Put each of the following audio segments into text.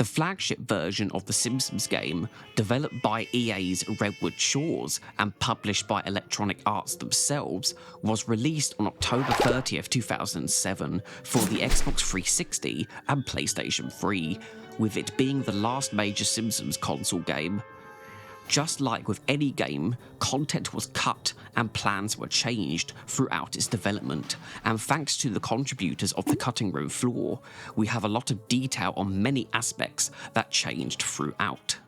The flagship version of the Simpsons game, developed by EA's Redwood Shores and published by Electronic Arts themselves, was released on October 30th, 2007 for the Xbox 360 and PlayStation 3, with it being the last major Simpsons console game. Just like with any game, content was cut and plans were changed throughout its development, and thanks to the contributors of the cutting room floor, we have a lot of detail on many aspects that changed throughout.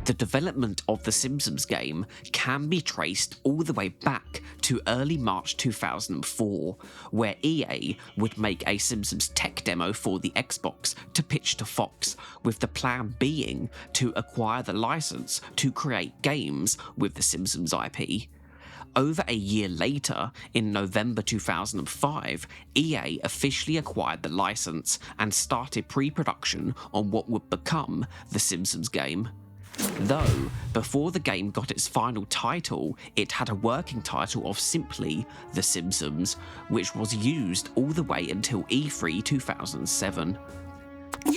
The development of the Simpsons game can be traced all the way back to early March 2004, where EA would make a Simpsons tech demo for the Xbox to pitch to Fox, with the plan being to acquire the license to create games with the Simpsons IP. Over a year later, in November 2005, EA officially acquired the license and started pre-production on what would become the Simpsons game. Though, before the game got its final title, it had a working title of simply The Simpsons, which was used all the way until E3 2007.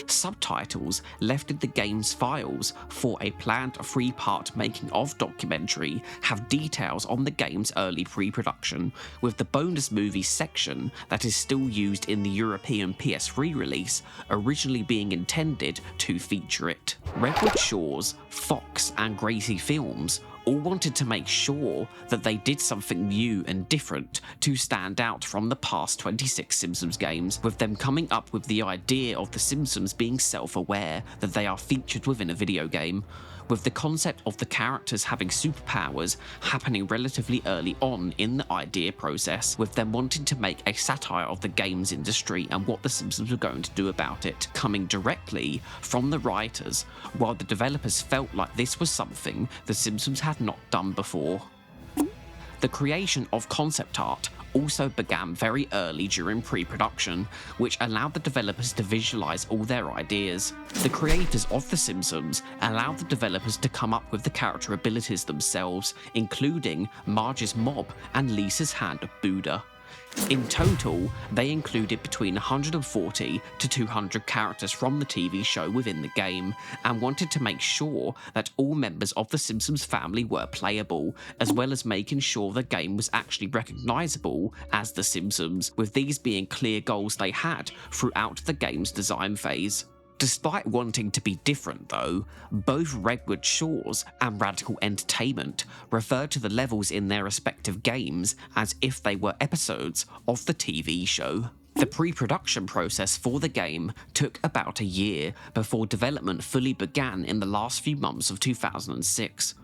Subtitles left in the game's files for a planned 3-part making-of documentary have details on the game's early pre-production, with the bonus movies section that is still used in the European PS3 release originally being intended to feature it. Redwood Shores, Fox and Gracie Films all wanted to make sure that they did something new and different to stand out from the past 26 Simpsons games, with them coming up with the idea of the Simpsons being self-aware that they are featured within a video game, with the concept of the characters having superpowers happening relatively early on in the idea process, with them wanting to make a satire of the games industry and what the Simpsons were going to do about it, coming directly from the writers, while the developers felt like this was something the Simpsons had not done before. The creation of concept art also began very early during pre-production, which allowed the developers to visualize all their ideas. The creators of The Simpsons allowed the developers to come up with the character abilities themselves, including Marge's mob and Lisa's hand of Buddha. In total, they included between 140 to 200 characters from the TV show within the game, and wanted to make sure that all members of the Simpsons family were playable, as well as making sure the game was actually recognisable as The Simpsons, with these being clear goals they had throughout the game's design phase. Despite wanting to be different though, both Redwood Shores and Radical Entertainment referred to the levels in their respective games as if they were episodes of the TV show. The pre-production process for the game took about a year before development fully began in the last few months of 2006.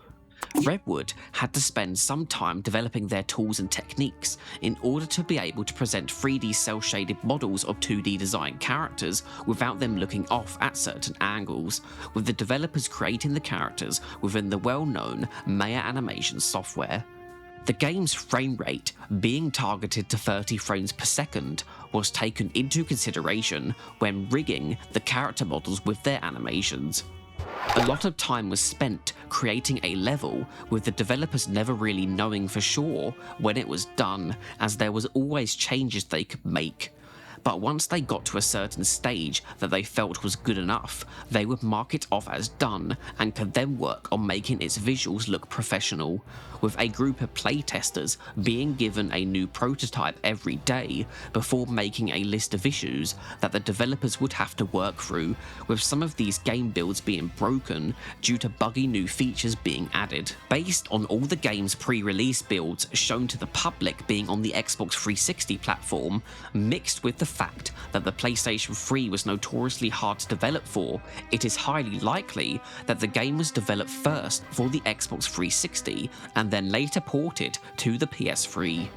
Redwood had to spend some time developing their tools and techniques in order to be able to present 3D cel-shaded models of 2D designed characters without them looking off at certain angles, with the developers creating the characters within the well-known Maya animation software. The game's frame rate, being targeted to 30 frames per second, was taken into consideration when rigging the character models with their animations. A lot of time was spent creating a level, with the developers never really knowing for sure when it was done, as there was always changes they could make. But once they got to a certain stage that they felt was good enough, they would mark it off as done and could then work on making its visuals look professional, with a group of playtesters being given a new prototype every day before making a list of issues that the developers would have to work through, with some of these game builds being broken due to buggy new features being added. Based on all the game's pre-release builds shown to the public being on the Xbox 360 platform, mixed with the fact that the PlayStation 3 was notoriously hard to develop for, it is highly likely that the game was developed first for the Xbox 360 and then later ported to the PS3.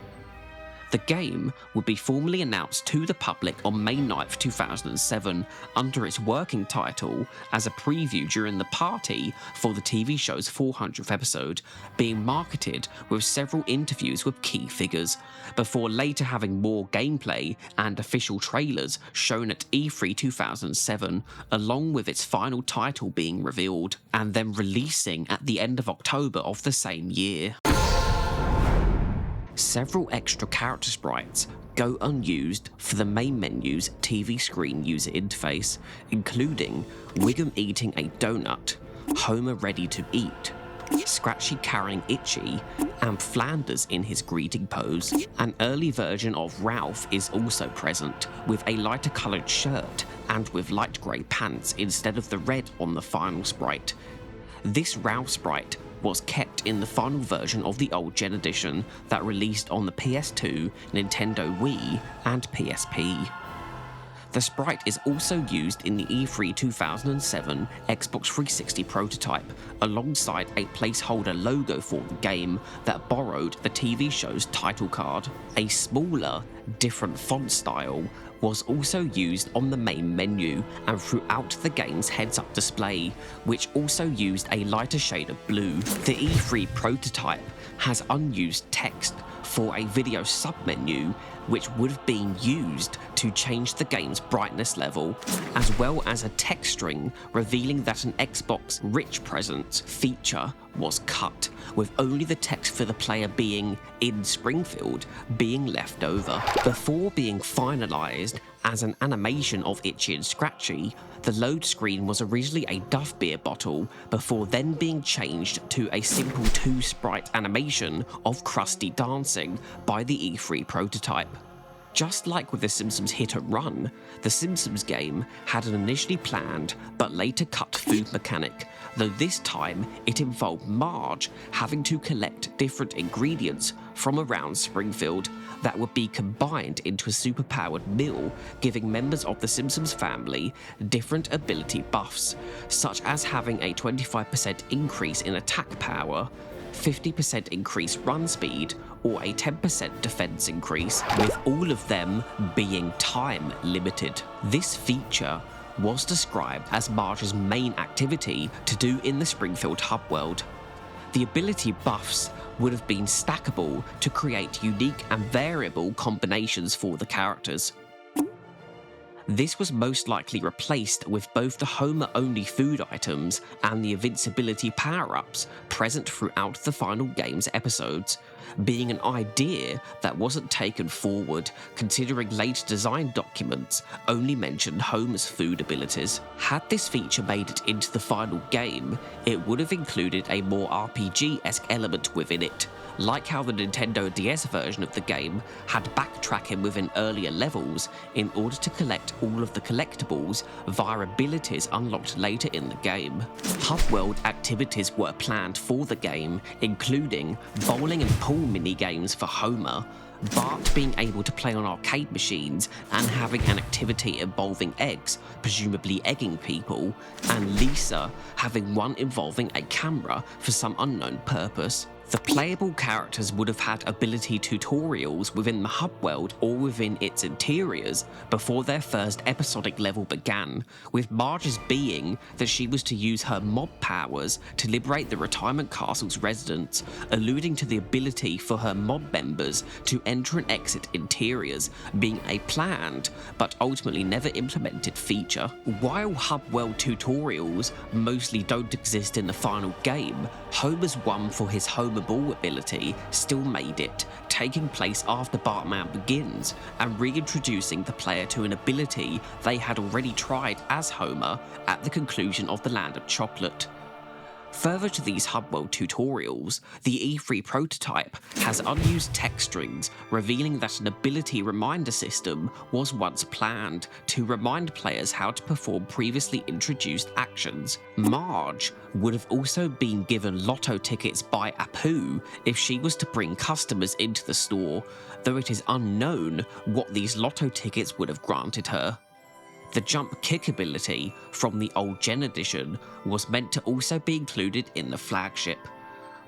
The game would be formally announced to the public on May 9th, 2007 under its working title as a preview during the party for the TV show's 400th episode, being marketed with several interviews with key figures, before later having more gameplay and official trailers shown at E3 2007, along with its final title being revealed, and then releasing at the end of October of the same year. Several extra character sprites go unused for the main menu's TV screen user interface, including Wiggum eating a donut, Homer ready to eat, Scratchy carrying Itchy, and Flanders in his greeting pose. An early version of Ralph is also present, with a lighter coloured shirt and with light grey pants instead of the red on the final sprite. This Ralph sprite was kept in the final version of the old gen edition that released on the PS2, Nintendo Wii, and PSP. The sprite is also used in the E3 2007 Xbox 360 prototype, alongside a placeholder logo for the game that borrowed the TV show's title card. A smaller, different font style was also used on the main menu and throughout the game's heads-up display, which also used a lighter shade of blue. The E3 prototype has unused text for a video submenu, which would have been used to change the game's brightness level, as well as a text string revealing that an Xbox Rich Presents feature was cut, with only the text for the player being in Springfield being left over. Before being finalised as an animation of Itchy and Scratchy, the load screen was originally a Duff beer bottle before then being changed to a simple 2-sprite animation of Krusty dancing by the E3 prototype. Just like with The Simpsons Hit and Run, The Simpsons game had an initially planned but later cut food mechanic, though this time it involved Marge having to collect different ingredients from around Springfield that would be combined into a superpowered meal, giving members of the Simpsons family different ability buffs, such as having a 25% increase in attack power, 50% increase run speed, or a 10% defense increase, with all of them being time limited. This feature was described as Marge's main activity to do in the Springfield hub world. The ability buffs would have been stackable to create unique and variable combinations for the characters. This was most likely replaced with both the Homer-only food items and the invincibility power-ups present throughout the final game's episodes, being an idea that wasn't taken forward, considering later design documents only mentioned Homer's food abilities. Had this feature made it into the final game, it would have included a more RPG-esque element within it, like how the Nintendo DS version of the game had backtracking within earlier levels in order to collect all of the collectibles via abilities unlocked later in the game. Hub world activities were planned for the game, including bowling and pool mini-games for Homer, Bart being able to play on arcade machines and having an activity involving eggs, presumably egging people, and Lisa having one involving a camera for some unknown purpose. The playable characters would have had ability tutorials within the hub world or within its interiors before their first episodic level began, with Marge's being that she was to use her mob powers to liberate the retirement castle's residents, alluding to the ability for her mob members to enter and exit interiors being a planned but ultimately never implemented feature. While hub world tutorials mostly don't exist in the final game, Homer's one for his Homer Ball ability still made it, taking place after Bartman Begins and reintroducing the player to an ability they had already tried as Homer at the conclusion of the Land of Chocolate. Further to these hub world tutorials, the E3 prototype has unused text strings revealing that an ability reminder system was once planned to remind players how to perform previously introduced actions. Marge would have also been given lotto tickets by Apu if she was to bring customers into the store, though it is unknown what these lotto tickets would have granted her. The jump kick ability from the old gen edition was meant to also be included in the flagship,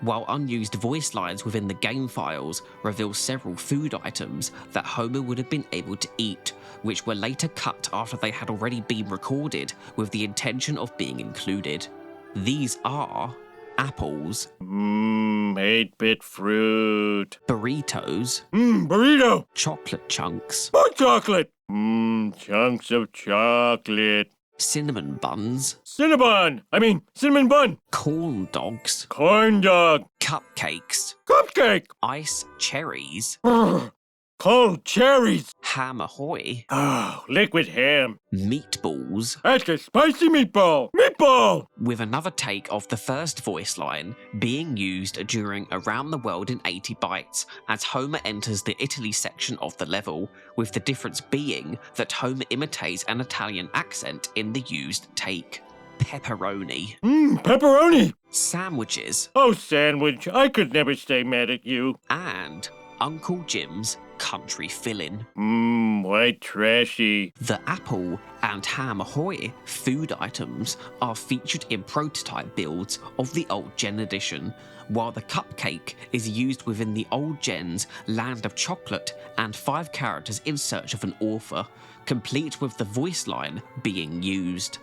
while unused voice lines within the game files reveal several food items that Homer would have been able to eat, which were later cut after they had already been recorded with the intention of being included. These are apples, 8-bit fruit, burritos, burrito, chocolate chunks, more chocolate, chunks of chocolate, cinnamon buns, cinnamon bun, corn dogs, corn dog, cupcakes, cupcake, ice cherries, Cold cherries. Ham ahoy, Oh, liquid ham. meatballs, That's a spicy meatball. Meatball! with another take of the first voice line being used during Around the World in 80 Bytes as Homer enters the Italy section of the level, with the difference being that Homer imitates an Italian accent in the used take. Pepperoni. Pepperoni. Sandwiches, Oh, sandwich, I could never stay mad at you. and Uncle Jim's country filling. White trashy. The apple and ham ahoy food items are featured in prototype builds of the Old Gen edition, while the cupcake is used within the Old Gen's Land of Chocolate and 5 characters in search of an author, complete with the voice line being used.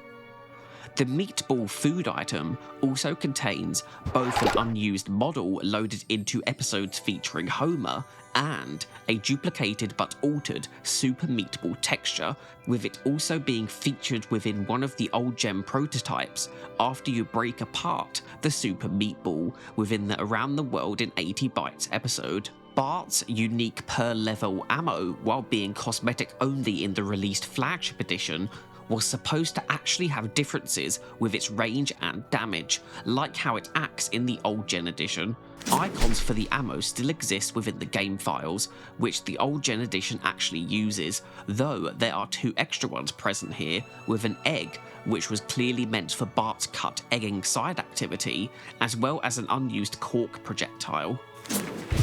The meatball food item also contains both an unused model loaded into episodes featuring Homer and a duplicated but altered Super Meatball texture, with it also being featured within one of the Old Gen prototypes after you break apart the Super Meatball within the Around the World in 80 Bytes episode. Bart's unique per level ammo, while being cosmetic only in the released flagship edition, was supposed to actually have differences with its range and damage, like how it acts in the Old Gen edition. Icons for the ammo still exist within the game files, which the Old Gen edition actually uses, though there are 2 extra ones present here, with an egg, which was clearly meant for Bart's cut egging side activity, as well as an unused cork projectile.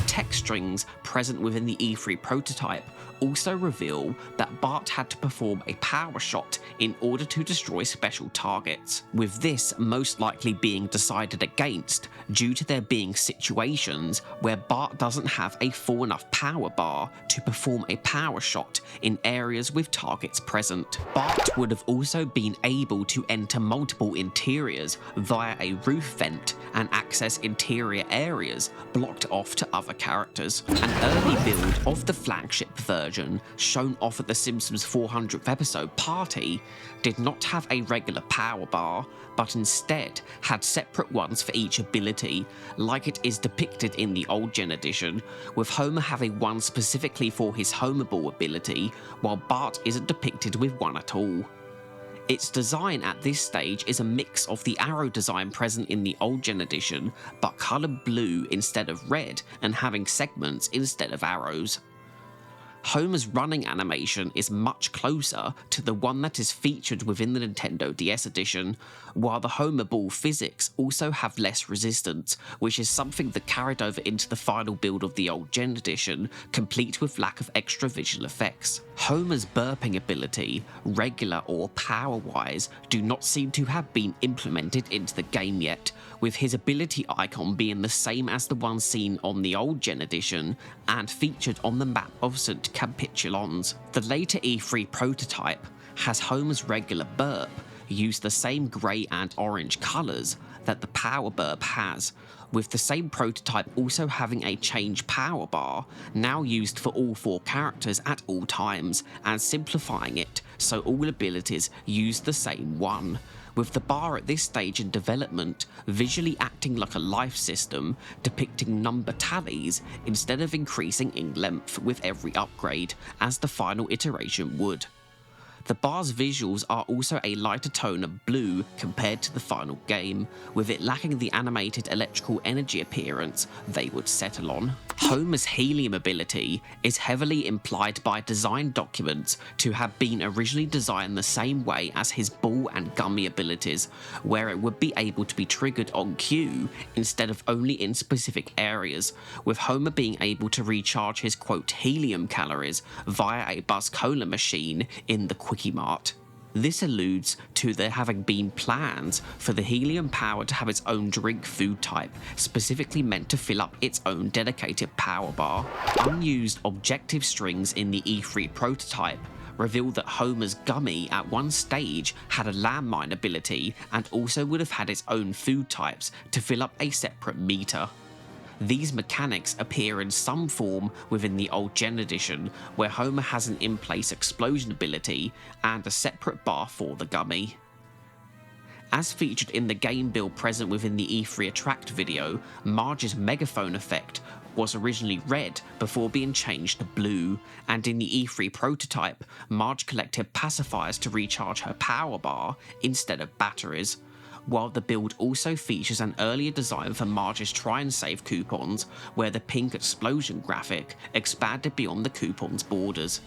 Text strings present within the E3 prototype also reveal that Bart had to perform a power shot in order to destroy special targets, with this most likely being decided against due to there being situations where Bart doesn't have a full enough power bar to perform a power shot in areas with targets present. Bart would have also been able to enter multiple interiors via a roof vent and access interior areas blocked off to other characters. An early build of the flagship version, shown off at the Simpsons 400th episode party, did not have a regular power bar, but instead had separate ones for each ability, like it is depicted in the Old Gen edition, with Homer having one specifically for his Homer Ball ability, while Bart isn't depicted with one at all. Its design at this stage is a mix of the arrow design present in the Old Gen edition, but coloured blue instead of red and having segments instead of arrows. Homer's running animation is much closer to the one that is featured within the Nintendo DS edition, while the Homer Ball physics also have less resistance, which is something that carried over into the final build of the Old Gen edition, complete with lack of extra visual effects. Homer's burping ability, regular or power-wise, do not seem to have been implemented into the game yet, with his ability icon being the same as the one seen on the Old Gen edition and featured on the map of St. Capitulons. The later E3 prototype has Homer's regular burp use the same grey and orange colours that the power burp has, with the same prototype also having a change power bar, now used for all 4 characters at all times, and simplifying it so all abilities use the same one, with the bar at this stage in development visually acting like a life system, depicting number tallies instead of increasing in length with every upgrade, as the final iteration would. The bar's visuals are also a lighter tone of blue compared to the final game, with it lacking the animated electrical energy appearance they would settle on. Homer's helium ability is heavily implied by design documents to have been originally designed the same way as his ball and gummy abilities, where it would be able to be triggered on cue instead of only in specific areas, with Homer being able to recharge his quote helium calories via a Buzz Cola machine in the Quickie Mart. This alludes to there having been plans for the helium power to have its own drink food type, specifically meant to fill up its own dedicated power bar. Unused objective strings in the E3 prototype revealed that Homer's gummy at one stage had a landmine ability and also would have had its own food types to fill up a separate meter. These mechanics appear in some form within the Old Gen edition, where Homer has an in-place explosion ability and a separate bar for the gummy. As featured in the game build present within the E3 Attract video, Marge's megaphone effect was originally red before being changed to blue, and in the E3 prototype, Marge collected pacifiers to recharge her power bar instead of batteries, while the build also features an earlier design for Marge's try and save coupons, where the pink explosion graphic expanded beyond the coupon's borders.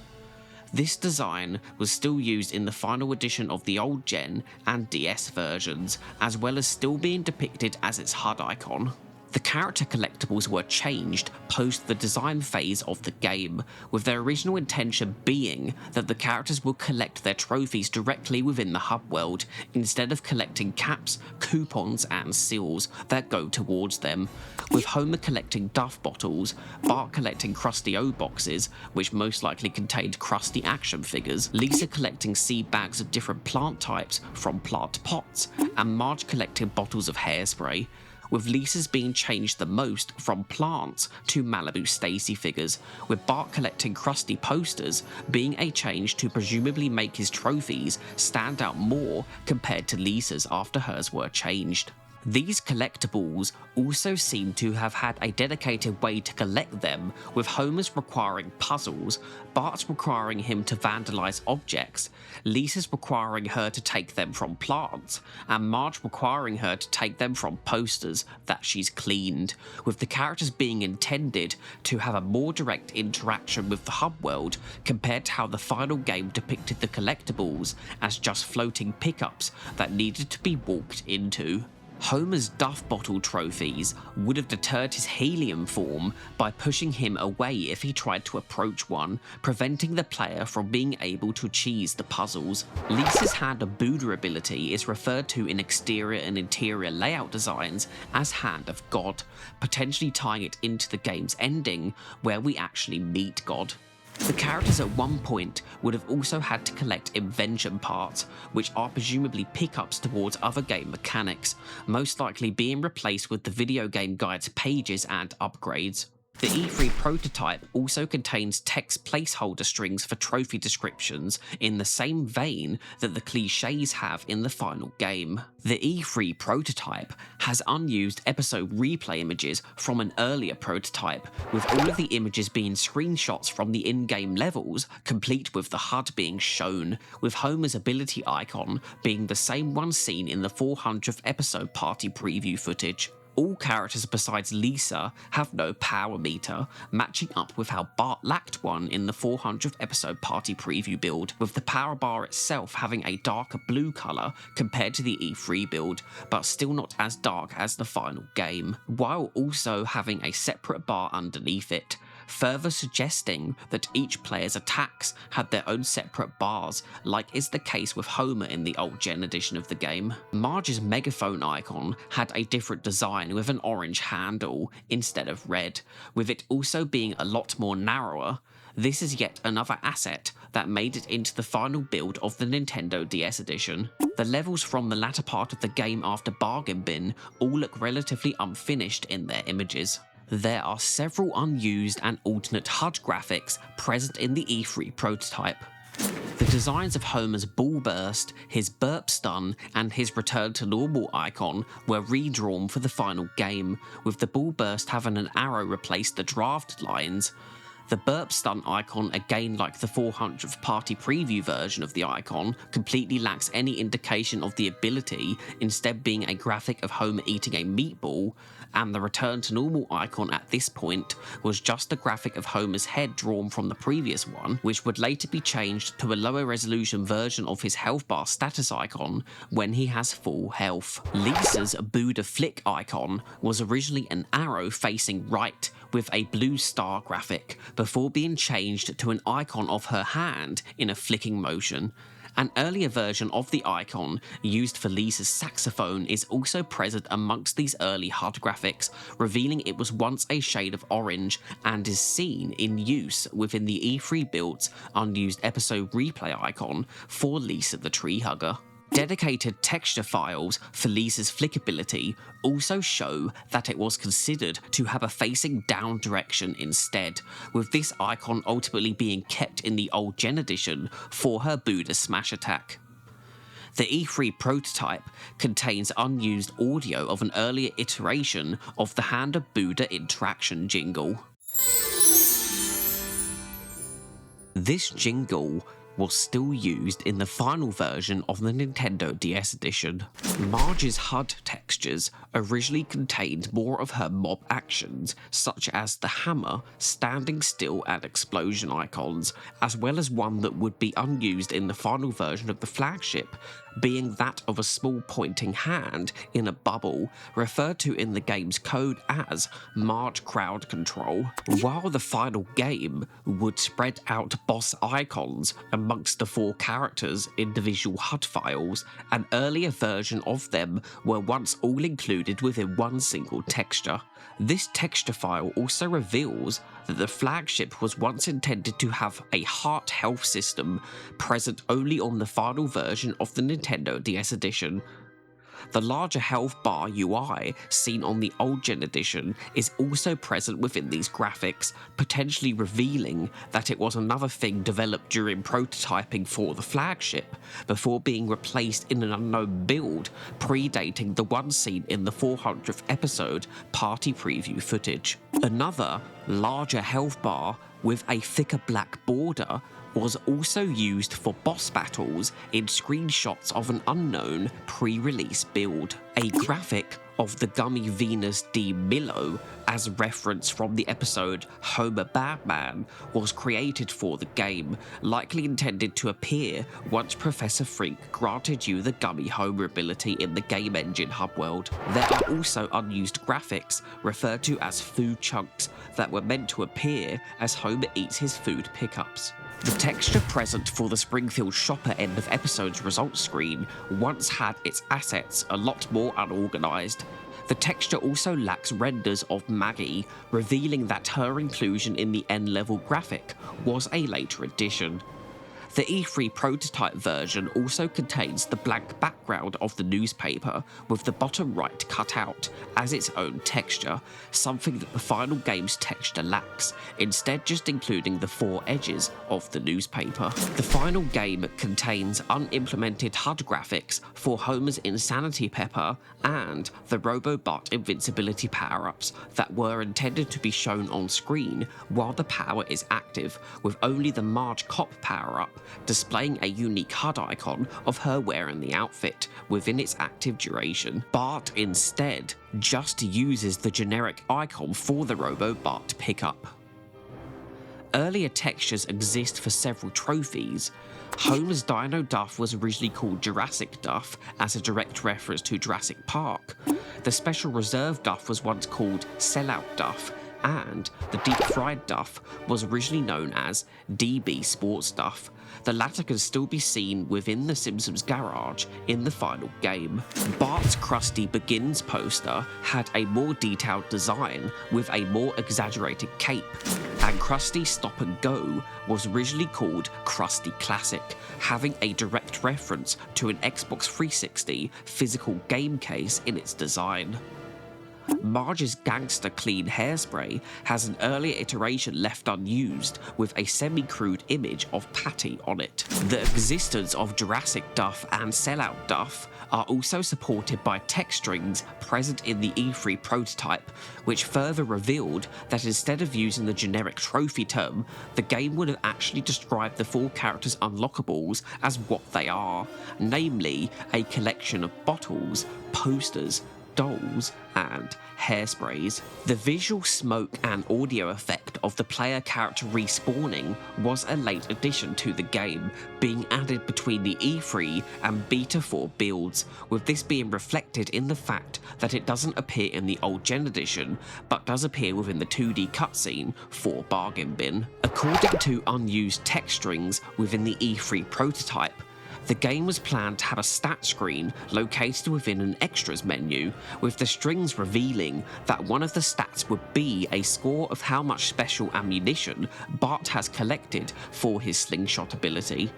This design was still used in the final edition of the old gen and DS versions, as well as still being depicted as its HUD icon. The character collectibles were changed post the design phase of the game, with their original intention being that the characters would collect their trophies directly within the hub world, instead of collecting caps, coupons and seals that go towards them, with Homer collecting Duff bottles, Bart collecting Krusty O boxes, which most likely contained Krusty action figures, Lisa collecting seed bags of different plant types from plant pots, and Marge collecting bottles of hairspray, with Lisa's being changed the most from plants to Malibu Stacy figures, with Bart collecting Krusty posters being a change to presumably make his trophies stand out more compared to Lisa's after hers were changed. These collectibles also seem to have had a dedicated way to collect them, with Homer's requiring puzzles, Bart's requiring him to vandalize objects, Lisa's requiring her to take them from plants, and Marge requiring her to take them from posters that she's cleaned, with the characters being intended to have a more direct interaction with the hub world compared to how the final game depicted the collectibles as just floating pickups that needed to be walked into. Homer's Duff bottle trophies would have deterred his helium form by pushing him away if he tried to approach one, preventing the player from being able to cheese the puzzles. Lisa's Hand of Buddha ability is referred to in exterior and interior layout designs as Hand of God, potentially tying it into the game's ending, where we actually meet God. The characters at one point would have also had to collect invention parts, which are presumably pickups towards other game mechanics, most likely being replaced with the video game guide's pages and upgrades. The E3 prototype also contains text placeholder strings for trophy descriptions in the same vein that the clichés have in the final game. The E3 prototype has unused episode replay images from an earlier prototype, with all of the images being screenshots from the in-game levels, complete with the HUD being shown, with Homer's ability icon being the same one seen in the 400th episode party preview footage. All characters besides Lisa have no power meter, matching up with how Bart lacked one in the 400th episode party preview build, with the power bar itself having a darker blue colour compared to the E3 build, but still not as dark as the final game, while also having a separate bar underneath it, further suggesting that each player's attacks had their own separate bars, like is the case with Homer in the old gen edition of the game. Marge's megaphone icon had a different design with an orange handle instead of red, with it also being a lot more narrower. This is yet another asset that made it into the final build of the Nintendo DS edition. The levels from the latter part of the game after Bargain Bin all look relatively unfinished in their images. There are several unused and alternate HUD graphics present in the E3 prototype. The designs of Homer's Ball Burst, his Burp Stun, and his Return to Normal icon were redrawn for the final game, with the Ball Burst having an arrow replace the draft lines. The Burp Stun icon, again like the 400th party preview version of the icon, completely lacks any indication of the ability, instead being a graphic of Homer eating a meatball, and the Return to Normal icon at this point was just a graphic of Homer's head drawn from the previous one, which would later be changed to a lower resolution version of his health bar status icon when he has full health. Lisa's Buddha Flick icon was originally an arrow facing right with a blue star graphic, before being changed to an icon of her hand in a flicking motion. An earlier version of the icon used for Lisa's saxophone is also present amongst these early HUD graphics, revealing it was once a shade of orange and is seen in use within the E3 build's unused episode replay icon for Lisa the Tree Hugger. Dedicated texture files for Lisa's flick ability also show that it was considered to have a facing down direction instead, with this icon ultimately being kept in the old gen edition for her Buddha smash attack. The E3 prototype contains unused audio of an earlier iteration of the Hand of Buddha interaction jingle. This jingle was still used in the final version of the Nintendo DS edition. Marge's HUD textures originally contained more of her mob actions, such as the hammer, standing still, and explosion icons, as well as one that would be unused in the final version of the flagship, being that of a small pointing hand in a bubble, referred to in the game's code as Marge Crowd Control. While the final game would spread out boss icons amongst the 4 characters' individual HUD files, an earlier version of them were once all included within one single texture. This texture file also reveals that the flagship was once intended to have a heart health system present only on the final version of the Nintendo DS edition. The larger health bar UI seen on the old gen edition is also present within these graphics, potentially revealing that it was another thing developed during prototyping for the flagship, before being replaced in an unknown build, predating the one seen in the 400th episode party preview footage. Another, larger health bar with a thicker black border was also used for boss battles in screenshots of an unknown pre-release build. A graphic of the gummy Venus de Milo, as reference from the episode Homer Badman, was created for the game, likely intended to appear once Professor Frink granted you the gummy Homer ability in the game engine hub world. There are also unused graphics, referred to as food chunks, that were meant to appear as Homer eats his food pickups. The texture present for the Springfield Shopper end of episode's results screen once had its assets a lot more unorganised. The texture also lacks renders of Maggie, revealing that her inclusion in the N-level graphic was a later addition. The E3 prototype version also contains the blank background of the newspaper, with the bottom right cut out as its own texture, something that the final game's texture lacks, instead just including the 4 edges of the newspaper. The final game contains unimplemented HUD graphics for Homer's Insanity Pepper and the Robobot invincibility power-ups that were intended to be shown on screen while the power is active, with only the Marge Cop power-up displaying a unique HUD icon of her wearing the outfit within its active duration. Bart instead just uses the generic icon for the Robobot pickup. Earlier textures exist for several trophies. Homer's Dino Duff was originally called Jurassic Duff as a direct reference to Jurassic Park. The Special Reserve Duff was once called Sellout Duff, and the Deep Fried Duff was originally known as DB Sports Duff. The latter can still be seen within the Simpsons garage in the final game. Bart's Krusty Begins poster had a more detailed design with a more exaggerated cape, and Krusty Stop and Go was originally called Krusty Classic, having a direct reference to an Xbox 360 physical game case in its design. Marge's Gangster Clean Hairspray has an earlier iteration left unused with a semi-crude image of Patty on it. The existence of Jurassic Duff and Sellout Duff are also supported by text strings present in the E3 prototype, which further revealed that instead of using the generic trophy term, the game would have actually described the 4 characters' unlockables as what they are, namely a collection of bottles, posters, dolls, and hairsprays. The visual smoke and audio effect of the player character respawning was a late addition to the game, being added between the E3 and Beta 4 builds, with this being reflected in the fact that it doesn't appear in the old gen edition, but does appear within the 2D cutscene for Bargain Bin. According to unused text strings within the E3 prototype, the game was planned to have a stat screen located within an extras menu, with the strings revealing that one of the stats would be a score of how much special ammunition Bart has collected for his slingshot ability.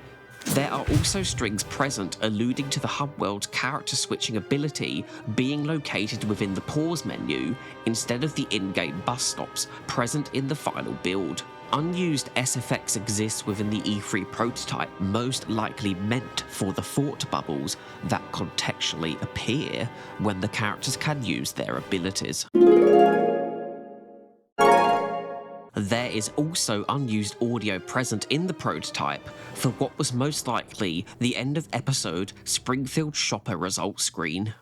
There are also strings present alluding to the hub world's character switching ability being located within the pause menu instead of the in-game bus stops present in the final build. Unused SFX exists within the E3 prototype, most likely meant for the thought bubbles that contextually appear when the characters can use their abilities. There is also unused audio present in the prototype for what was most likely the end of episode Springfield Shopper results screen.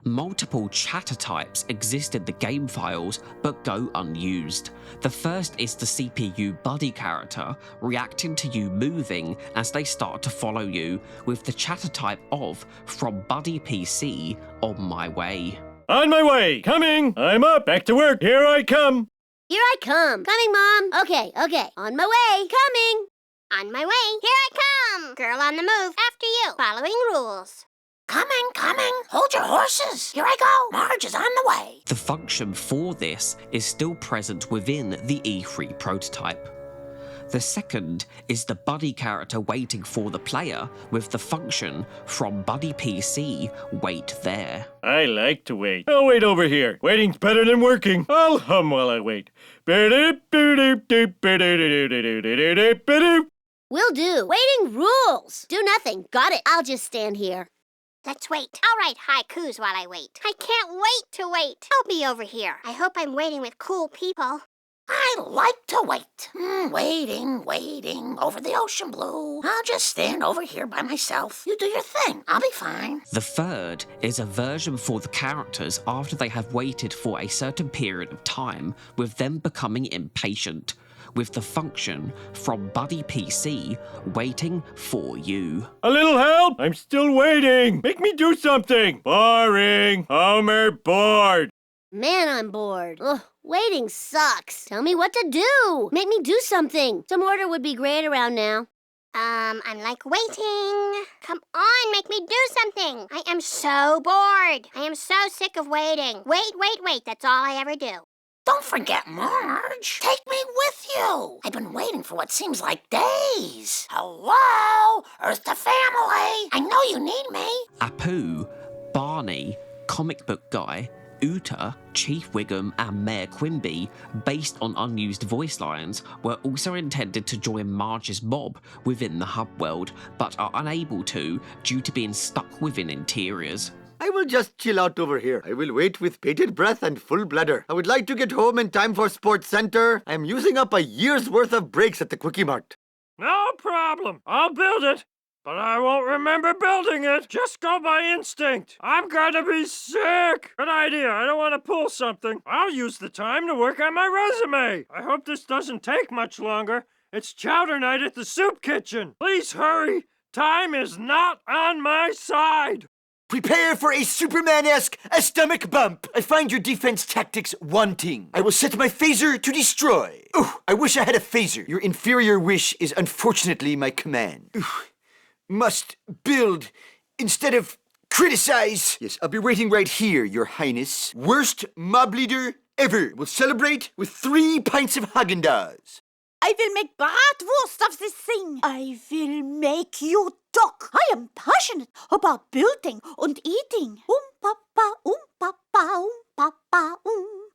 Multiple chatter types exist in the game files, but go unused. The first is the CPU buddy character, reacting to you moving as they start to follow you, with the chatter type of "From Buddy PC, on my way." On my way! Coming! I'm up! Back to work! Here I come! Here I come. Coming, Mom. Okay. On my way. Coming. On my way. Here I come. Girl on the move. After you. Following rules. Coming. Hold your horses. Here I go. Marge is on the way. The function for this is still present within the E3 prototype. The second is the buddy character waiting for the player, with the function "From Buddy PC, wait there." I like to wait. I'll wait over here. Waiting's better than working. I'll hum while I wait. Will do. Waiting rules. Do nothing. Got it. I'll just stand here. Let's wait. I'll write haikus while I wait. I can't wait to wait. I'll be over here. I hope I'm waiting with cool people. I like to wait. Waiting over the ocean blue. I'll just stand over here by myself. You do your thing. I'll be fine. The third is a version for the characters after they have waited for a certain period of time, with them becoming impatient, with the function "From Buddy PC, waiting for you." A little help? I'm still waiting. Make me do something. Boring. Homer bored. Man, I'm bored. Ugh, waiting sucks. Tell me what to do. Make me do something. Some order would be great around now. I'm like waiting. Come on, make me do something. I am so bored. I am so sick of waiting. Wait. That's all I ever do. Don't forget Marge. Take me with you. I've been waiting for what seems like days. Hello, Earth to family. I know you need me. Apu, Barney, Comic Book Guy, Uta, Chief Wiggum, and Mayor Quimby, based on unused voice lines, were also intended to join Marge's mob within the hub world, but are unable to due to being stuck within interiors. I will just chill out over here. I will wait with bated breath and full bladder. I would like to get home in time for Sports Center. I am using up a year's worth of breaks at the Quickie Mart. No problem. I'll build it. But I won't remember building it. Just go by instinct. I'm gonna be sick. Good idea. I don't want to pull something. I'll use the time to work on my resume. I hope this doesn't take much longer. It's chowder night at the soup kitchen. Please hurry. Time is not on my side. Prepare for a Superman-esque stomach bump. I find your defense tactics wanting. I will set my phaser to destroy. Ooh, I wish I had a phaser. Your inferior wish is unfortunately my command. Ooh, must build instead of criticize. Yes, I'll be waiting right here, Your Highness. Worst mob leader ever. We'll celebrate with 3 pints of Häagen-Dazs. I will make bratwurst of this thing. I will make you talk. I am passionate about building and eating. Papa, papa,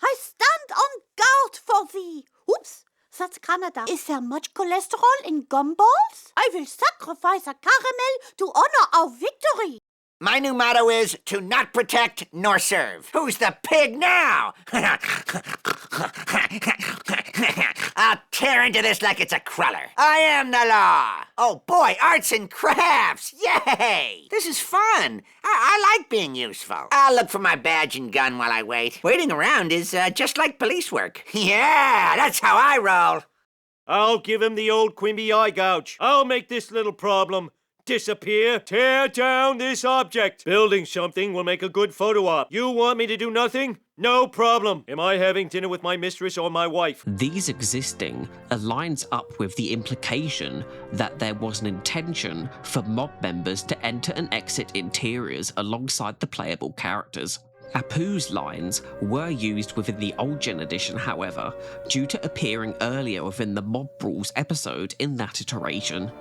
I stand on guard for thee. Oops, that's Canada. Is there much cholesterol in gumballs? I will sacrifice a caramel to honor our victory. My new motto is to not protect nor serve. Who's the pig now? I'll tear into this like it's a cruller. I am the law. Oh boy, arts and crafts. Yay! This is fun. I like being useful. I'll look for my badge and gun while I wait. Waiting around is just like police work. Yeah, that's how I roll. I'll give him the old Quimby eye gouge. I'll make this little problem disappear. Tear down this object. Building something will make a good photo op. You want me to do nothing? No problem. Am I having dinner with my mistress or my wife? These existing aligns up with the implication that there was an intention for mob members to enter and exit interiors alongside the playable characters. Apu's lines were used within the Old Gen edition, however, due to appearing earlier within the Mob Brawls episode in that iteration.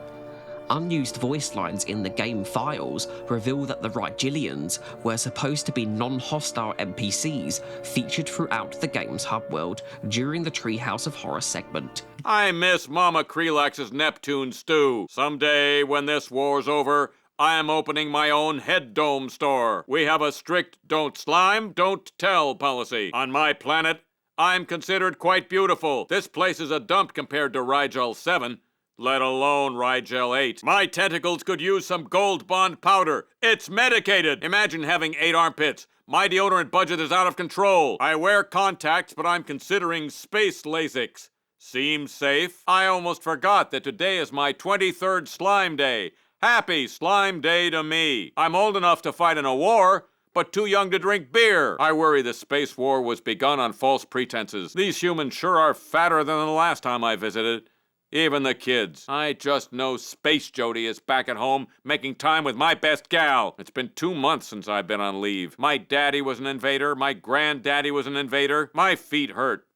Unused voice lines in the game files reveal that the Rigilians were supposed to be non-hostile NPCs featured throughout the game's hub world during the Treehouse of Horror segment. I miss Mama Krelax's Neptune stew. Someday, when this war's over, I am opening my own head dome store. We have a strict don't slime, don't tell policy. On my planet, I'm considered quite beautiful. This place is a dump compared to Rigel 7, let alone Rigel 8. My tentacles could use some Gold Bond powder. It's medicated. Imagine having 8 armpits. My deodorant budget is out of control. I wear contacts, but I'm considering space Lasix. Seems safe? I almost forgot that today is my 23rd Slime Day. Happy Slime Day to me. I'm old enough to fight in a war, but too young to drink beer. I worry the space war was begun on false pretenses. These humans sure are fatter than the last time I visited. Even the kids. I just know Space Jody is back at home making time with my best gal. It's been 2 months since I've been on leave. My daddy was an invader. My granddaddy was an invader. My feet hurt.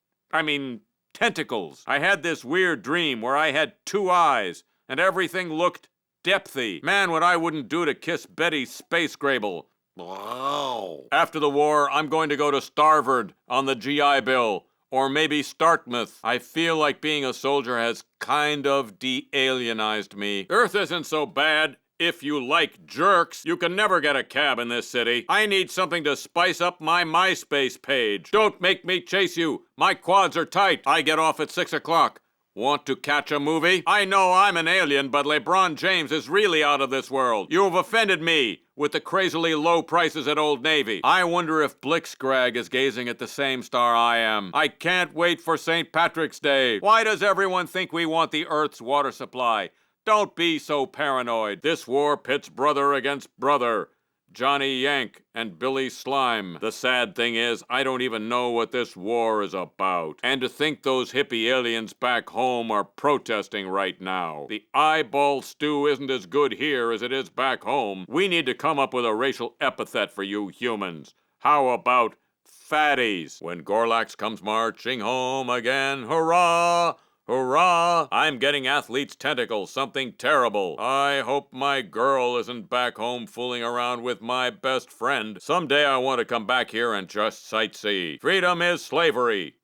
Tentacles. I had this weird dream where I had 2 eyes and everything looked depthy. Man, what I wouldn't do to kiss Betty Space Grable. Wow. After the war, I'm going to go to Starvard on the GI Bill. Or maybe Startmouth. I feel like being a soldier has kind of de-alienized me. Earth isn't so bad. If you like jerks, you can never get a cab in this city. I need something to spice up my MySpace page. Don't make me chase you. My quads are tight. I get off at 6 o'clock. Want to catch a movie? I know I'm an alien, but LeBron James is really out of this world. You have offended me with the crazily low prices at Old Navy. I wonder if Blitzcrag is gazing at the same star I am. I can't wait for St. Patrick's Day. Why does everyone think we want the Earth's water supply? Don't be so paranoid. This war pits brother against brother. Johnny Yank and Billy Slime. The sad thing is, I don't even know what this war is about. And to think those hippie aliens back home are protesting right now. The eyeball stew isn't as good here as it is back home. We need to come up with a racial epithet for you humans. How about fatties? When Gorlax comes marching home again, hurrah! Hurrah! I'm getting athlete's tentacles, something terrible. I hope my girl isn't back home fooling around with my best friend. Someday I want to come back here and just sightsee. Freedom is slavery.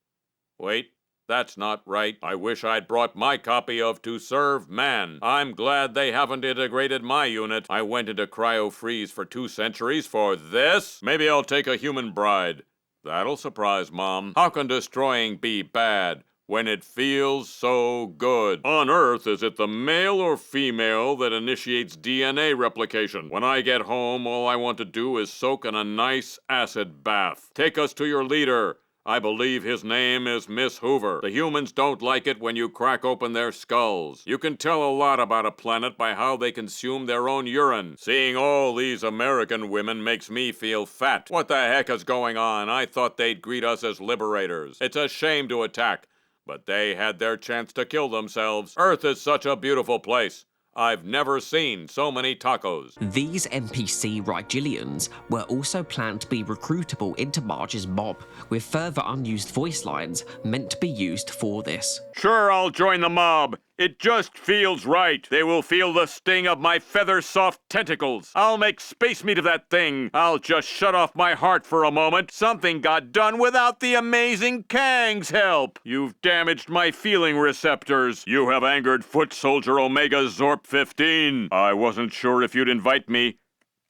Wait, that's not right. I wish I'd brought my copy of To Serve Man. I'm glad they haven't integrated my unit. I went into cryo-freeze for 2 centuries for this. Maybe I'll take a human bride. That'll surprise Mom. How can destroying be bad when it feels so good? On Earth, is it the male or female that initiates DNA replication? When I get home, all I want to do is soak in a nice acid bath. Take us to your leader. I believe his name is Miss Hoover. The humans don't like it when you crack open their skulls. You can tell a lot about a planet by how they consume their own urine. Seeing all these American women makes me feel fat. What the heck is going on? I thought they'd greet us as liberators. It's a shame to attack, but they had their chance to kill themselves. Earth is such a beautiful place. I've never seen so many tacos. These NPC Rigilians were also planned to be recruitable into Marge's mob, with further unused voice lines meant to be used for this. Sure, I'll join the mob. It just feels right. They will feel the sting of my feather-soft tentacles. I'll make space meat of that thing. I'll just shut off my heart for a moment. Something got done without the amazing Kang's help. You've damaged my feeling receptors. You have angered Foot Soldier Omega Zorp 15. I wasn't sure if you'd invite me.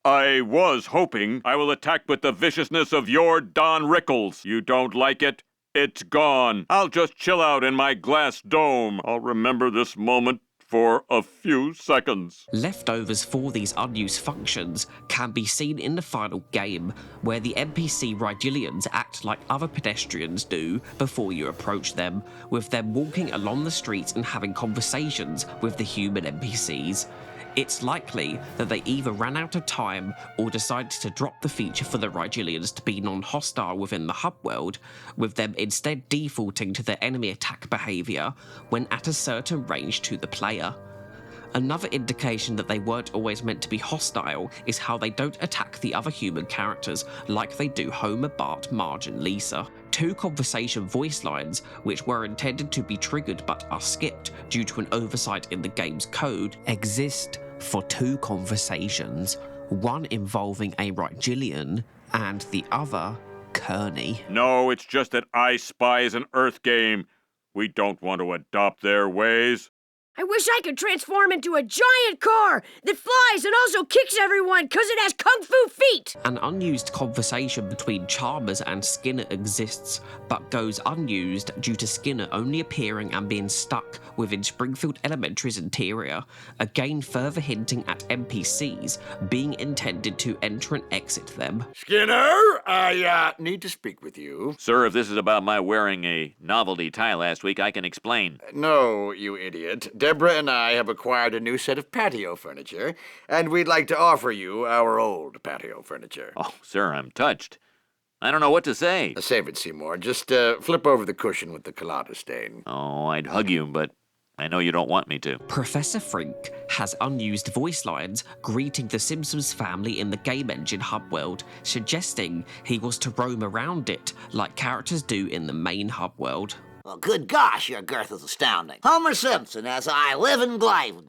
I was hoping. I will attack with the viciousness of your Don Rickles. You don't like it? It's gone. I'll just chill out in my glass dome. I'll remember this moment for a few seconds. Leftovers for these unused functions can be seen in the final game, where the NPC Rigilians act like other pedestrians do before you approach them, with them walking along the streets and having conversations with the human NPCs. It's likely that they either ran out of time or decided to drop the feature for the Rigilians to be non-hostile within the hub world, with them instead defaulting to their enemy attack behaviour when at a certain range to the player. Another indication that they weren't always meant to be hostile is how they don't attack the other human characters like they do Homer, Bart, Marge, and Lisa. 2 conversation voice lines, which were intended to be triggered but are skipped due to an oversight in the game's code, exist for 2 conversations, one involving a Rigelian and the other Kearney. No, it's just that I Spy is an Earth game. We don't want to adopt their ways. I wish I could transform into a giant car that flies and also kicks everyone because it has kung fu feet! An unused conversation between Chalmers and Skinner exists, but goes unused due to Skinner only appearing and being stuck within Springfield Elementary's interior, again further hinting at NPCs being intended to enter and exit them. Skinner, I need to speak with you. Sir, if this is about my wearing a novelty tie last week, I can explain. No, you idiot. Deborah and I have acquired a new set of patio furniture, and we'd like to offer you our old patio furniture. Oh, sir, I'm touched. I don't know what to say. Save it, Seymour. Just flip over the cushion with the colada stain. Oh, I'd hug you, but I know you don't want me to. Professor Frink has unused voice lines greeting the Simpsons family in the game engine hub world, suggesting he was to roam around it like characters do in the main hub world. Well, good gosh, your girth is astounding. Homer Simpson, as I live in Glavin.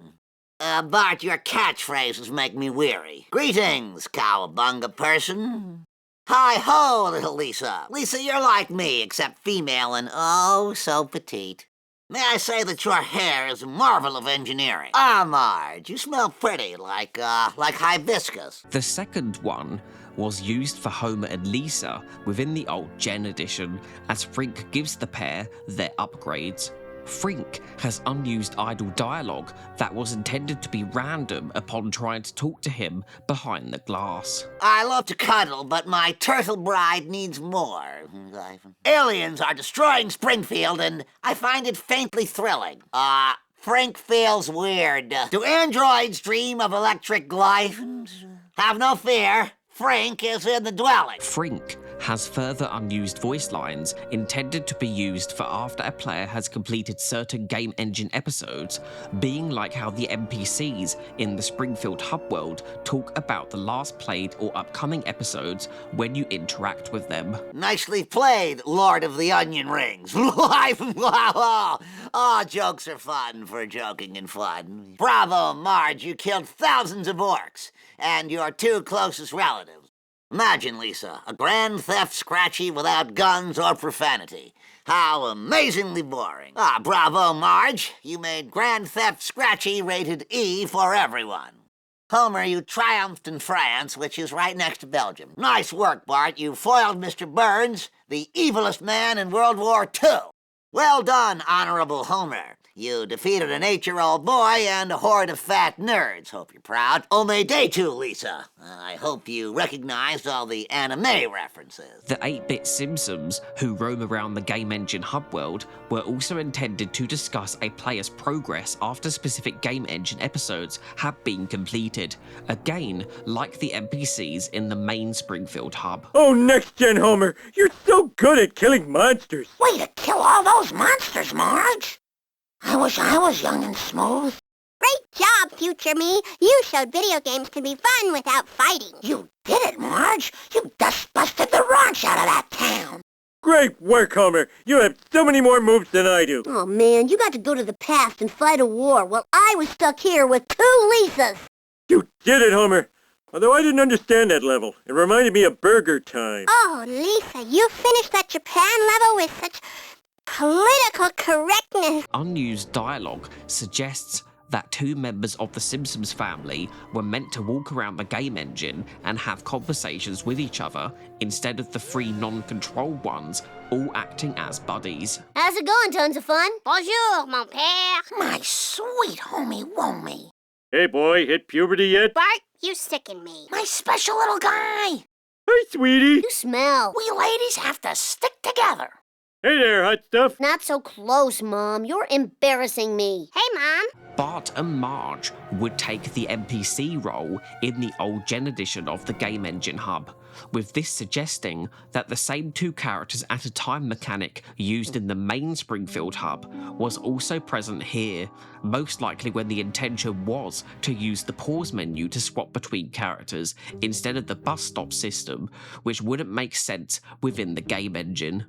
Bart, your catchphrases make me weary. Greetings, cowabunga person. Hi-ho, little Lisa. Lisa, you're like me, except female and oh, so petite. May I say that your hair is a marvel of engineering. Ah, Marge, you smell pretty, like hibiscus. The second one was used for Homer and Lisa within the old Gen edition, as Frink gives the pair their upgrades. Frink has unused idle dialogue that was intended to be random upon trying to talk to him behind the glass. I love to cuddle, but my turtle bride needs more. Aliens are destroying Springfield, and I find it faintly thrilling. Frink feels weird. Do androids dream of electric glyphons? Have no fear. Frink is in the dwelling. Frink has further unused voice lines intended to be used for after a player has completed certain game engine episodes, being like how the NPCs in the Springfield hub world talk about the last played or upcoming episodes when you interact with them. Nicely played, Lord of the Onion Rings. Oh, jokes are fun for joking and fun. Bravo, Marge, you killed thousands of orcs and your 2 closest relatives. Imagine, Lisa, a Grand Theft Scratchy without guns or profanity. How amazingly boring. Bravo, Marge. You made Grand Theft Scratchy rated E for everyone. Homer, you triumphed in France, which is right next to Belgium. Nice work, Bart. You foiled Mr. Burns, the evilest man in World War II. Well done, Honorable Homer. You defeated an 8-year-old boy and a horde of fat nerds. Hope you're proud. Ome de tu, Lisa. I hope you recognized all the anime references. The 8-bit Simpsons, who roam around the game engine hub world, were also intended to discuss a player's progress after specific game engine episodes have been completed, again like the NPCs in the main Springfield hub. Oh, next-gen Homer, you're so good at killing monsters. Way to kill all those monsters, Marge. I wish I was young and smooth. Great job, future me. You showed video games can be fun without fighting. You did it, Marge. You dust busted the ranch out of that town. Great work, Homer. You have so many more moves than I do. Oh, man, you got to go to the past and fight a war while I was stuck here with 2 Lisas. You did it, Homer. Although I didn't understand that level. It reminded me of Burger Time. Oh, Lisa, you finished that Japan level with such political correctness. Unused dialogue suggests that 2 members of the Simpsons family were meant to walk around the game engine and have conversations with each other instead of the 3 non-controlled ones, all acting as buddies. How's it going, tons of fun? Bonjour, mon père. My sweet homie womie. Hey, boy, hit puberty yet? Bart, you sicken me. My special little guy. Hi, sweetie. You smell. We ladies have to stick together. Hey there, hot stuff. Not so close, Mom. You're embarrassing me. Hey, Mom. Bart and Marge would take the NPC role in the old gen edition of the Game Engine Hub, with this suggesting that the same two characters at a time mechanic used in the main Springfield Hub was also present here, most likely when the intention was to use the pause menu to swap between characters instead of the bus stop system, which wouldn't make sense within the game engine.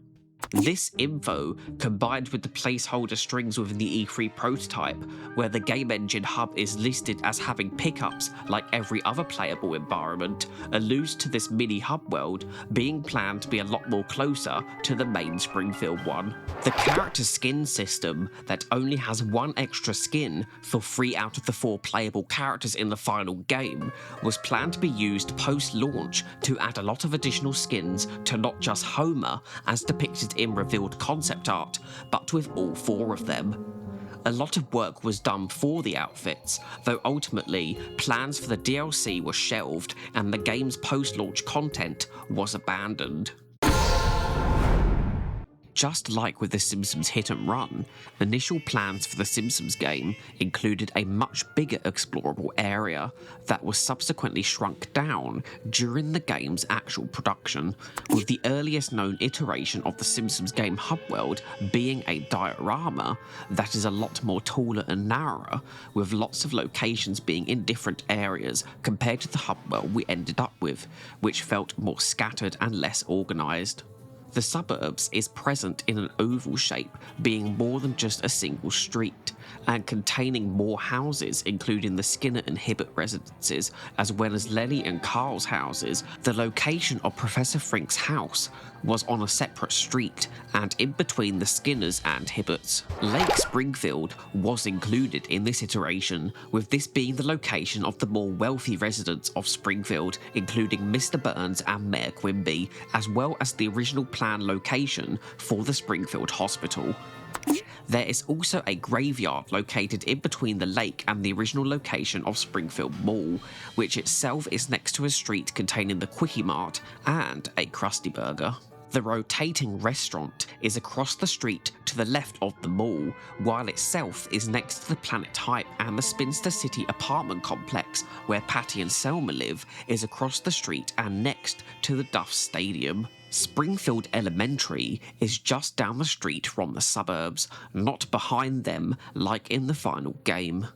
This info, combined with the placeholder strings within the E3 prototype, where the Game Engine Hub is listed as having pickups like every other playable environment, alludes to this mini hub world being planned to be a lot more closer to the main Springfield one. The character skin system that only has one extra skin for 3 out of the 4 playable characters in the final game was planned to be used post-launch to add a lot of additional skins to not just Homer as depicted in revealed concept art, but with all 4 of them. A lot of work was done for the outfits, though ultimately plans for the DLC were shelved and the game's post-launch content was abandoned. Just like with The Simpsons Hit and Run, initial plans for the Simpsons game included a much bigger explorable area that was subsequently shrunk down during the game's actual production, with the earliest known iteration of the Simpsons game hub world being a diorama that is a lot more taller and narrower, with lots of locations being in different areas compared to the hub world we ended up with, which felt more scattered and less organised. The suburbs is present in an oval shape, being more than just a single street, and containing more houses, including the Skinner and Hibbert residences, as well as Lenny and Carl's houses. The location of Professor Frink's house was on a separate street, and in between the Skinners and Hibberts. Lake Springfield was included in this iteration, with this being the location of the more wealthy residents of Springfield, including Mr. Burns and Mayor Quimby, as well as the original planned location for the Springfield Hospital. There is also a graveyard located in between the lake and the original location of Springfield Mall, which itself is next to a street containing the Quickie Mart and a Krusty Burger. The rotating restaurant is across the street to the left of the mall, while itself is next to the Planet Hype, and the Spinster City apartment complex where Patty and Selma live is across the street and next to the Duff Stadium. Springfield Elementary is just down the street from the suburbs, not behind them like in the final game.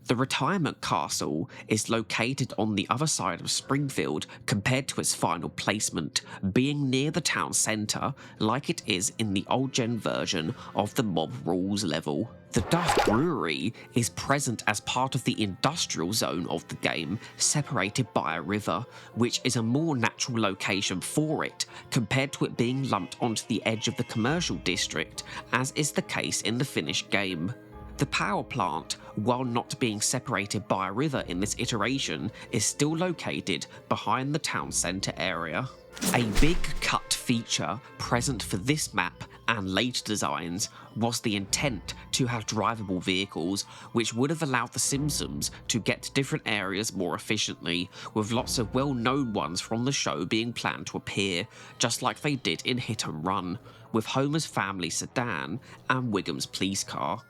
The retirement castle is located on the other side of Springfield compared to its final placement, being near the town centre like it is in the old gen version of the Mob Rules level. The Duff Brewery is present as part of the industrial zone of the game, separated by a river, which is a more natural location for it, compared to it being lumped onto the edge of the commercial district, as is the case in the finished game. The power plant, while not being separated by a river in this iteration, is still located behind the town centre area. A big cut feature present for this map and later designs was the intent to have drivable vehicles, which would have allowed the Simpsons to get to different areas more efficiently, with lots of well-known ones from the show being planned to appear, just like they did in Hit and Run, with Homer's family sedan and Wiggum's police car.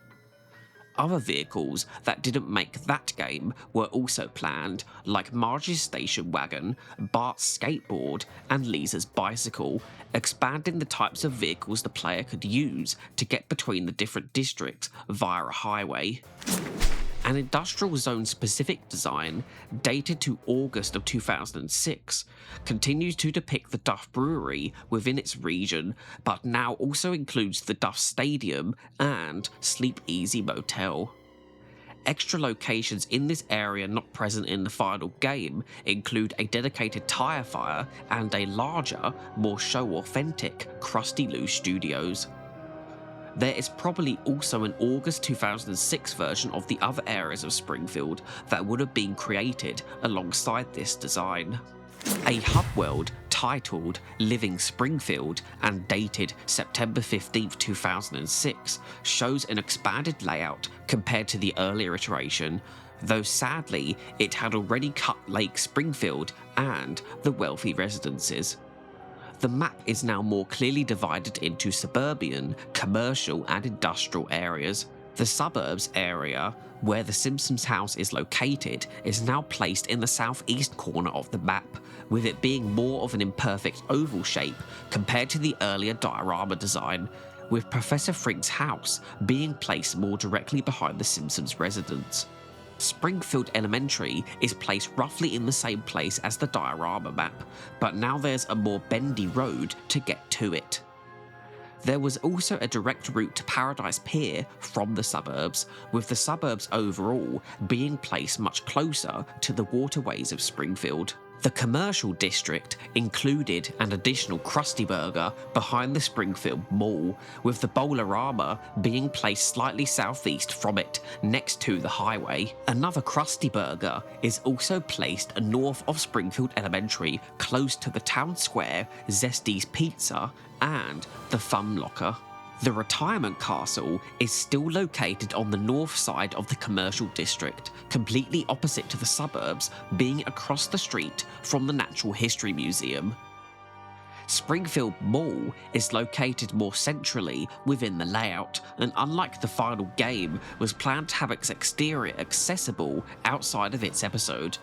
Other vehicles that didn't make that game were also planned, like Marge's station wagon, Bart's skateboard, and Lisa's bicycle, expanding the types of vehicles the player could use to get between the different districts via a highway. An industrial zone specific design, dated to August of 2006, continues to depict the Duff Brewery within its region, but now also includes the Duff Stadium and Sleep Easy Motel. Extra locations in this area not present in the final game include a dedicated tire fire and a larger, more show-authentic Krusty Lou Studios. There is probably also an August 2006 version of the other areas of Springfield that would have been created alongside this design. A hub world titled Living Springfield and dated September 15, 2006 shows an expanded layout compared to the earlier iteration, though sadly it had already cut Lake Springfield and the wealthy residences. The map is now more clearly divided into suburban, commercial and industrial areas. The suburbs area, where the Simpsons house is located, is now placed in the southeast corner of the map, with it being more of an imperfect oval shape compared to the earlier diorama design, with Professor Frink's house being placed more directly behind the Simpsons' residence. Springfield Elementary is placed roughly in the same place as the diorama map, but now there's a more bendy road to get to it. There was also a direct route to Paradise Pier from the suburbs, with the suburbs overall being placed much closer to the waterways of Springfield. The commercial district included an additional Krusty Burger behind the Springfield Mall, with the Bowl-O-Rama being placed slightly southeast from it, next to the highway. Another Krusty Burger is also placed north of Springfield Elementary, close to the town square, Zesty's Pizza, and the Fun Locker. The retirement castle is still located on the north side of the commercial district, completely opposite to the suburbs, being across the street from the Natural History Museum. Springfield Mall is located more centrally within the layout, and unlike the final game, was planned to have its exterior accessible outside of its episode.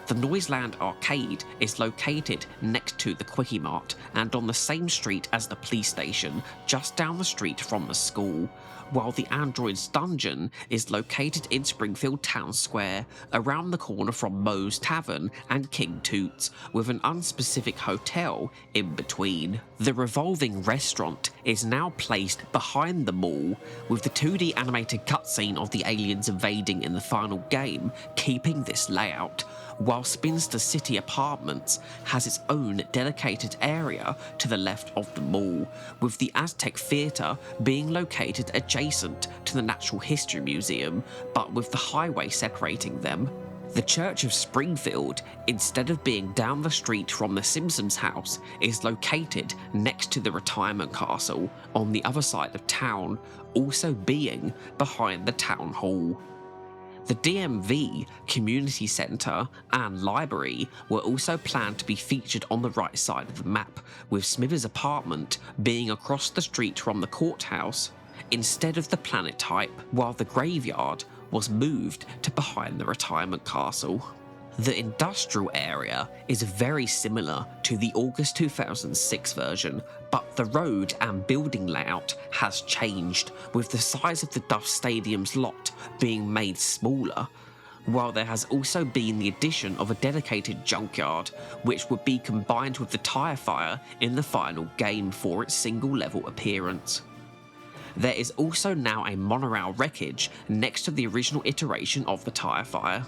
The Noiseland Arcade is located next to the Quickie Mart and on the same street as the police station, just down the street from the school, while the Android's Dungeon is located in Springfield Town Square, around the corner from Moe's Tavern and King Toots, with an unspecific hotel in between. The revolving restaurant is now placed behind the mall, with the 2D animated cutscene of the aliens invading in the final game keeping this layout, while Spinster City Apartments has its own dedicated area to the left of the mall, with the Aztec Theatre being located adjacent to the Natural History Museum, but with the highway separating them. The Church of Springfield, instead of being down the street from the Simpsons house, is located next to the retirement castle on the other side of town, also being behind the town hall. The DMV, Community Centre and Library were also planned to be featured on the right side of the map, with Smithers' apartment being across the street from the courthouse instead of the planet type, while the graveyard was moved to behind the retirement castle. The industrial area is very similar to the August 2006 version, but the road and building layout has changed, with the size of the Duff Stadium's lot being made smaller, while there has also been the addition of a dedicated junkyard, which would be combined with the Tire Fire in the final game for its single-level appearance. There is also now a monorail wreckage next to the original iteration of the Tire Fire.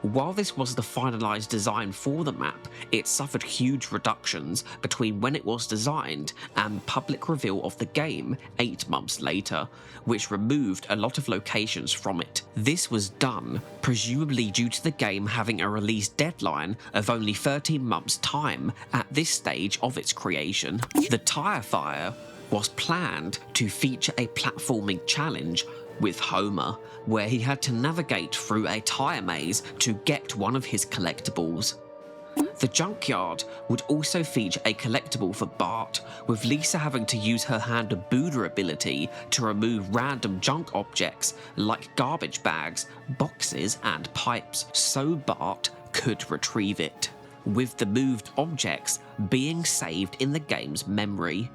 While this was the finalised design for the map, it suffered huge reductions between when it was designed and public reveal of the game 8 months later, which removed a lot of locations from it. This was done, presumably due to the game having a release deadline of only 13 months' time at this stage of its creation. The Tire Fire was planned to feature a platforming challenge with Homer, where he had to navigate through a tire maze to get one of his collectibles. The junkyard would also feature a collectible for Bart, with Lisa having to use her Hand of Buddha ability to remove random junk objects like garbage bags, boxes and pipes, so Bart could retrieve it, with the moved objects being saved in the game's memory.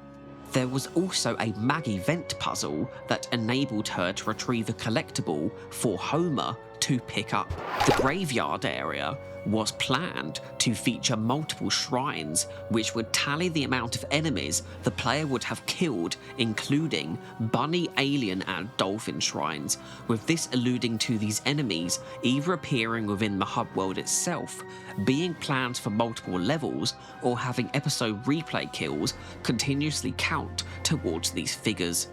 There was also a Maggie vent puzzle that enabled her to retrieve a collectible for Homer to pick up. The graveyard area was planned to feature multiple shrines, which would tally the amount of enemies the player would have killed, including bunny, alien and dolphin shrines, with this alluding to these enemies either appearing within the hub world itself, being planned for multiple levels, or having episode replay kills continuously count towards these figures.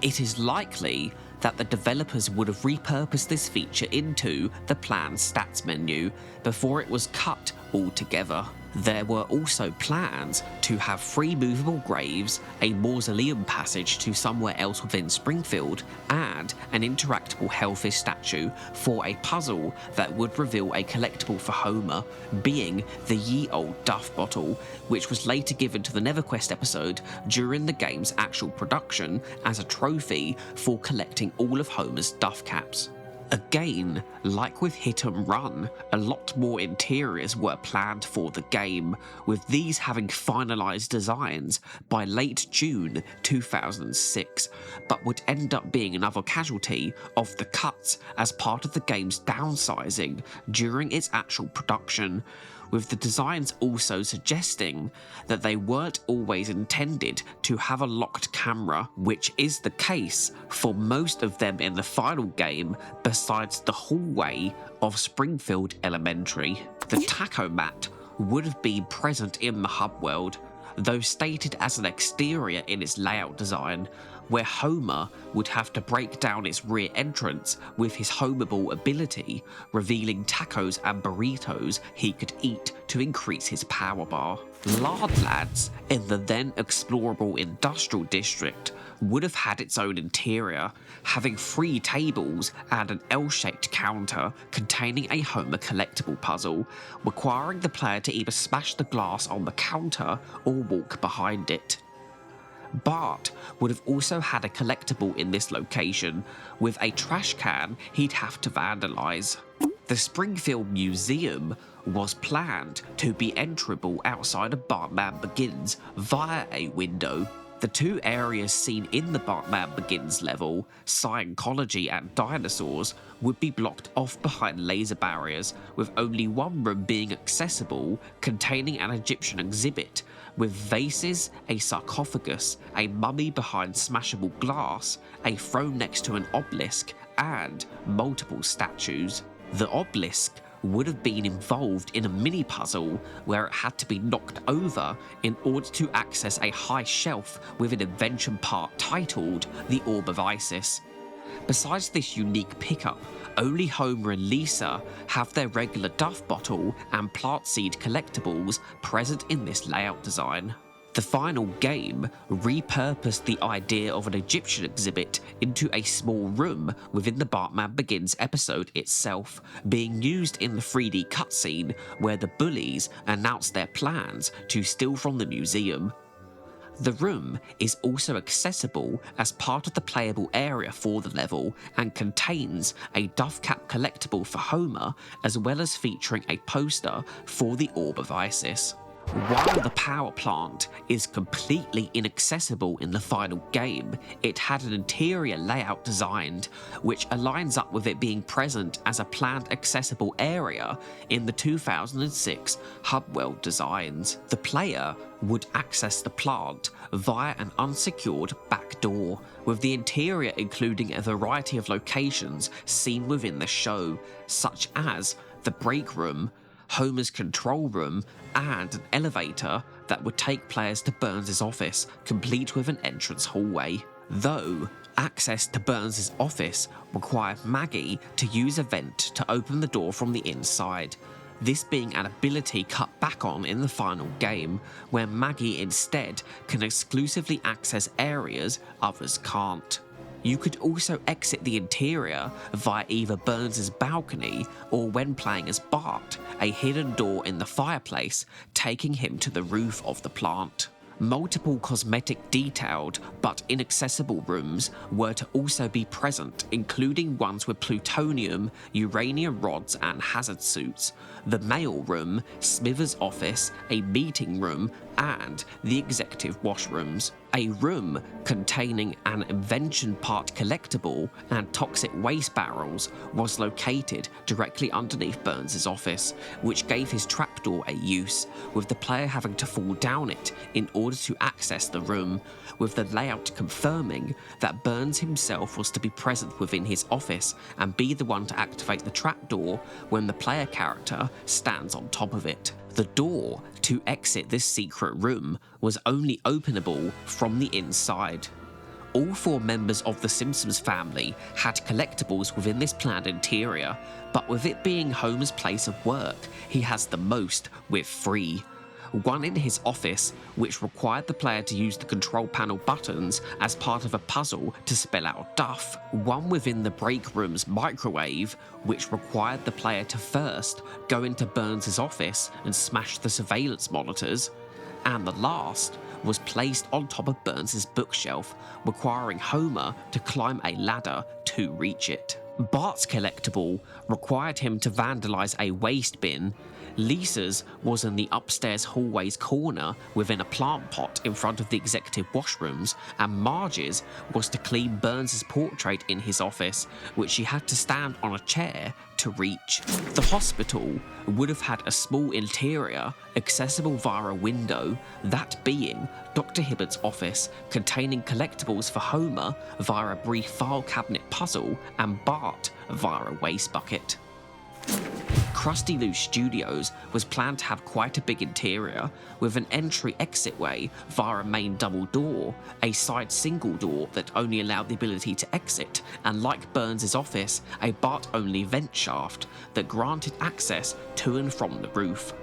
It is likely that the developers would have repurposed this feature into the planned stats menu before it was cut altogether. There were also plans to have 3 movable graves, a mausoleum passage to somewhere else within Springfield, and an interactable Hellfish statue for a puzzle that would reveal a collectible for Homer, being the ye old Duff bottle, which was later given to the NeverQuest episode during the game's actual production as a trophy for collecting all of Homer's Duff caps. Again, like with Hit and Run, a lot more interiors were planned for the game, with these having finalised designs by late June 2006, but would end up being another casualty of the cuts as part of the game's downsizing during its actual production, with the designs also suggesting that they weren't always intended to have a locked camera, which is the case for most of them in the final game besides the hallway of Springfield Elementary. The taco mat would have been present in the hub world, though stated as an exterior in its layout design, where Homer would have to break down its rear entrance with his Homerball ability, revealing tacos and burritos he could eat to increase his power bar. Lard Lads, in the then explorable industrial district, would have had its own interior, having 3 tables and an L-shaped counter containing a Homer collectible puzzle, requiring the player to either smash the glass on the counter or walk behind it. Bart would have also had a collectible in this location, with a trash can he'd have to vandalise. The Springfield Museum was planned to be enterable outside of Bartman Begins via a window. The 2 areas seen in the Bartman Begins level, Scientology and Dinosaurs, would be blocked off behind laser barriers, with only one room being accessible containing an Egyptian exhibit, with vases, a sarcophagus, a mummy behind smashable glass, a throne next to an obelisk, and multiple statues. The obelisk would have been involved in a mini puzzle where it had to be knocked over in order to access a high shelf with an invention part titled the Orb of Isis. Besides this unique pickup, only Homer and Lisa have their regular Duff bottle and plant seed collectibles present in this layout design. The final game repurposed the idea of an Egyptian exhibit into a small room within the Bartman Begins episode itself, being used in the 3D cutscene where the bullies announce their plans to steal from the museum. The room is also accessible as part of the playable area for the level and contains a Duff Cap collectible for Homer, as well as featuring a poster for the Orb of Isis. While the power plant is completely inaccessible in the final game, it had an interior layout designed which aligns up with it being present as a planned accessible area in the 2006 Hubworld designs. The player would access the plant via an unsecured back door, with the interior including a variety of locations seen within the show, such as the break room, Homer's control room, and an elevator that would take players to Burns' office, complete with an entrance hallway. Though access to Burns' office required Maggie to use a vent to open the door from the inside, this being an ability cut back on in the final game, where Maggie instead can exclusively access areas others can't. You could also exit the interior via either Burns' balcony or, when playing as Bart, a hidden door in the fireplace taking him to the roof of the plant. Multiple cosmetic detailed but inaccessible rooms were to also be present, including ones with plutonium, uranium rods and hazard suits, the mail room, Smithers' office, a meeting room, and the executive washrooms. A room containing an invention part collectible and toxic waste barrels was located directly underneath Burns' office, which gave his trapdoor a use, with the player having to fall down it in order to access the room, with the layout confirming that Burns himself was to be present within his office and be the one to activate the trapdoor when the player character stands on top of it. The door to exit this secret room was only openable from the inside. All 4 members of the Simpsons family had collectibles within this planned interior, but with it being Homer's place of work, he has the most with 3. One in his office, which required the player to use the control panel buttons as part of a puzzle to spell out Duff. One within the break room's microwave, which required the player to first go into Burns' office and smash the surveillance monitors. And the last was placed on top of Burns' bookshelf, requiring Homer to climb a ladder to reach it. Bart's collectible required him to vandalize a waste bin. Lisa's was in the upstairs hallway's corner within a plant pot in front of the executive washrooms, and Marge's was to clean Burns' portrait in his office, which she had to stand on a chair to reach. The hospital would have had a small interior accessible via a window, that being Dr. Hibbert's office, containing collectibles for Homer via a brief file cabinet puzzle and Bart via a waste bucket. Krusty Lou Studios was planned to have quite a big interior, with an entry-exit way via a main double door, a side single door that only allowed the ability to exit, and like Burns' office, a Bart-only vent shaft that granted access to and from the roof.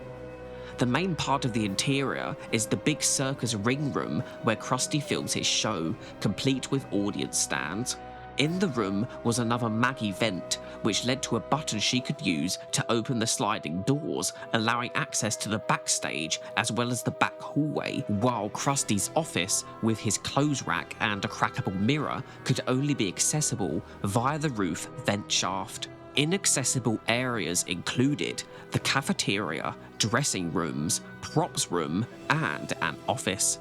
The main part of the interior is the big circus ring room where Krusty films his show, complete with audience stands. In the room was another Maggie vent, which led to a button she could use to open the sliding doors, allowing access to the backstage as well as the back hallway, while Krusty's office, with his clothes rack and a crackable mirror, could only be accessible via the roof vent shaft. Inaccessible areas included the cafeteria, dressing rooms, props room, and an office.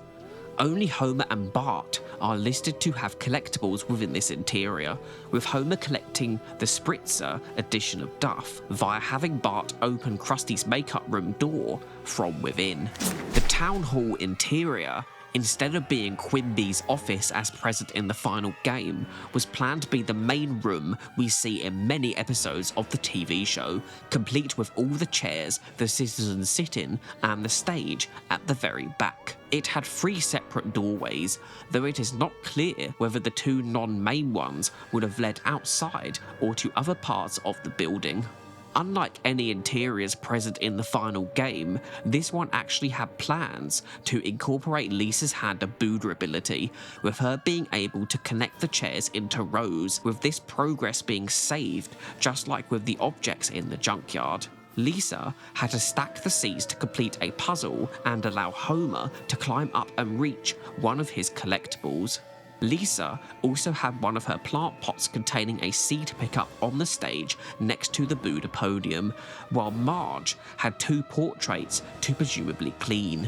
Only Homer and Bart are listed to have collectibles within this interior, with Homer collecting the Spritzer edition of Duff via having Bart open Krusty's makeup room door from within. The town hall interior, instead of being Quimby's office as present in the final game, was planned to be the main room we see in many episodes of the TV show, complete with all the chairs the citizens sit in and the stage at the very back. It had 3 separate doorways, though it is not clear whether the 2 non-main ones would have led outside or to other parts of the building. Unlike any interiors present in the final game, this one actually had plans to incorporate Lisa's Hand of Buddha ability, with her being able to connect the chairs into rows, with this progress being saved just like with the objects in the junkyard. Lisa had to stack the seats to complete a puzzle and allow Homer to climb up and reach one of his collectibles. Lisa also had one of her plant pots containing a seed pickup on the stage next to the Buddha podium, while Marge had 2 portraits to presumably clean.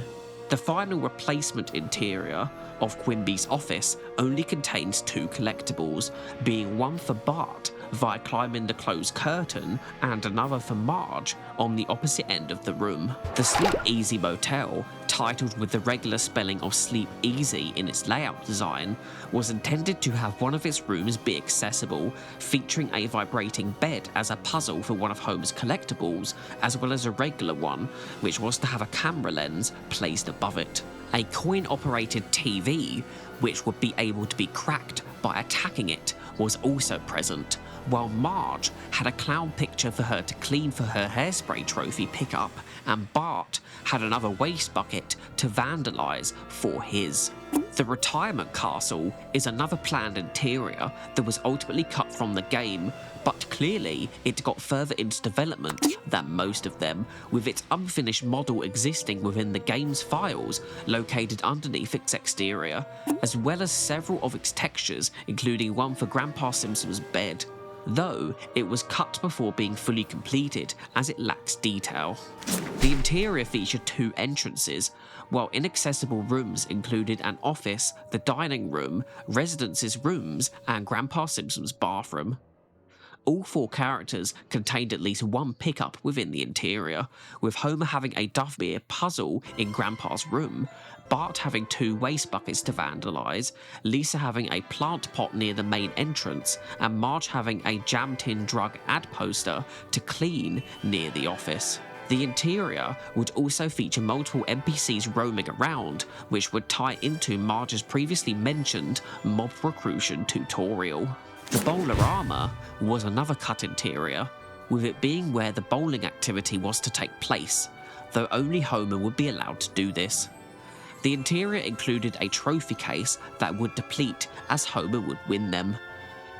The final replacement interior of Quimby's office only contains 2 collectibles, being one for Bart via climbing the closed curtain and another for Marge on the opposite end of the room. The Sleep Easy Motel, titled with the regular spelling of Sleep Easy in its layout design, was intended to have one of its rooms be accessible, featuring a vibrating bed as a puzzle for one of Homer's collectibles, as well as a regular one, which was to have a camera lens placed above it. A coin-operated TV, which would be able to be cracked by attacking it, was also present, while Marge had a clown picture for her to clean for her hairspray trophy pickup, and Bart had another waste bucket to vandalize for his. The retirement castle is another planned interior that was ultimately cut from the game, but clearly it got further into development than most of them, with its unfinished model existing within the game's files located underneath its exterior, as well as several of its textures, including one for Grandpa Simpson's bed, though it was cut before being fully completed as it lacks detail. The interior featured 2 entrances, while inaccessible rooms included an office, the dining room, Residence's rooms, and Grandpa Simpson's bathroom. All 4 characters contained at least 1 pickup within the interior, with Homer having a Duff Beer puzzle in Grandpa's room, Bart having 2 waste buckets to vandalise, Lisa having a plant pot near the main entrance, and Marge having a Jam Tin Drug ad poster to clean near the office. The interior would also feature multiple NPCs roaming around, which would tie into Marge's previously mentioned mob recruitment tutorial. The Bowlerama was another cut interior, with it being where the bowling activity was to take place, though only Homer would be allowed to do this. The interior included a trophy case that would deplete as Homer would win them.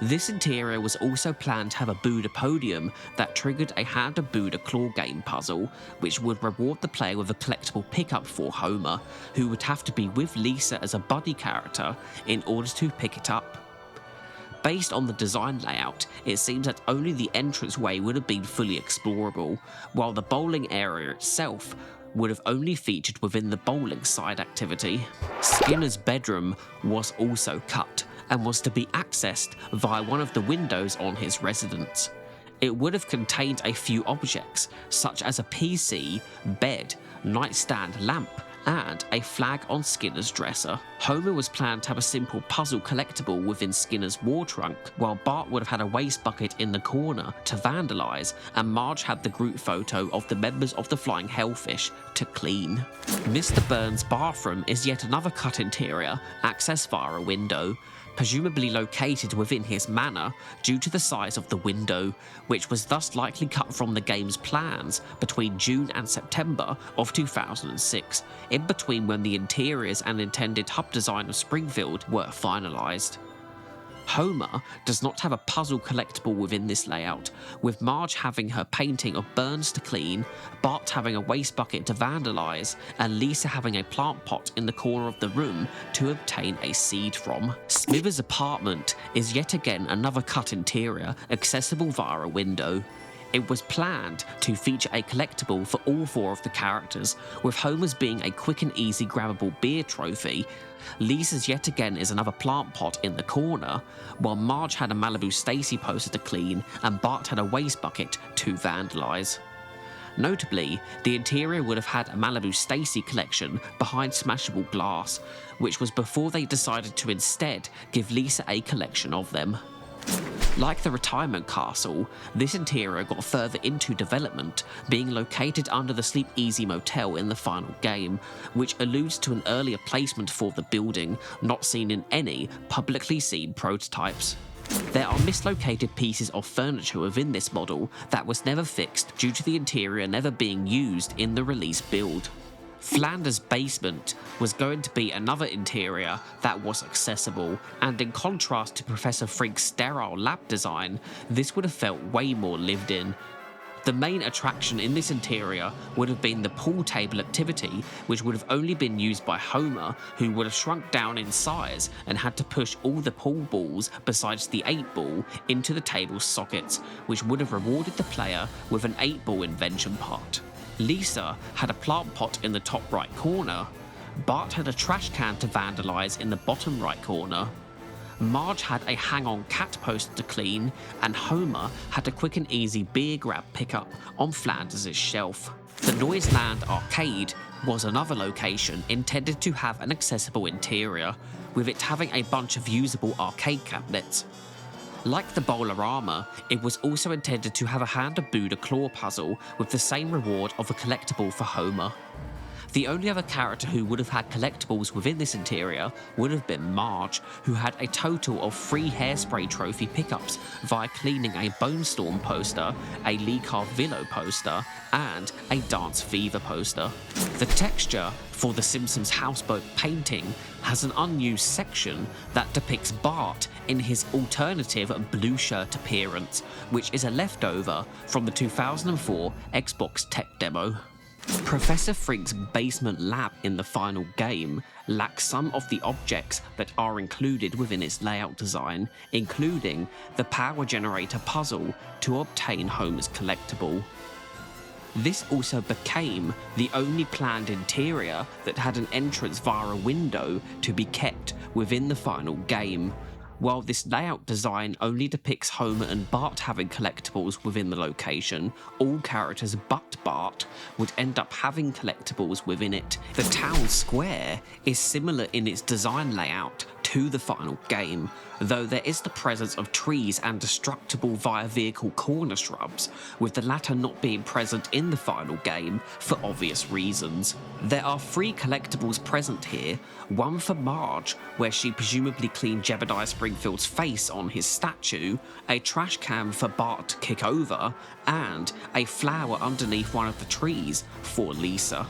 This interior was also planned to have a Buddha podium that triggered a Hand of Buddha claw game puzzle, which would reward the player with a collectible pickup for Homer, who would have to be with Lisa as a buddy character in order to pick it up. Based on the design layout, it seems that only the entranceway would have been fully explorable, while the bowling area itself would have only featured within the bowling side activity. Skinner's bedroom was also cut and was to be accessed via one of the windows on his residence. It would have contained a few objects, such as a PC, bed, nightstand lamp, and a flag on Skinner's dresser. Homer was planned to have a simple puzzle collectible within Skinner's war trunk, while Bart would have had a waste bucket in the corner to vandalise, and Marge had the group photo of the members of the Flying Hellfish to clean. Mr. Burns' bathroom is yet another cut interior, accessed via a window, presumably located within his manor due to the size of the window, which was thus likely cut from the game's plans between June and September of 2006, in between when the interiors and intended hub design of Springfield were finalised. Homer does not have a puzzle collectible within this layout, with Marge having her painting of Burns to clean, Bart having a waste bucket to vandalise, and Lisa having a plant pot in the corner of the room to obtain a seed from. Smithers' apartment is yet again another cut interior, accessible via a window. It was planned to feature a collectible for all four of the characters, with Homer's being a quick and easy grabbable beer trophy. Lisa's yet again is another plant pot in the corner, while Marge had a Malibu Stacy poster to clean and Bart had a waste bucket to vandalise. Notably, the interior would have had a Malibu Stacy collection behind smashable glass, which was before they decided to instead give Lisa a collection of them. Like the retirement castle, this interior got further into development, being located under the Sleep Easy Motel in the final game, which alludes to an earlier placement for the building, not seen in any publicly seen prototypes. There are mislocated pieces of furniture within this model that was never fixed due to the interior never being used in the release build. Flanders' basement was going to be another interior that was accessible, and in contrast to Professor Frink's sterile lab design, this would have felt way more lived in. The main attraction in this interior would have been the pool table activity, which would have only been used by Homer, who would have shrunk down in size and had to push all the pool balls besides the 8-ball into the table's sockets, which would have rewarded the player with an 8-ball invention part. Lisa had a plant pot in the top right corner, Bart had a trash can to vandalise in the bottom right corner, Marge had a hang-on cat poster to clean, and Homer had a quick and easy beer grab pickup on Flanders' shelf. The Noiseland Arcade was another location intended to have an accessible interior, with it having a bunch of usable arcade cabinets. Like the Bowlerama, it was also intended to have a Hand of Buddha claw puzzle with the same reward of a collectible for Homer. The only other character who would have had collectibles within this interior would have been Marge, who had a total of 3 hairspray trophy pickups via cleaning a Bone Storm poster, a Lee Carvillo poster, and a Dance Fever poster. The texture for the Simpsons houseboat painting has an unused section that depicts Bart in his alternative blue shirt appearance, which is a leftover from the 2004 Xbox tech demo. Professor Frink's basement lab in the final game lacks some of the objects that are included within its layout design, including the power generator puzzle to obtain Homer's collectible. This also became the only planned interior that had an entrance via a window to be kept within the final game. While this layout design only depicts Homer and Bart having collectibles within the location, all characters but Bart would end up having collectibles within it. The town square is similar in its design layout to the final game, though there is the presence of trees and destructible via vehicle corner shrubs, with the latter not being present in the final game for obvious reasons. There are 3 collectibles present here, one for Marge, where she presumably cleaned Jebediah Springfield's face on his statue, a trash can for Bart to kick over, and a flower underneath one of the trees for Lisa.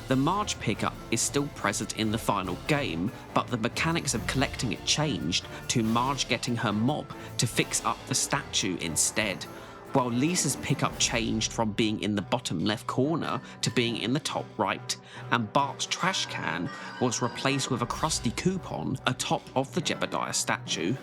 The Marge pickup is still present in the final game, but the mechanics of collecting it changed to Marge getting her mob to fix up the statue instead, while Lisa's pickup changed from being in the bottom left corner to being in the top right, and Bart's trash can was replaced with a Krusty coupon atop of the Jebediah statue.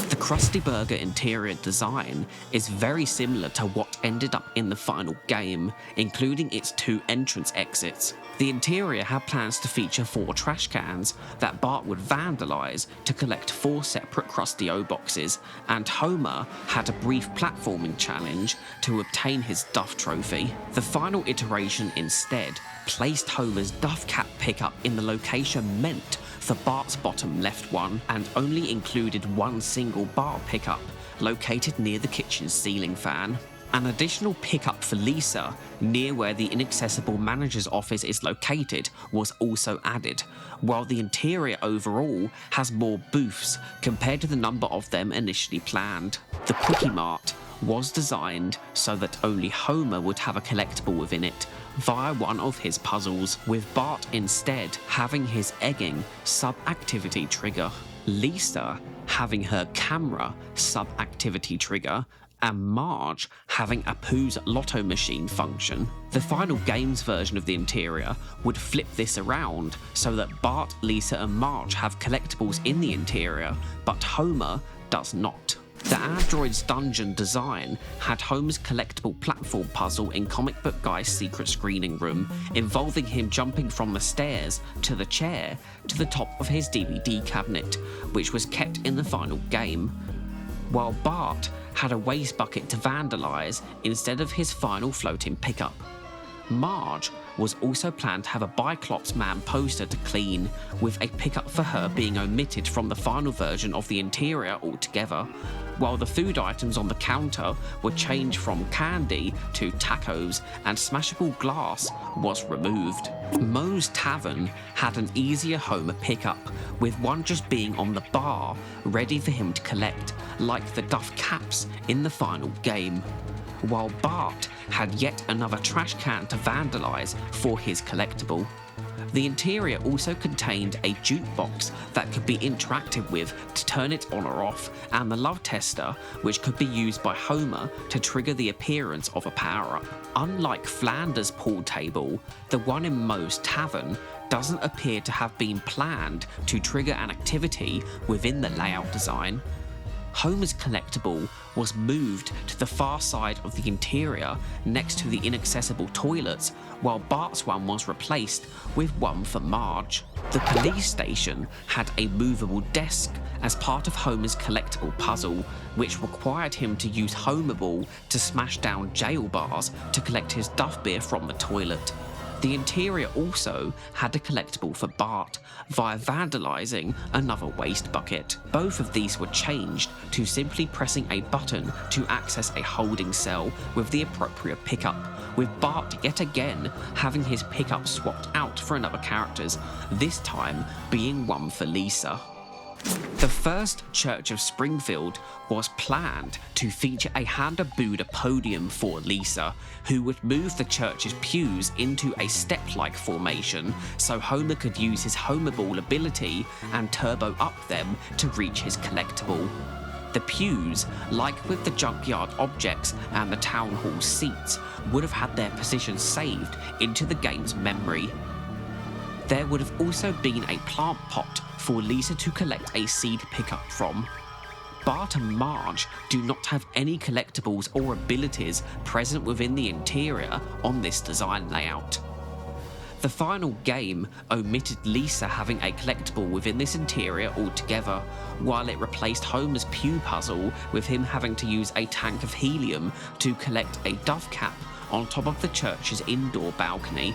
The Krusty Burger interior design is very similar to what ended up in the final game, including its 2 entrance exits. The interior had plans to feature 4 trash cans that Bart would vandalise to collect 4 separate Krusty-O boxes, and Homer had a brief platforming challenge to obtain his Duff trophy. The final iteration instead placed Homer's Duff Cap pickup in the location meant for Bart's bottom left one, and only included one single bar pickup located near the kitchen ceiling fan. An additional pickup for Lisa, near where the inaccessible manager's office is located, was also added, while the interior overall has more booths compared to the number of them initially planned. The Quickie Mart was designed so that only Homer would have a collectible within it via one of his puzzles, with Bart instead having his egging sub-activity trigger, Lisa having her camera sub-activity trigger, and Marge having Apu's lotto machine function. The final games version of the interior would flip this around so that Bart, Lisa and Marge have collectibles in the interior, but Homer does not. The Android's dungeon design had Homer's collectible platform puzzle in Comic Book Guy's secret screening room, involving him jumping from the stairs to the chair to the top of his DVD cabinet, which was kept in the final game, while Bart had a waste bucket to vandalise instead of his final floating pickup. Marge was also planned to have a Biclops Man poster to clean, with a pickup for her being omitted from the final version of the interior altogether, while the food items on the counter were changed from candy to tacos, and smashable glass was removed. Moe's Tavern had an easier Homer pickup, with one just being on the bar, ready for him to collect, like the Duff Caps in the final game, while Bart had yet another trash can to vandalise for his collectible. The interior also contained a jukebox that could be interacted with to turn it on or off, and the love tester, which could be used by Homer to trigger the appearance of a power-up. Unlike Flanders' pool table, the one in Moe's Tavern doesn't appear to have been planned to trigger an activity within the layout design. Homer's collectible was moved to the far side of the interior next to the inaccessible toilets, while Bart's one was replaced with one for Marge. The police station had a movable desk as part of Homer's collectible puzzle, which required him to use Homer Ball to smash down jail bars to collect his Duff beer from the toilet. The interior also had a collectible for Bart via vandalising another waste bucket. Both of these were changed to simply pressing a button to access a holding cell with the appropriate pickup, with Bart yet again having his pickup swapped out for another character's, this time being one for Lisa. The first Church of Springfield was planned to feature a Handa-Buddha podium for Lisa, who would move the church's pews into a step-like formation so Homer could use his Homer Ball ability and turbo up them to reach his collectible. The pews, like with the junkyard objects and the town hall seats, would have had their positions saved into the game's memory. There would have also been a plant pot for Lisa to collect a seed pickup from. Bart and Marge do not have any collectibles or abilities present within the interior on this design layout. The final game omitted Lisa having a collectible within this interior altogether, while it replaced Homer's pew puzzle with him having to use a tank of helium to collect a Duff Cap on top of the church's indoor balcony.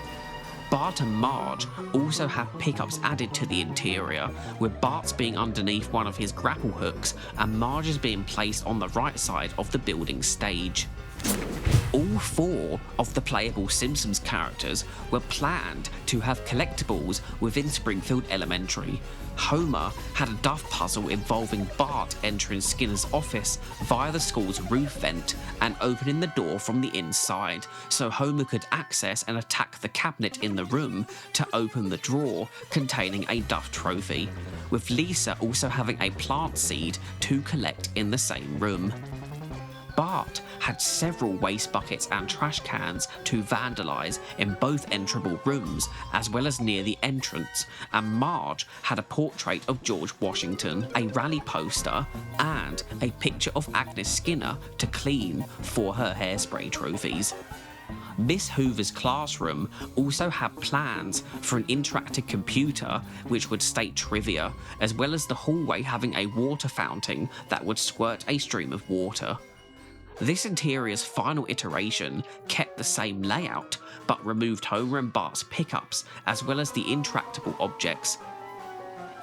Bart and Marge also have pickups added to the interior, with Bart's being underneath one of his grapple hooks and Marge's being placed on the right side of the building stage. All 4 of the playable Simpsons characters were planned to have collectibles within Springfield Elementary. Homer had a duff puzzle involving Bart entering Skinner's office via the school's roof vent and opening the door from the inside, so Homer could access and attack the cabinet in the room to open the drawer containing a Duff trophy, with Lisa also having a plant seed to collect in the same room. Bart had several waste buckets and trash cans to vandalise in both enterable rooms as well as near the entrance, and Marge had a portrait of George Washington, a rally poster, and a picture of Agnes Skinner to clean for her hairspray trophies. Miss Hoover's classroom also had plans for an interactive computer which would state trivia, as well as the hallway having a water fountain that would squirt a stream of water. This interior's final iteration kept the same layout, but removed Homer and Bart's pickups as well as the interactable objects.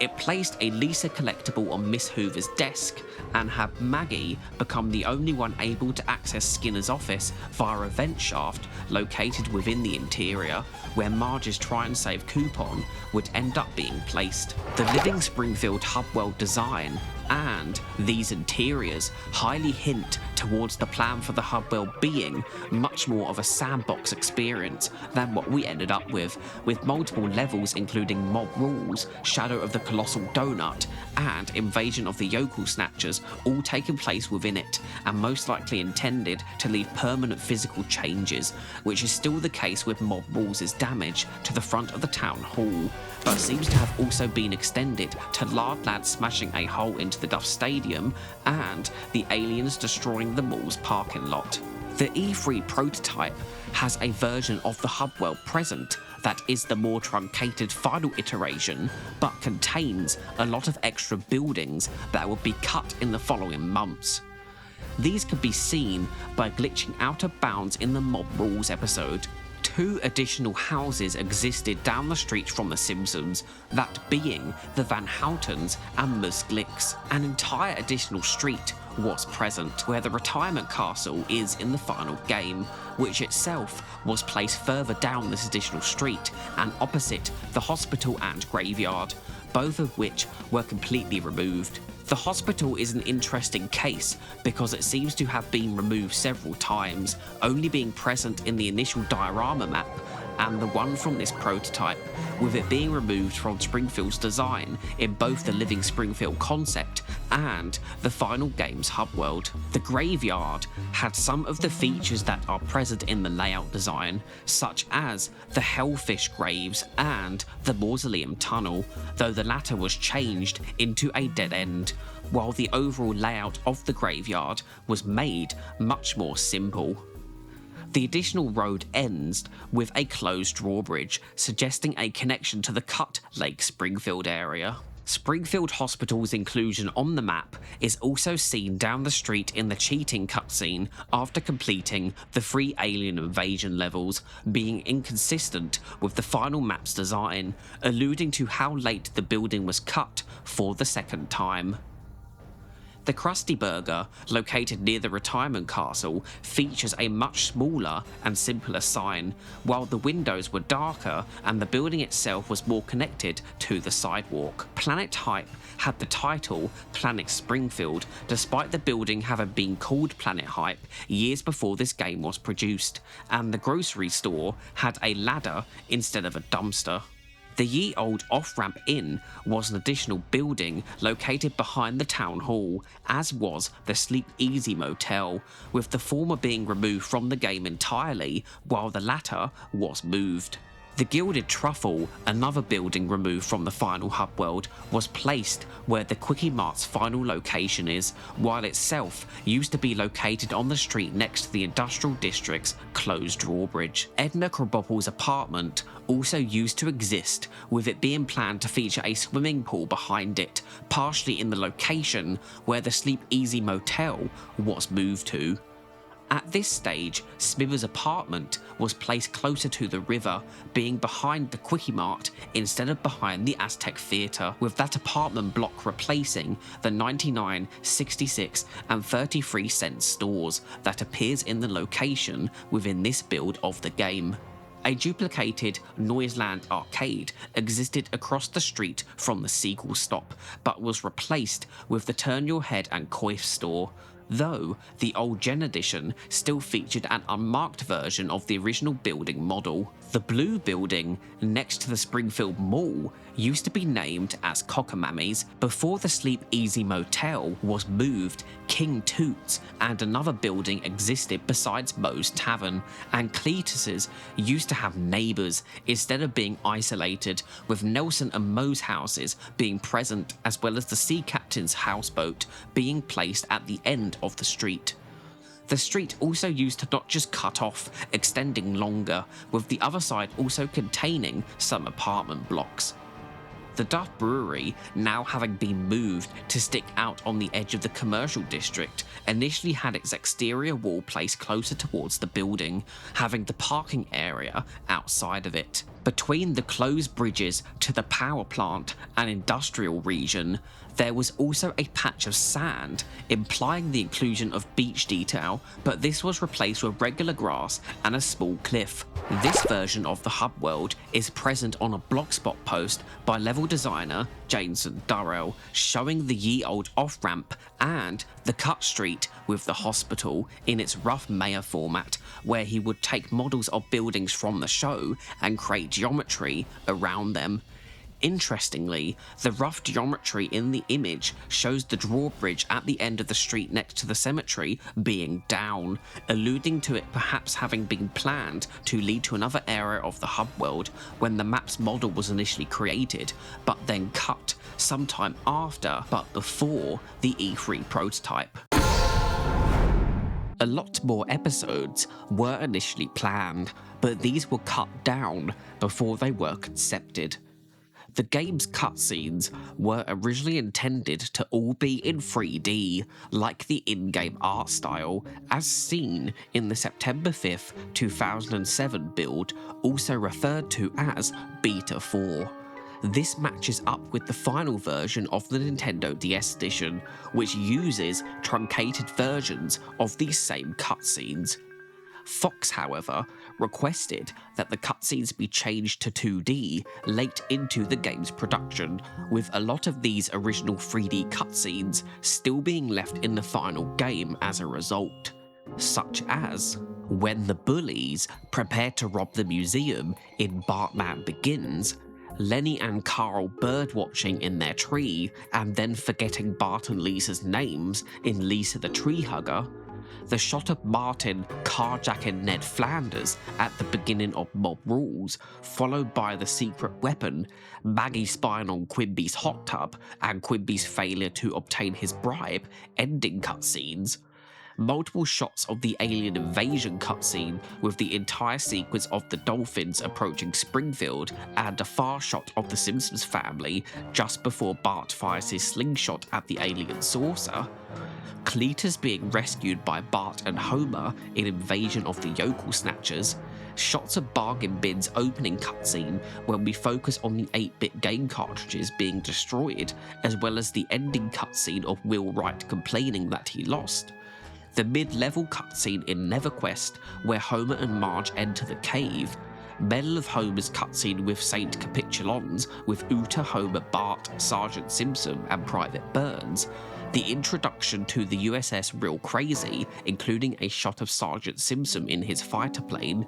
It placed a Lisa collectible on Miss Hoover's desk and had Maggie become the only one able to access Skinner's office via a vent shaft located within the interior, where Marge's Try and Save coupon would end up being placed. The Living Springfield Hubwell design and these interiors highly hint towards the plan for the Hubwell being much more of a sandbox experience than what we ended up with multiple levels including Mob Rules, Shadow of the Colossal Donut, and Invasion of the Yokel Snatchers all taking place within it, and most likely intended to leave permanent physical changes, which is still the case with Mob Rules' damage to the front of the town hall, but seems to have also been extended to Lard Lad smashing a hole into the Duff Stadium and the aliens destroying the mall's parking lot. The E3 prototype has a version of the Hubwell present that is the more truncated final iteration, but contains a lot of extra buildings that will be cut in the following months. These could be seen by glitching out of bounds in the Mob Rules episode. 2 additional houses existed down the street from The Simpsons, that being the Van Houtens and Musglicks. An entire additional street was present, where the retirement castle is in the final game, which itself was placed further down this additional street and opposite the hospital and graveyard, both of which were completely removed. The hospital is an interesting case because it seems to have been removed several times, only being present in the initial diorama map and the one from this prototype, with it being removed from Springfield's design in both the Living Springfield concept and the final game's hub world. The graveyard had some of the features that are present in the layout design, such as the Hellfish graves and the Mausoleum tunnel, though the latter was changed into a dead end, while the overall layout of the graveyard was made much more simple. The additional road ends with a closed drawbridge, suggesting a connection to the Cut Lake Springfield area. Springfield Hospital's inclusion on the map is also seen down the street in the cheating cutscene after completing the 3 alien invasion levels, being inconsistent with the final map's design, alluding to how late the building was cut for the second time. The Krusty Burger, located near the retirement castle, features a much smaller and simpler sign, while the windows were darker and the building itself was more connected to the sidewalk. Planet Hype had the title Planet Springfield, despite the building having been called Planet Hype years before this game was produced, and the grocery store had a ladder instead of a dumpster. The Ye Old Off-Ramp Inn was an additional building located behind the town hall, as was the Sleep Easy Motel, with the former being removed from the game entirely, while the latter was moved. The Gilded Truffle, another building removed from the final hub world, was placed where the Quickie Mart's final location is, while itself used to be located on the street next to the industrial district's closed drawbridge. Edna Krabappel's apartment also used to exist, with it being planned to feature a swimming pool behind it, partially in the location where the Sleep Easy Motel was moved to. At this stage, Smithers' apartment was placed closer to the river, being behind the Quickie Mart instead of behind the Aztec Theatre, with that apartment block replacing the 99, 66 and 33-cent stores that appears in the location within this build of the game. A duplicated Noiseland arcade existed across the street from the sequel stop, but was replaced with the Turn Your Head and Coif store, though the old Gen edition still featured an unmarked version of the original building model. The blue building next to the Springfield Mall used to be named as Cockamammies before the Sleep Easy Motel was moved. King Toots and another building existed besides Moe's Tavern, and Cletus's used to have neighbours instead of being isolated, with Nelson and Moe's houses being present as well as the sea captain's houseboat being placed at the end of the street. The street also used to not just cut off, extending longer, with the other side also containing some apartment blocks. The Duff Brewery, now having been moved to stick out on the edge of the commercial district, initially had its exterior wall placed closer towards the building, having the parking area outside of it. Between the closed bridges to the power plant and industrial region, there was also a patch of sand, implying the inclusion of beach detail, but this was replaced with regular grass and a small cliff. This version of the hub world is present on a blogspot post by level designer Jameson Durrell, showing the ye old off-ramp and the cut street with the hospital in its rough Maya format, where he would take models of buildings from the show and create geometry around them. Interestingly, the rough geometry in the image shows the drawbridge at the end of the street next to the cemetery being down, alluding to it perhaps having been planned to lead to another area of the hub world when the map's model was initially created, but then cut sometime after but before the E3 prototype. A lot more episodes were initially planned, but these were cut down before they were concepted. The game's cutscenes were originally intended to all be in 3D, like the in-game art style, as seen in the September 5th, 2007 build, also referred to as Beta 4. This matches up with the final version of the Nintendo DS edition, which uses truncated versions of these same cutscenes. Fox, however, requested that the cutscenes be changed to 2D late into the game's production, with a lot of these original 3D cutscenes still being left in the final game as a result, such as when the bullies prepare to rob the museum in Bartman Begins, Lenny and Carl birdwatching in their tree and then forgetting Bart and Lisa's names in Lisa the Tree Hugger, the shot of Martin carjacking Ned Flanders at the beginning of Mob Rules, followed by the secret weapon, Maggie spying on Quimby's hot tub, and Quimby's failure to obtain his bribe, ending cutscenes. Multiple shots of the alien invasion cutscene with the entire sequence of the dolphins approaching Springfield, and a far shot of the Simpsons family just before Bart fires his slingshot at the alien saucer. Cletus being rescued by Bart and Homer in Invasion of the Yokel Snatchers, shots of Bargain Bin's opening cutscene when we focus on the 8-bit game cartridges being destroyed, as well as the ending cutscene of Will Wright complaining that he lost. The mid-level cutscene in NeverQuest where Homer and Marge enter the cave, Medal of Homer's cutscene with Saint Capitulons with Uta, Homer, Bart, Sergeant Simpson and Private Burns, the introduction to the USS Real Crazy, including a shot of Sergeant Simpson in his fighter plane,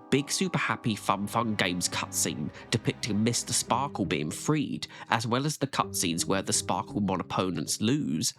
Big Super Happy Fun Games cutscene depicting Mr. Sparkle being freed, as well as the cutscenes where the Sparklemon opponents lose,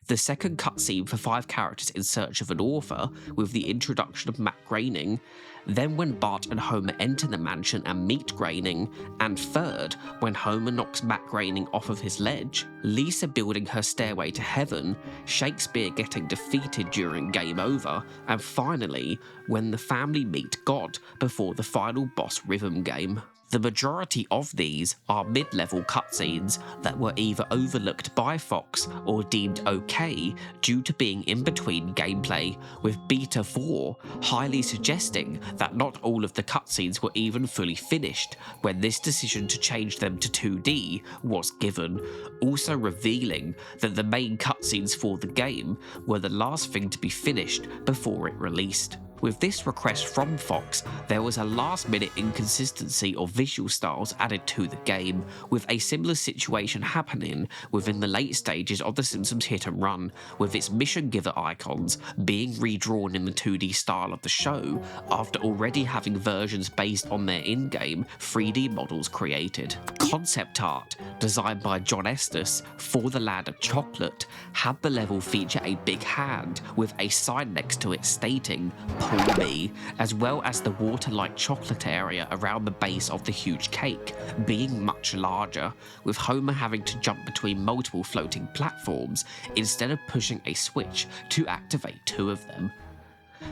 the second cutscene for 5 characters in search of an author with the introduction of Matt Groening, then when Bart and Homer enter the mansion and meet Groening, and third, when Homer knocks Matt Groening off of his ledge, Lisa building her stairway to heaven, Shakespeare getting defeated during Game Over, and finally, when the family meet God before the final boss rhythm game. The majority of these are mid-level cutscenes that were either overlooked by Fox or deemed okay due to being in between gameplay, with Beta 4 highly suggesting that not all of the cutscenes were even fully finished when this decision to change them to 2D was given, also revealing that the main cutscenes for the game were the last thing to be finished before it released. With this request from Fox, there was a last-minute inconsistency of visual styles added to the game, with a similar situation happening within the late stages of The Simpsons Hit and Run, with its mission giver icons being redrawn in the 2D style of the show after already having versions based on their in-game 3D models created. Concept art, designed by John Estes for the Land of Chocolate, had the level feature a big hand with a sign next to it stating "Pull Me," as well as the water-like chocolate area around the base of the huge cake being much larger, with Homer having to jump between multiple floating platforms instead of pushing a switch to activate 2 of them.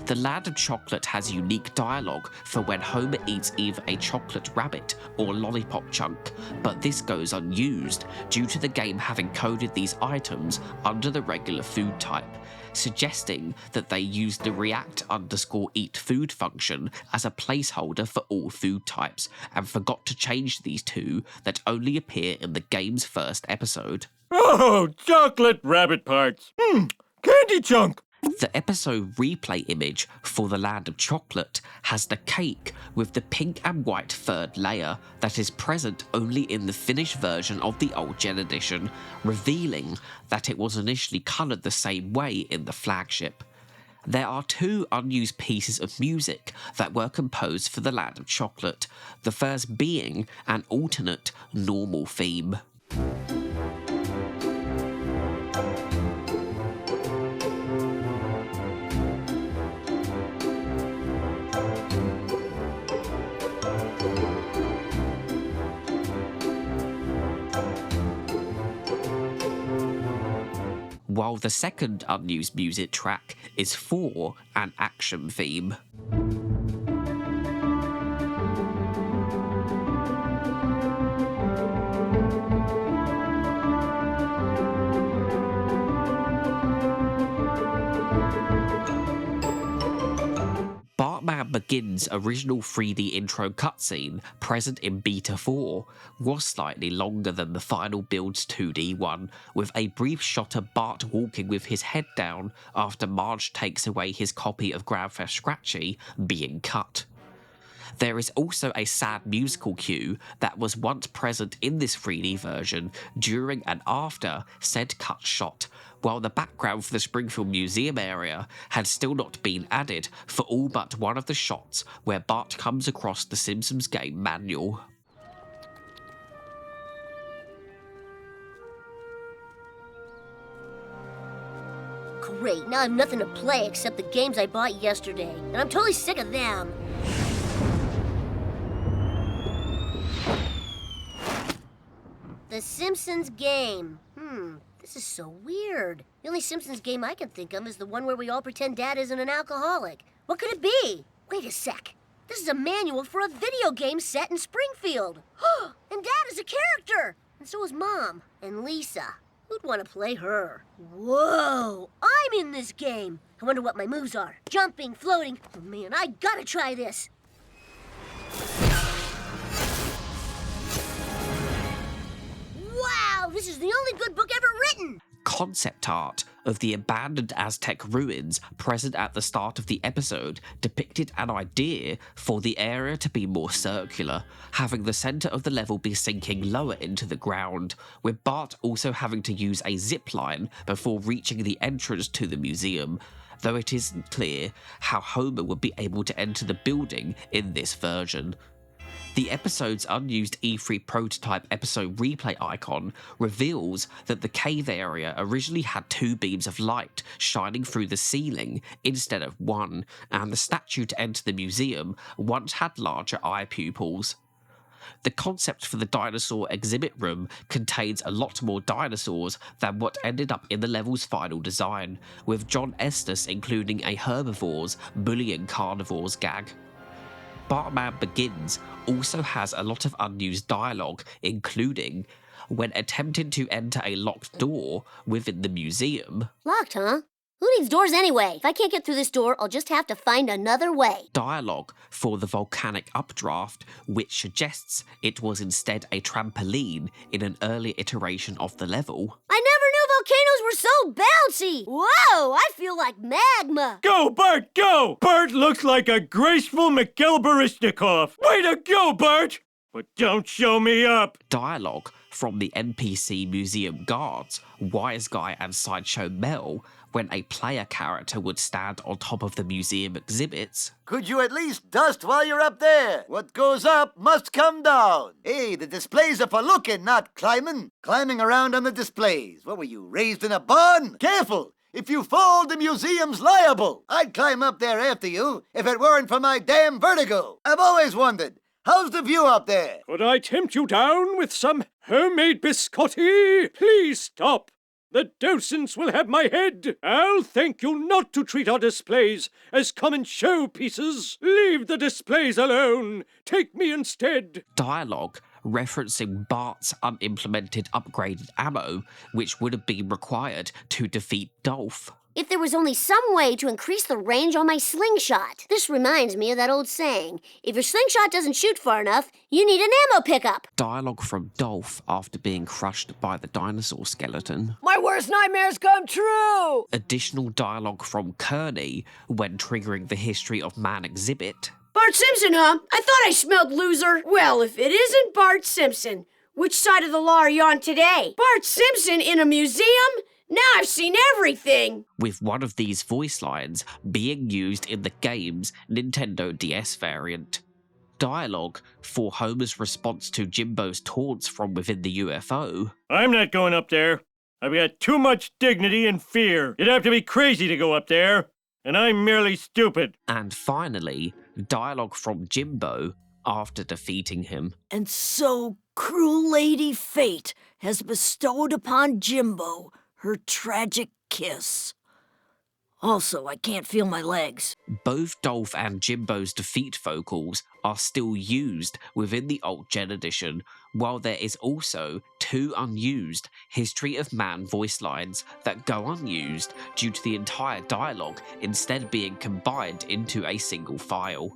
The Land of Chocolate has unique dialogue for when Homer eats either a chocolate rabbit or lollipop chunk, but this goes unused due to the game having coded these items under the regular food type, suggesting that they used the react_eat food function as a placeholder for all food types and forgot to change these 2 that only appear in the game's first episode. Oh, chocolate rabbit parts. Candy chunk. The episode replay image for the Land of Chocolate has the cake with the pink and white 3rd layer that is present only in the finished version of the old Gen edition, revealing that it was initially coloured the same way in the flagship. There are 2 unused pieces of music that were composed for the Land of Chocolate, the first being an alternate normal theme. While the second unused music track is for an action theme. Bartman Begins' original 3D intro cutscene, present in Beta 4, was slightly longer than the final build's 2D one, with a brief shot of Bart walking with his head down after Marge takes away his copy of Grand Theft Scratchy being cut. There is also a sad musical cue that was once present in this 3D version during and after said cut shot, while the background for the Springfield Museum area had still not been added for all but one of the shots where Bart comes across the Simpsons game manual. Great, now I have nothing to play except the games I bought yesterday, and I'm totally sick of them. The Simpsons game. This is so weird. The only Simpsons game I can think of is the one where we all pretend Dad isn't an alcoholic. What could it be? Wait a sec. This is a manual for a video game set in Springfield. And Dad is a character. And so is Mom and Lisa. Who'd want to play her? Whoa! I'm in this game. I wonder what my moves are. Jumping, floating. Oh man, I gotta try this. Wow, this is the only good book ever written! Concept art of the abandoned Aztec ruins present at the start of the episode depicted an idea for the area to be more circular, having the centre of the level be sinking lower into the ground, with Bart also having to use a zip line before reaching the entrance to the museum, though it isn't clear how Homer would be able to enter the building in this version. The episode's unused E3 prototype episode replay icon reveals that the cave area originally had 2 beams of light shining through the ceiling instead of 1, and the statue to enter the museum once had larger eye pupils. The concept for the dinosaur exhibit room contains a lot more dinosaurs than what ended up in the level's final design, with John Estes including a herbivores bullying carnivores gag. Bartman Begins also has a lot of unused dialogue, including when attempting to enter a locked door within the museum. Locked, huh? Who needs doors anyway? If I can't get through this door, I'll just have to find another way. Dialogue for the volcanic updraft, which suggests it was instead a trampoline in an earlier iteration of the level. I never knew volcanoes were so bouncy! Whoa, I feel like magma! Go, Bart, go! Bart looks like a graceful Mikhail Baryshnikov. Way to go, Bart! But don't show me up! Dialogue from the NPC museum guards, Wise Guy and Sideshow Mel, when a player character would stand on top of the museum exhibits. Could you at least dust while you're up there? What goes up must come down. Hey, the displays are for looking, not climbing. Climbing around on the displays. What were you, raised in a barn? Careful! If you fall, the museum's liable. I'd climb up there after you if it weren't for my damn vertigo. I've always wondered, how's the view up there? Could I tempt you down with some homemade biscotti? Please stop. The docents will have my head. I'll thank you not to treat our displays as common showpieces. Leave the displays alone. Take me instead. Dialogue referencing Bart's unimplemented upgraded ammo, which would have been required to defeat Dolph. If there was only some way to increase the range on my slingshot. This reminds me of that old saying, if your slingshot doesn't shoot far enough, you need an ammo pickup. Dialogue from Dolph after being crushed by the dinosaur skeleton. My worst nightmares come true! Additional dialogue from Kearney when triggering the History of Man exhibit. Bart Simpson, huh? I thought I smelled loser. Well, if it isn't Bart Simpson, which side of the law are you on today? Bart Simpson in a museum? Now I've seen everything! With one of these voice lines being used in the game's Nintendo DS variant. Dialogue for Homer's response to Jimbo's taunts from within the UFO. I'm not going up there. I've got too much dignity and fear. You'd have to be crazy to go up there, and I'm merely stupid. And finally, dialogue from Jimbo after defeating him. And so, cruel Lady Fate has bestowed upon Jimbo her tragic kiss. Also, I can't feel my legs. Both Dolph and Jimbo's defeat vocals are still used within the Alt Gen edition, while there is also 2 unused History of Man voice lines that go unused due to the entire dialogue instead being combined into a single file.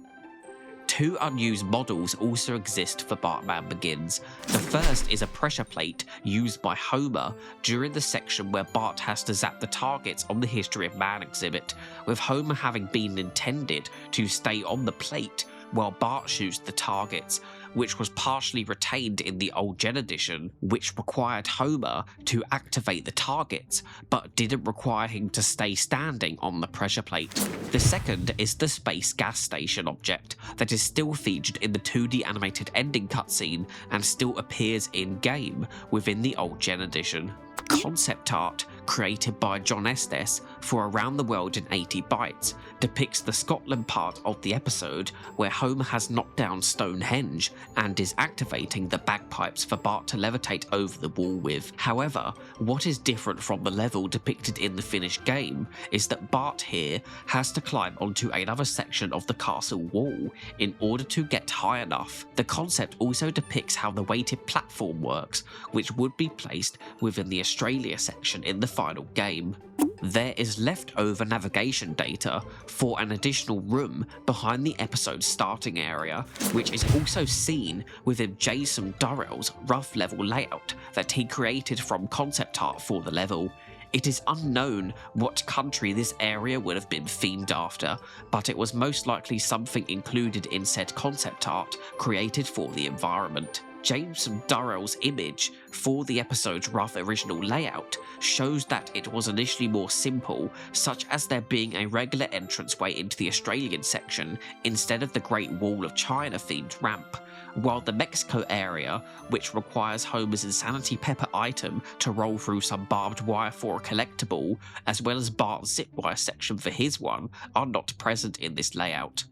2 unused models also exist for Bartman Begins. The first is a pressure plate used by Homer during the section where Bart has to zap the targets on the History of Man exhibit, with Homer having been intended to stay on the plate while Bart shoots the targets, which was partially retained in the Old Gen edition, which required Homer to activate the targets, but didn't require him to stay standing on the pressure plate. The second is the Space Gas Station object that is still featured in the 2D animated ending cutscene and still appears in-game within the Old Gen edition. Concept art created by John Estes for Around the World in 80 Bytes depicts the Scotland part of the episode where Homer has knocked down Stonehenge and is activating the bagpipes for Bart to levitate over the wall with. However, what is different from the level depicted in the finished game is that Bart here has to climb onto another section of the castle wall in order to get high enough. The concept also depicts how the weighted platform works, which would be placed within the Australia section in the final game. There is leftover navigation data for an additional room behind the episode's starting area, which is also seen within Jason Durrell's rough level layout that he created from concept art for the level. It is unknown what country this area would have been themed after, but it was most likely something included in said concept art created for the environment. Jason Durrell's image for the episode's rough original layout shows that it was initially more simple, such as there being a regular entranceway into the Australian section instead of the Great Wall of China themed ramp, while the Mexico area, which requires Homer's Insanity Pepper item to roll through some barbed wire for a collectible, as well as Bart's zipwire section for his one, are not present in this layout.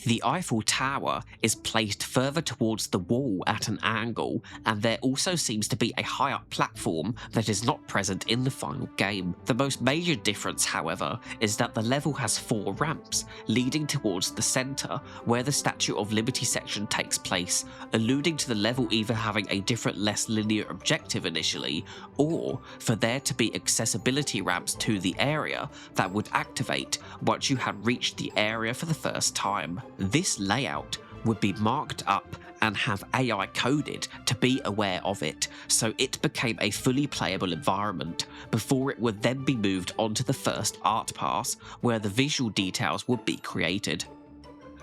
The Eiffel Tower is placed further towards the wall at an angle, and there also seems to be a high-up platform that is not present in the final game. The most major difference, however, is that the level has 4 ramps, leading towards the centre, where the Statue of Liberty section takes place, alluding to the level either having a different, less linear objective initially, or for there to be accessibility ramps to the area that would activate once you had reached the area for the first time. This layout would be marked up and have AI coded to be aware of it, so it became a fully playable environment before it would then be moved onto the first art pass, where the visual details would be created.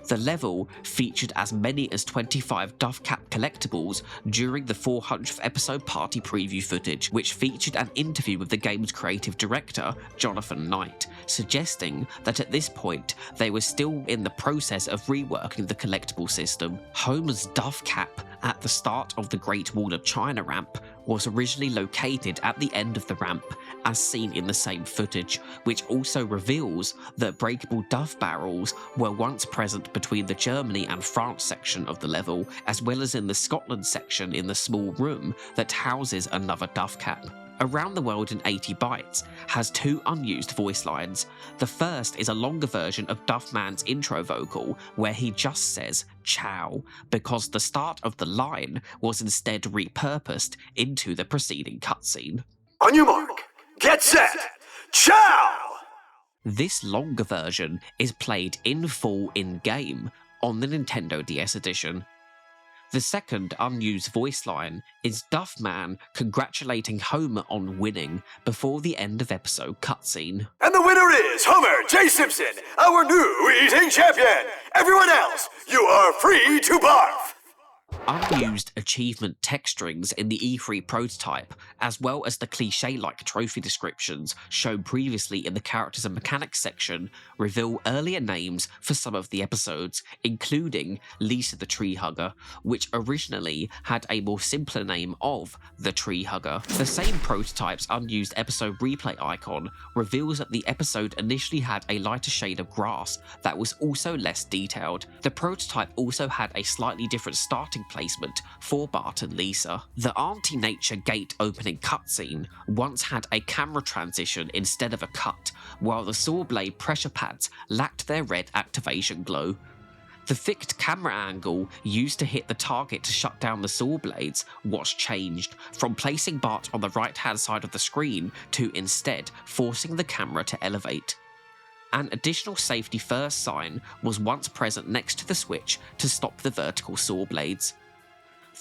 The level featured as many as 25 Duff Cap collectibles during the 400th episode party preview footage, which featured an interview with the game's creative director, Jonathan Knight, suggesting that at this point they were still in the process of reworking the collectible system. Homer's Duff Cap at the start of the Great Wall of China ramp was originally located at the end of the ramp, as seen in the same footage, which also reveals that breakable Duff barrels were once present between the Germany and France section of the level, as well as in the Scotland section in the small room that houses another Duff Cap. Around the World in 80 Bytes has 2 unused voice lines. The first is a longer version of Duffman's intro vocal, where he just says "ciao," because the start of the line was instead repurposed into the preceding cutscene. On your mark, get set, ciao! This longer version is played in full in-game on the Nintendo DS edition. The second unused voice line is Duffman congratulating Homer on winning before the end of episode cutscene. And the winner is Homer J. Simpson, our new eating champion! Everyone else, you are free to barf! Unused achievement text strings in the E3 prototype, as well as the cliché-like trophy descriptions shown previously in the characters and mechanics section, reveal earlier names for some of the episodes, including Lisa the Tree Hugger, which originally had a more simpler name of the Tree Hugger. The same prototype's unused episode replay icon reveals that the episode initially had a lighter shade of grass that was also less detailed. The prototype also had a slightly different starting placement for Bart and Lisa. The Auntie Nature gate opening cutscene once had a camera transition instead of a cut, while the saw blade pressure pads lacked their red activation glow. The fixed camera angle used to hit the target to shut down the saw blades was changed, from placing Bart on the right-hand side of the screen to instead forcing the camera to elevate. An additional safety first sign was once present next to the switch to stop the vertical saw blades.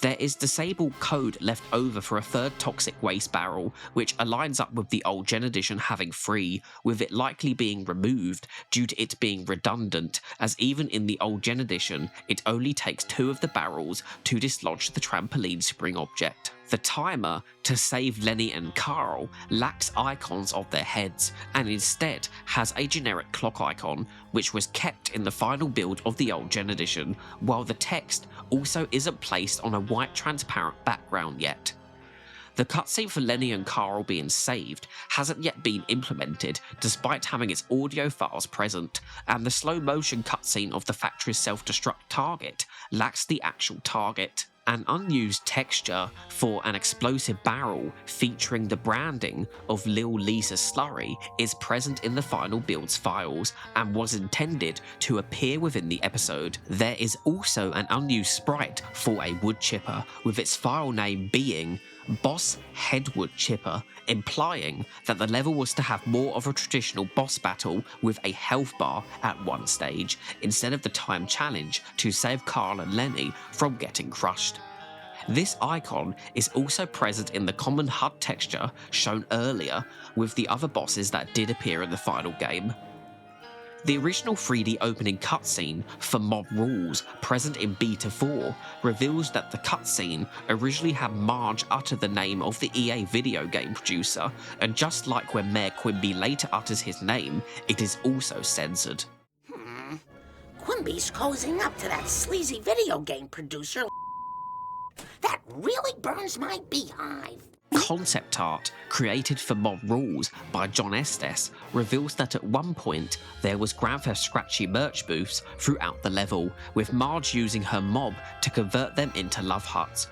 There is disabled code left over for a third toxic waste barrel, which aligns up with the old Gen Edition having 3, with it likely being removed due to it being redundant, as even in the old Gen Edition, it only takes 2 of the barrels to dislodge the trampoline spring object. The timer to save Lenny and Carl lacks icons of their heads, and instead has a generic clock icon, which was kept in the final build of the old Gen Edition, while the text also isn't placed on a white transparent background yet. The cutscene for Lenny and Carl being saved hasn't yet been implemented, despite having its audio files present, and the slow motion cutscene of the factory's self-destruct target lacks the actual target. An unused texture for an explosive barrel featuring the branding of Lil Lisa's slurry is present in the final build's files and was intended to appear within the episode. There is also an unused sprite for a wood chipper, with its file name being Boss Headwood Chipper, implying that the level was to have more of a traditional boss battle with a health bar at one stage, instead of the time challenge to save Carl and Lenny from getting crushed. This icon is also present in the common HUD texture shown earlier with the other bosses that did appear in the final game. The original 3D opening cutscene for Mob Rules, present in Beta 4, reveals that the cutscene originally had Marge utter the name of the EA video game producer, and just like when Mayor Quimby later utters his name, it is also censored. Quimby's cozying up to that sleazy video game producer. That really burns my beehive. Concept art created for Mob Rules by John Estes reveals that at one point there was Grand Theft Scratchy merch booths throughout the level, with Marge using her mob to convert them into love huts.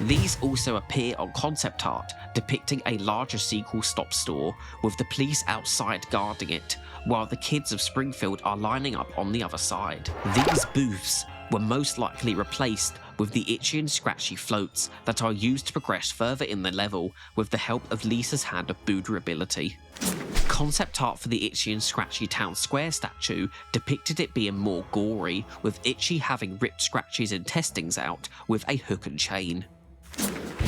These also appear on concept art depicting a larger sequel stop store with the police outside guarding it, while the kids of Springfield are lining up on the other side. These booths were most likely replaced with the Itchy and Scratchy floats that are used to progress further in the level with the help of Lisa's Hand of Buddha ability. Concept art for the Itchy and Scratchy Town Square statue depicted it being more gory, with Itchy having ripped Scratchy's intestines out with a hook and chain.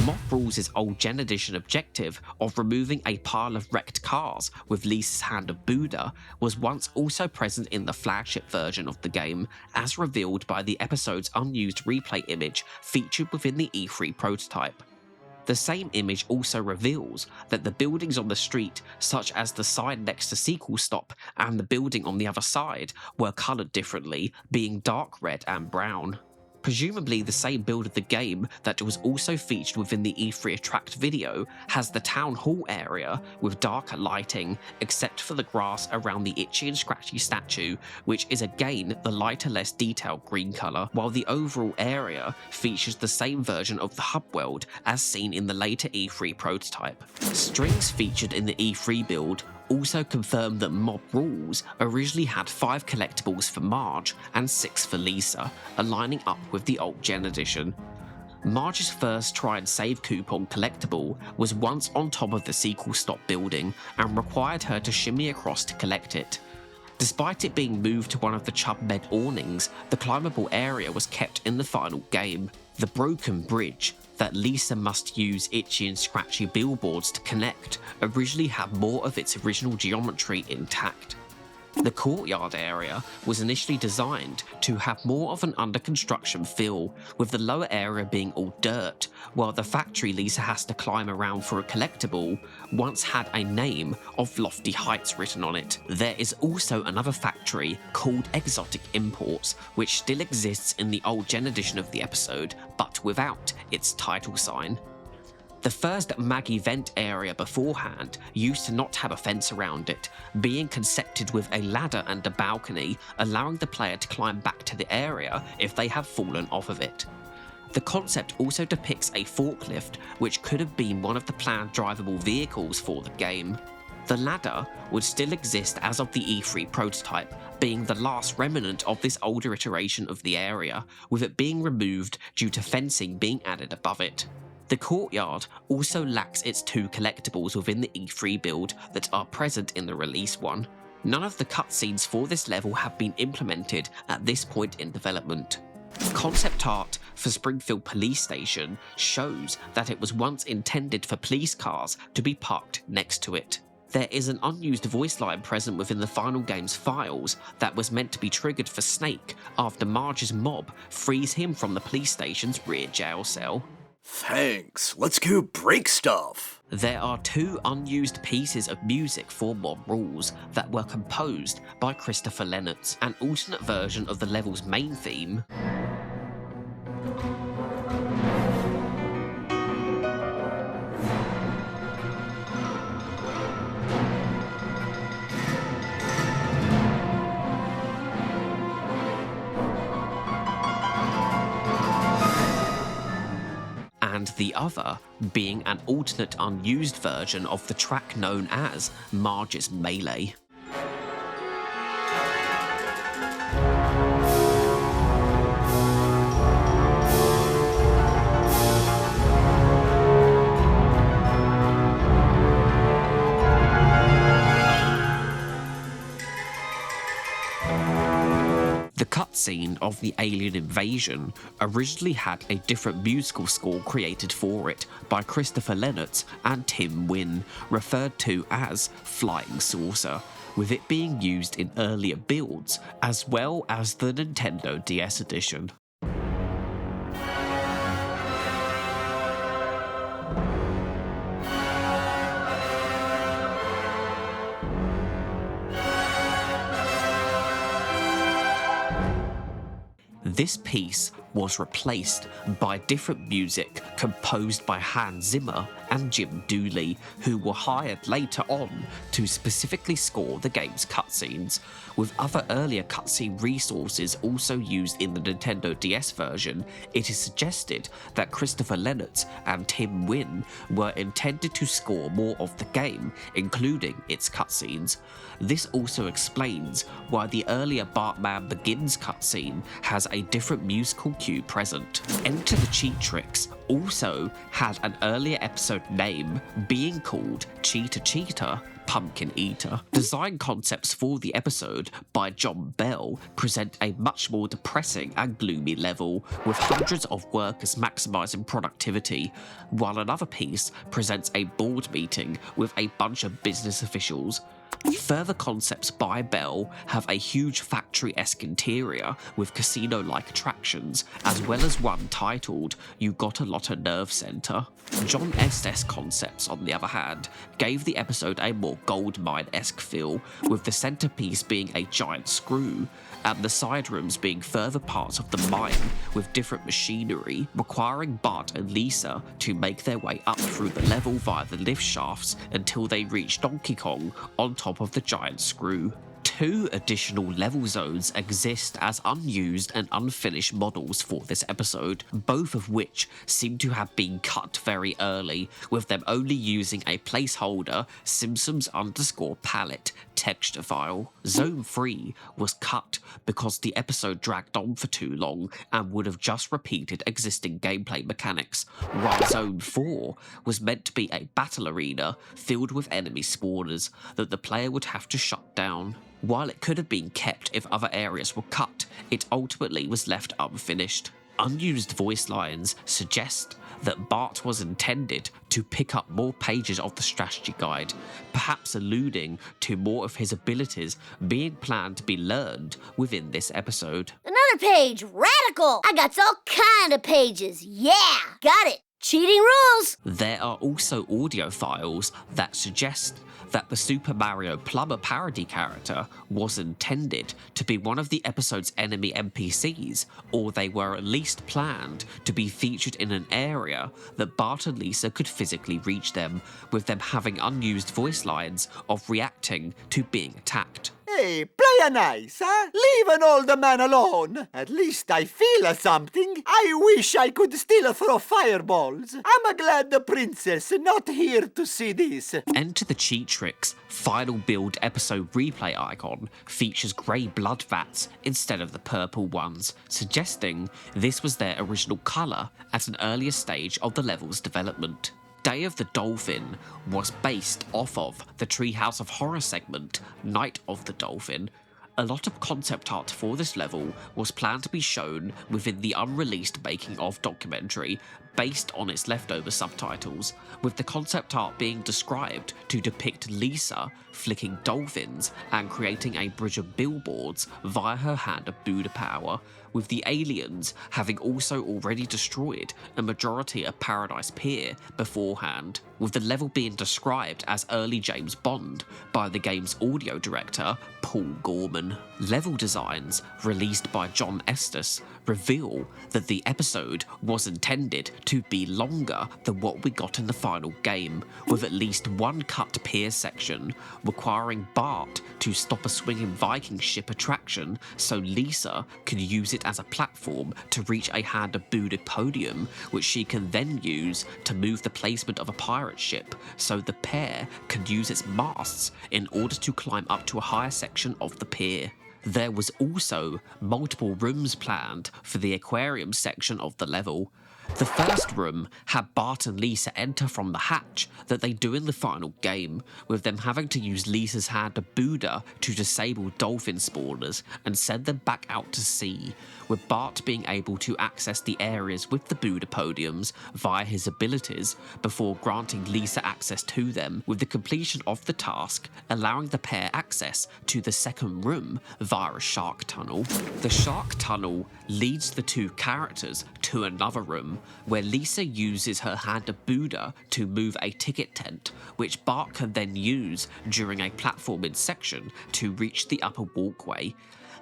Mob Rules' old Gen Edition objective of removing a pile of wrecked cars with Lisa's Hand of Buddha was once also present in the flagship version of the game, as revealed by the episode's unused replay image featured within the E3 prototype. The same image also reveals that the buildings on the street, such as the sign next to Sequel Stop and the building on the other side, were coloured differently, being dark red and brown. Presumably the same build of the game that was also featured within the E3 Attract video has the town hall area with darker lighting, except for the grass around the Itchy and Scratchy statue, which is again the lighter, less detailed green colour, while the overall area features the same version of the hub world as seen in the later E3 prototype. Strings featured in the E3 build also confirmed that Mob Rules originally had 5 collectibles for Marge and 6 for Lisa, aligning up with the old Gen Edition. Marge's first try and save coupon collectible was once on top of the Sequel Stop building and required her to shimmy across to collect it. Despite it being moved to one of the Chub Med awnings, the climbable area was kept in the final game. The broken bridge that Lisa must use Itchy and Scratchy billboards to connect originally had more of its original geometry intact. The courtyard area was initially designed to have more of an under construction feel, with the lower area being all dirt, while the factory Lisa has to climb around for a collectible once had a name of Lofty Heights written on it. There is also another factory called Exotic Imports, which still exists in the old Gen Edition of the episode, but without its title sign. The first mag event area beforehand used to not have a fence around it, being concepted with a ladder and a balcony, allowing the player to climb back to the area if they have fallen off of it. The concept also depicts a forklift, which could have been one of the planned drivable vehicles for the game. The ladder would still exist as of the E3 prototype, being the last remnant of this older iteration of the area, with it being removed due to fencing being added above it. The courtyard also lacks its 2 collectibles within the E3 build that are present in the release one. None of the cutscenes for this level have been implemented at this point in development. Concept art for Springfield Police Station shows that it was once intended for police cars to be parked next to it. There is an unused voice line present within the final game's files that was meant to be triggered for Snake after Marge's mob frees him from the police station's rear jail cell. Thanks. Let's go break stuff. There are 2 unused pieces of music for Mob Rules that were composed by Christopher Lennertz, an alternate version of the level's main theme. And the other being an alternate unused version of the track known as Marge's Melee. The cutscene of the alien invasion originally had a different musical score created for it by Christopher Lennertz and Tim Wynn, referred to as Flying Saucer, with it being used in earlier builds as well as the Nintendo DS edition. This piece was replaced by different music composed by Hans Zimmer and Jim Dooley, who were hired later on to specifically score the game's cutscenes, with other earlier cutscene resources also used in the Nintendo DS version. It is suggested that Christopher Lennart and Tim Wynn were intended to score more of the game, including its cutscenes. This also explains why the earlier Bartman Begins cutscene has a different musical cue present. Enter the Cheat Tricks also had an earlier episode name being called Cheetah Cheetah Pumpkin Eater. Design concepts for the episode by John Bell present a much more depressing and gloomy level, with hundreds of workers maximizing productivity, while another piece presents a board meeting with a bunch of business officials. Further concepts by Bell have a huge factory-esque interior with casino-like attractions, as well as one titled You Got a Lot of Nerve Center. John S.S. concepts, on the other hand, gave the episode a more Goldmine-esque feel, with the centerpiece being a giant screw, and the side rooms being further parts of the mine with different machinery, requiring Bart and Lisa to make their way up through the level via the lift shafts until they reach Donkey Kong on top of the giant screw. 2 additional level zones exist as unused and unfinished models for this episode, both of which seem to have been cut very early, with them only using a placeholder Simpsons_palette texture file. Zone 3 was cut because the episode dragged on for too long and would have just repeated existing gameplay mechanics, while Zone 4 was meant to be a battle arena filled with enemy spawners that the player would have to shut down. While it could have been kept if other areas were cut, it ultimately was left unfinished. Unused voice lines suggest that Bart was intended to pick up more pages of the strategy guide, perhaps alluding to more of his abilities being planned to be learned within this episode. Another page! Radical! I got all kind of pages. Yeah! Got it! Cheating rules! There are also audio files that suggest that the Super Mario Plumber parody character was intended to be one of the episode's enemy NPCs, or they were at least planned to be featured in an area that Bart and Lisa could physically reach them, with them having unused voice lines of reacting to being attacked. Hey, play nice, huh? Leave an old man alone. At least I feel something. I wish I could still throw fireballs. I'm glad the princess not here to see this. Enter the Cheat Tricks final build episode replay icon features grey blood vats instead of the purple ones, suggesting this was their original colour at an earlier stage of the level's development. Day of the Dolphin was based off of the Treehouse of Horror segment, Night of the Dolphin. A lot of concept art for this level was planned to be shown within the unreleased making of documentary based on its leftover subtitles, with the concept art being described to depict Lisa flicking dolphins and creating a bridge of billboards via her hand of Buddha power, with the aliens having also already destroyed a majority of Paradise Pier beforehand, with the level being described as early James Bond by the game's audio director, Paul Gorman. Level designs released by John Estes reveal that the episode was intended to be longer than what we got in the final game, with at least one cut pier section requiring Bart to stop a swinging Viking ship attraction so Lisa can use it as a platform to reach a hand of Buddha podium, which she can then use to move the placement of a pirate ship so the pair can use its masts in order to climb up to a higher section of the pier. There was also multiple rooms planned for the aquarium section of the level. The first room had Bart and Lisa enter from the hatch that they do in the final game, with them having to use Lisa's hand of Buddha to disable dolphin spawners and send them back out to sea, with Bart being able to access the areas with the Buddha podiums via his abilities before granting Lisa access to them, with the completion of the task allowing the pair access to the second room via a shark tunnel. The shark tunnel leads the two characters to another room where Lisa uses her hand of Buddha to move a ticket tent, which Bart can then use during a platforming section to reach the upper walkway.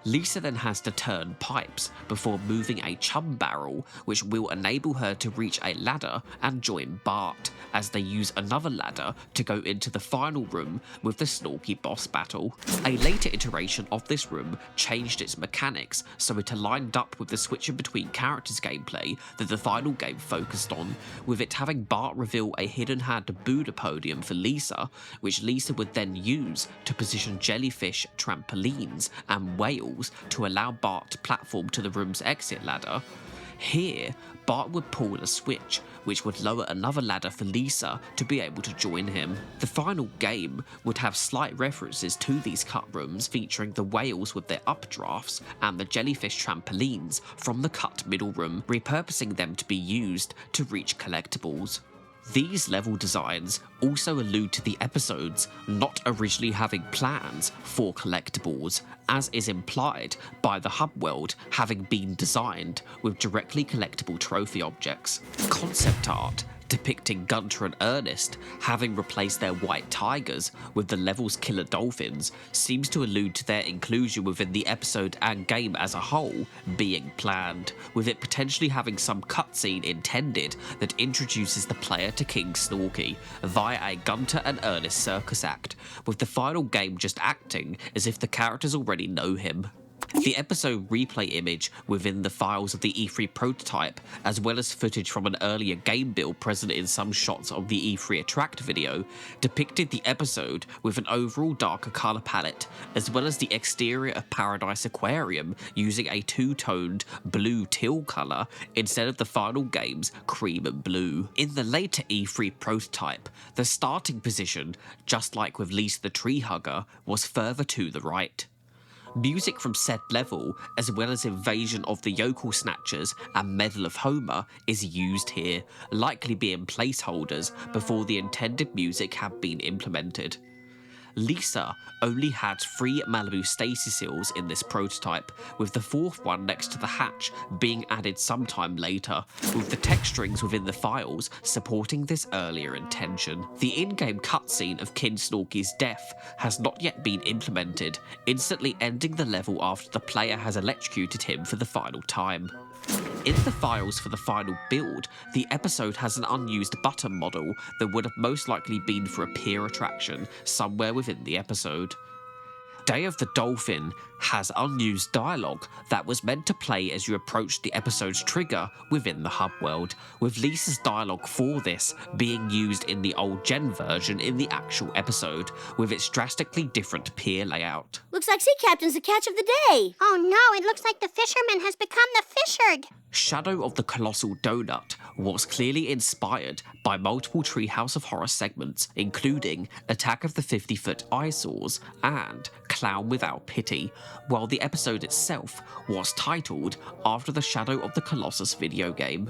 Lisa then has to turn pipes before moving a chum barrel, which will enable her to reach a ladder and join Bart, as they use another ladder to go into the final room with the Snorky boss battle. A later iteration of this room changed its mechanics so it aligned up with the switching between characters gameplay that the final game focused on, with it having Bart reveal a hidden hand Buddha podium for Lisa, which Lisa would then use to position jellyfish, trampolines, and whales to allow Bart to platform to the room's exit ladder. Here, Bart would pull a switch, which would lower another ladder for Lisa to be able to join him. The final game would have slight references to these cut rooms, featuring the whales with their updrafts and the jellyfish trampolines from the cut middle room, repurposing them to be used to reach collectibles. These level designs also allude to the episodes not originally having plans for collectibles, as is implied by the hub world having been designed with directly collectible trophy objects. Concept art depicting Gunter and Ernest having replaced their white tigers with the level's killer dolphins seems to allude to their inclusion within the episode and game as a whole being planned, with it potentially having some cutscene intended that introduces the player to King Snorky via a Gunter and Ernest circus act, with the final game just acting as if the characters already know him. The episode replay image within the files of the E3 prototype, as well as footage from an earlier game build present in some shots of the E3 Attract video, depicted the episode with an overall darker colour palette, as well as the exterior of Paradise Aquarium using a two-toned blue teal colour instead of the final game's cream and blue. In the later E3 prototype, the starting position, just like with Lisa the Tree Hugger, was further to the right. Music from said level, as well as Invasion of the Yokel Snatchers and Medal of Homer, is used here, likely being placeholders before the intended music had been implemented. Lisa only had 3 Malibu stasis seals in this prototype, with the 4th one next to the hatch being added sometime later, with the texturings within the files supporting this earlier intention. The in-game cutscene of King Snorky's death has not yet been implemented, instantly ending the level after the player has electrocuted him for the final time. In the files for the final build, the episode has an unused button model that would have most likely been for a pier attraction somewhere within the episode. Day of the Dolphin has unused dialogue that was meant to play as you approached the episode's trigger within the hub world, with Lisa's dialogue for this being used in the old gen version in the actual episode, with its drastically different pier layout. Looks like Sea Captain's the catch of the day. Oh no, it looks like the fisherman has become the fishered. Shadow of the Colossal Donut was clearly inspired by multiple Treehouse of Horror segments, including Attack of the 50-Foot Eyesores and Clown Without Pity, while the episode itself was titled after the Shadow of the Colossus video game.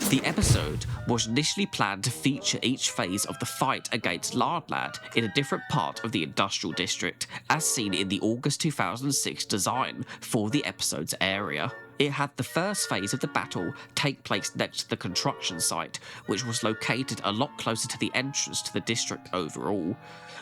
The episode was initially planned to feature each phase of the fight against Lardlad in a different part of the industrial district, as seen in the August 2006 design for the episode's area. It had the first phase of the battle take place next to the construction site, which was located a lot closer to the entrance to the district overall.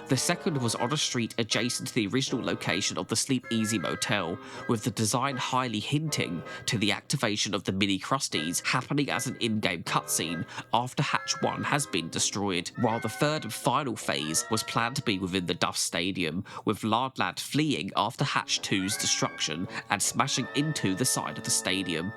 The second was on a street adjacent to the original location of the Sleep Easy Motel, with the design highly hinting to the activation of the mini Krusties happening as an in-game cutscene after Hatch 1 has been destroyed, while the third and final phase was planned to be within the Duff Stadium, with Lardlad fleeing after Hatch 2's destruction and smashing into the side of the stadium.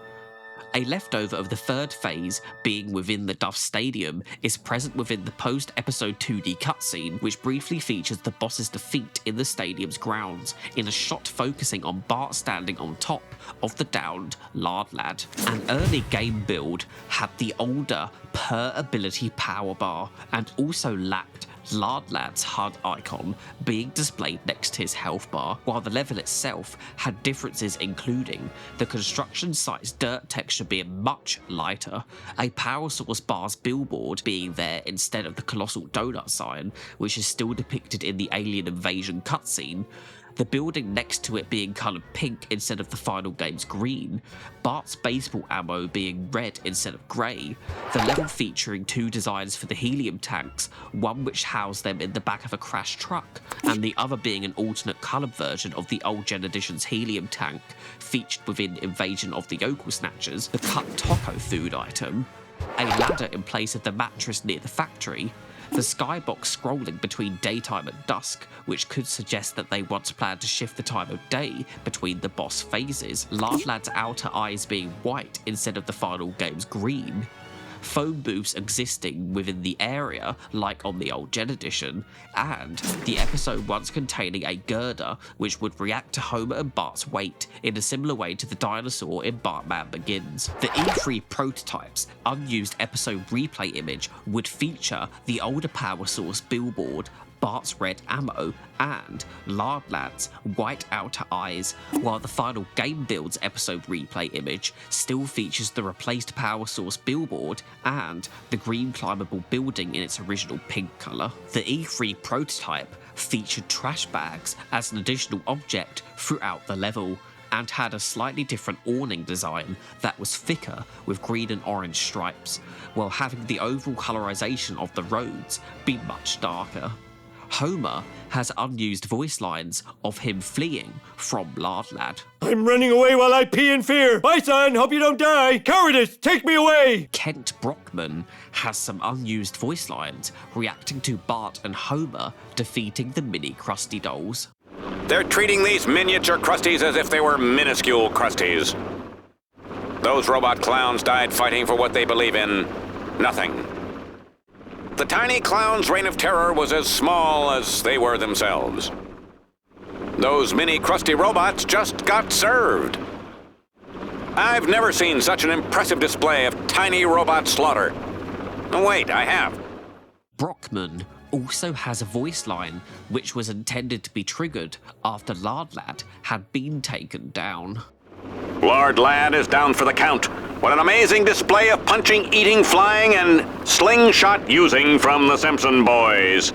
A leftover of the third phase, being within the Duff Stadium, is present within the post-episode 2D cutscene, which briefly features the boss's defeat in the stadium's grounds, in a shot focusing on Bart standing on top of the downed Lardlad. An early game build had the older per-ability power bar, and also lacked Lardlad's HUD icon being displayed next to his health bar, while the level itself had differences, including the construction site's dirt texture being much lighter, a power source bar's billboard being there instead of the colossal donut sign, which is still depicted in the alien invasion cutscene, the building next to it being coloured pink instead of the final game's green, Bart's baseball ammo being red instead of grey, the level featuring 2 designs for the helium tanks, one which housed them in the back of a crashed truck, and the other being an alternate coloured version of the old Gen Edition's helium tank, featured within Invasion of the Yokel Snatchers, the cut taco food item, a ladder in place of the mattress near the factory, the skybox scrolling between daytime and dusk, which could suggest that they once planned to shift the time of day between the boss phases, Lard Lad's outer eyes being white instead of the final game's green, phone booths existing within the area, like on the old Gen Edition, and the episode once containing a girder which would react to Homer and Bart's weight in a similar way to the dinosaur in Bartman Begins. The E3 prototype's unused episode replay image would feature the older power source billboard, Bart's red ammo, and Lard Lad's white outer eyes, while the final Game Builds episode replay image still features the replaced power source billboard and the green climbable building in its original pink colour. The E3 prototype featured trash bags as an additional object throughout the level, and had a slightly different awning design that was thicker with green and orange stripes, while having the overall colorization of the roads be much darker. Homer has unused voice lines of him fleeing from Lard Lad. I'm running away while I pee in fear. Bye, son. Hope you don't die. Cowardice, take me away. Kent Brockman has some unused voice lines reacting to Bart and Homer defeating the mini Krusty dolls. They're treating these miniature Krusties as if they were minuscule Krusties. Those robot clowns died fighting for what they believe in. Nothing. The tiny clown's reign of terror was as small as they were themselves. Those mini Krusty robots just got served. I've never seen such an impressive display of tiny robot slaughter. Oh, wait, I have. Brockman also has a voice line which was intended to be triggered after Lard Lad had been taken down. Lard Lad is down for the count. What an amazing display of punching, eating, flying, and slingshot using from the Simpson boys.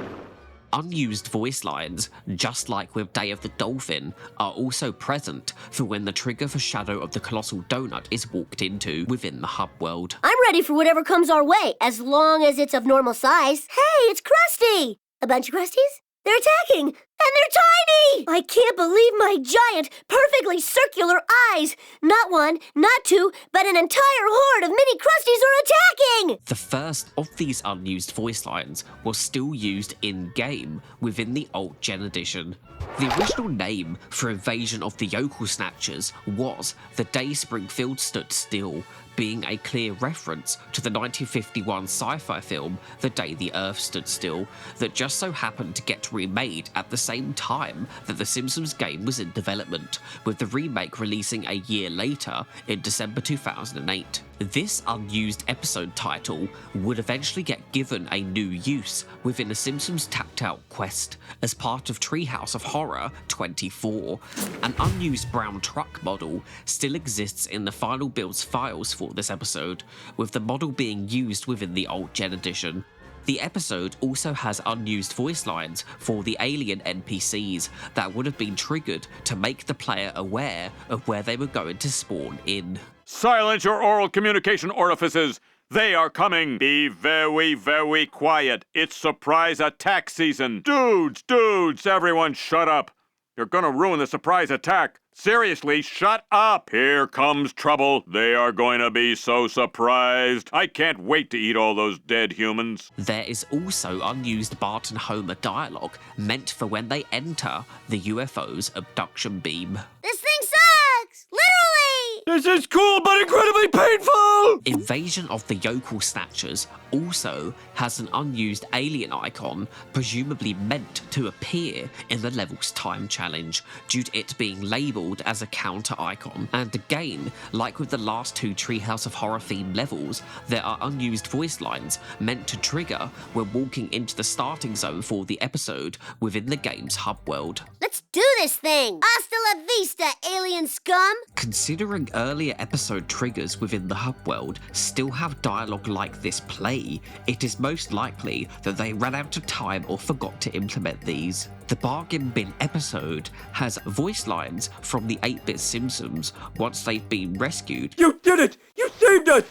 Unused voice lines, just like with Day of the Dolphin, are also present for when the trigger for Shadow of the Colossal Donut is walked into within the hub world. I'm ready for whatever comes our way, as long as it's of normal size. Hey, it's Krusty! A bunch of Krusties? They're attacking! And they're tiny! I can't believe my giant, perfectly circular eyes! Not one, not two, but an entire horde of mini Krusties are attacking! The first of these unused voice lines was still used in-game within the old Gen Edition. The original name for Invasion of the Yokel Snatchers was The Day Springfield Stood Still, being a clear reference to the 1951 sci-fi film The Day the Earth Stood Still, that just so happened to get remade at the same time that the Simpsons game was in development, with the remake releasing a year later in December 2008. This unused episode title would eventually get given a new use within the Simpsons Tapped Out quest as part of Treehouse of Horror 24. An unused brown truck model still exists in the Final Builds files for this episode, with the model being used within the old Gen Edition. The episode also has unused voice lines for the alien NPCs that would have been triggered to make the player aware of where they were going to spawn in. Silence your oral communication orifices. They are coming. Be very, very quiet. It's surprise attack season. Dudes, everyone shut up. You're gonna ruin the surprise attack. Seriously, shut up! Here comes trouble. They are going to be so surprised. I can't wait to eat all those dead humans. There is also unused Bart and Homer dialogue meant for when they enter the UFO's abduction beam. This thing sucks! Literally! This is cool, but incredibly painful! Invasion of the Yokel Snatchers also has an unused alien icon, presumably meant to appear in the level's time challenge, due to it being labelled as a counter icon. And again, like with the last two Treehouse of Horror themed levels, there are unused voice lines meant to trigger when walking into the starting zone for the episode within the game's hub world. Let's do this thing! Hasta la vista, alien scum! Considering earlier episode triggers within the hub world still have dialogue like this play, it is most likely that they ran out of time or forgot to implement these. The Bargain Bin episode has voice lines from the 8-bit Simpsons once they've been rescued. You did it! You saved us!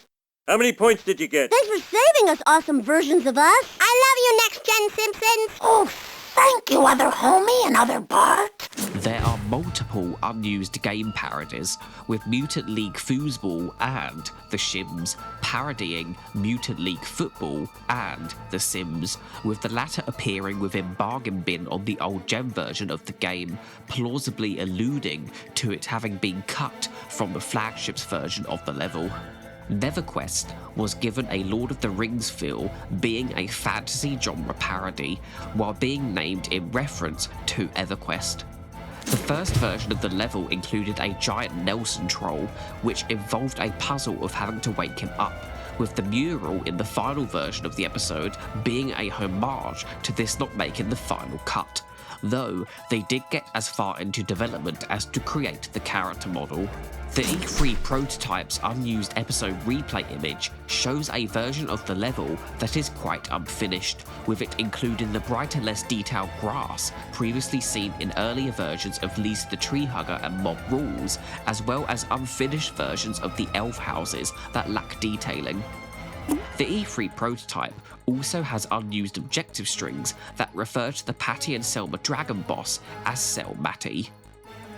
How many points did you get? Thanks for saving us, awesome versions of us. I love you, Next Gen Simpsons. Oh, thank you, other homie and other Bart. There are multiple unused game parodies, with Mutant League Foosball and The Shims parodying Mutant League Football and The Sims, with the latter appearing within Bargain Bin on the old gen version of the game, plausibly alluding to it having been cut from the flagship's version of the level. NeverQuest was given a Lord of the Rings feel, being a fantasy genre parody, while being named in reference to EverQuest. The first version of the level included a giant Nelson troll, which involved a puzzle of having to wake him up, with the mural in the final version of the episode being a homage to this not making the final cut, though they did get as far into development as to create the character model. The E3 prototype's unused episode replay image shows a version of the level that is quite unfinished, with it including the brighter, less detailed grass previously seen in earlier versions of Lisa the Tree Hugger and Mob Rules, as well as unfinished versions of the elf houses that lack detailing. The E3 prototype also has unused objective strings that refer to the Patty and Selma Dragon boss as Sel Matty.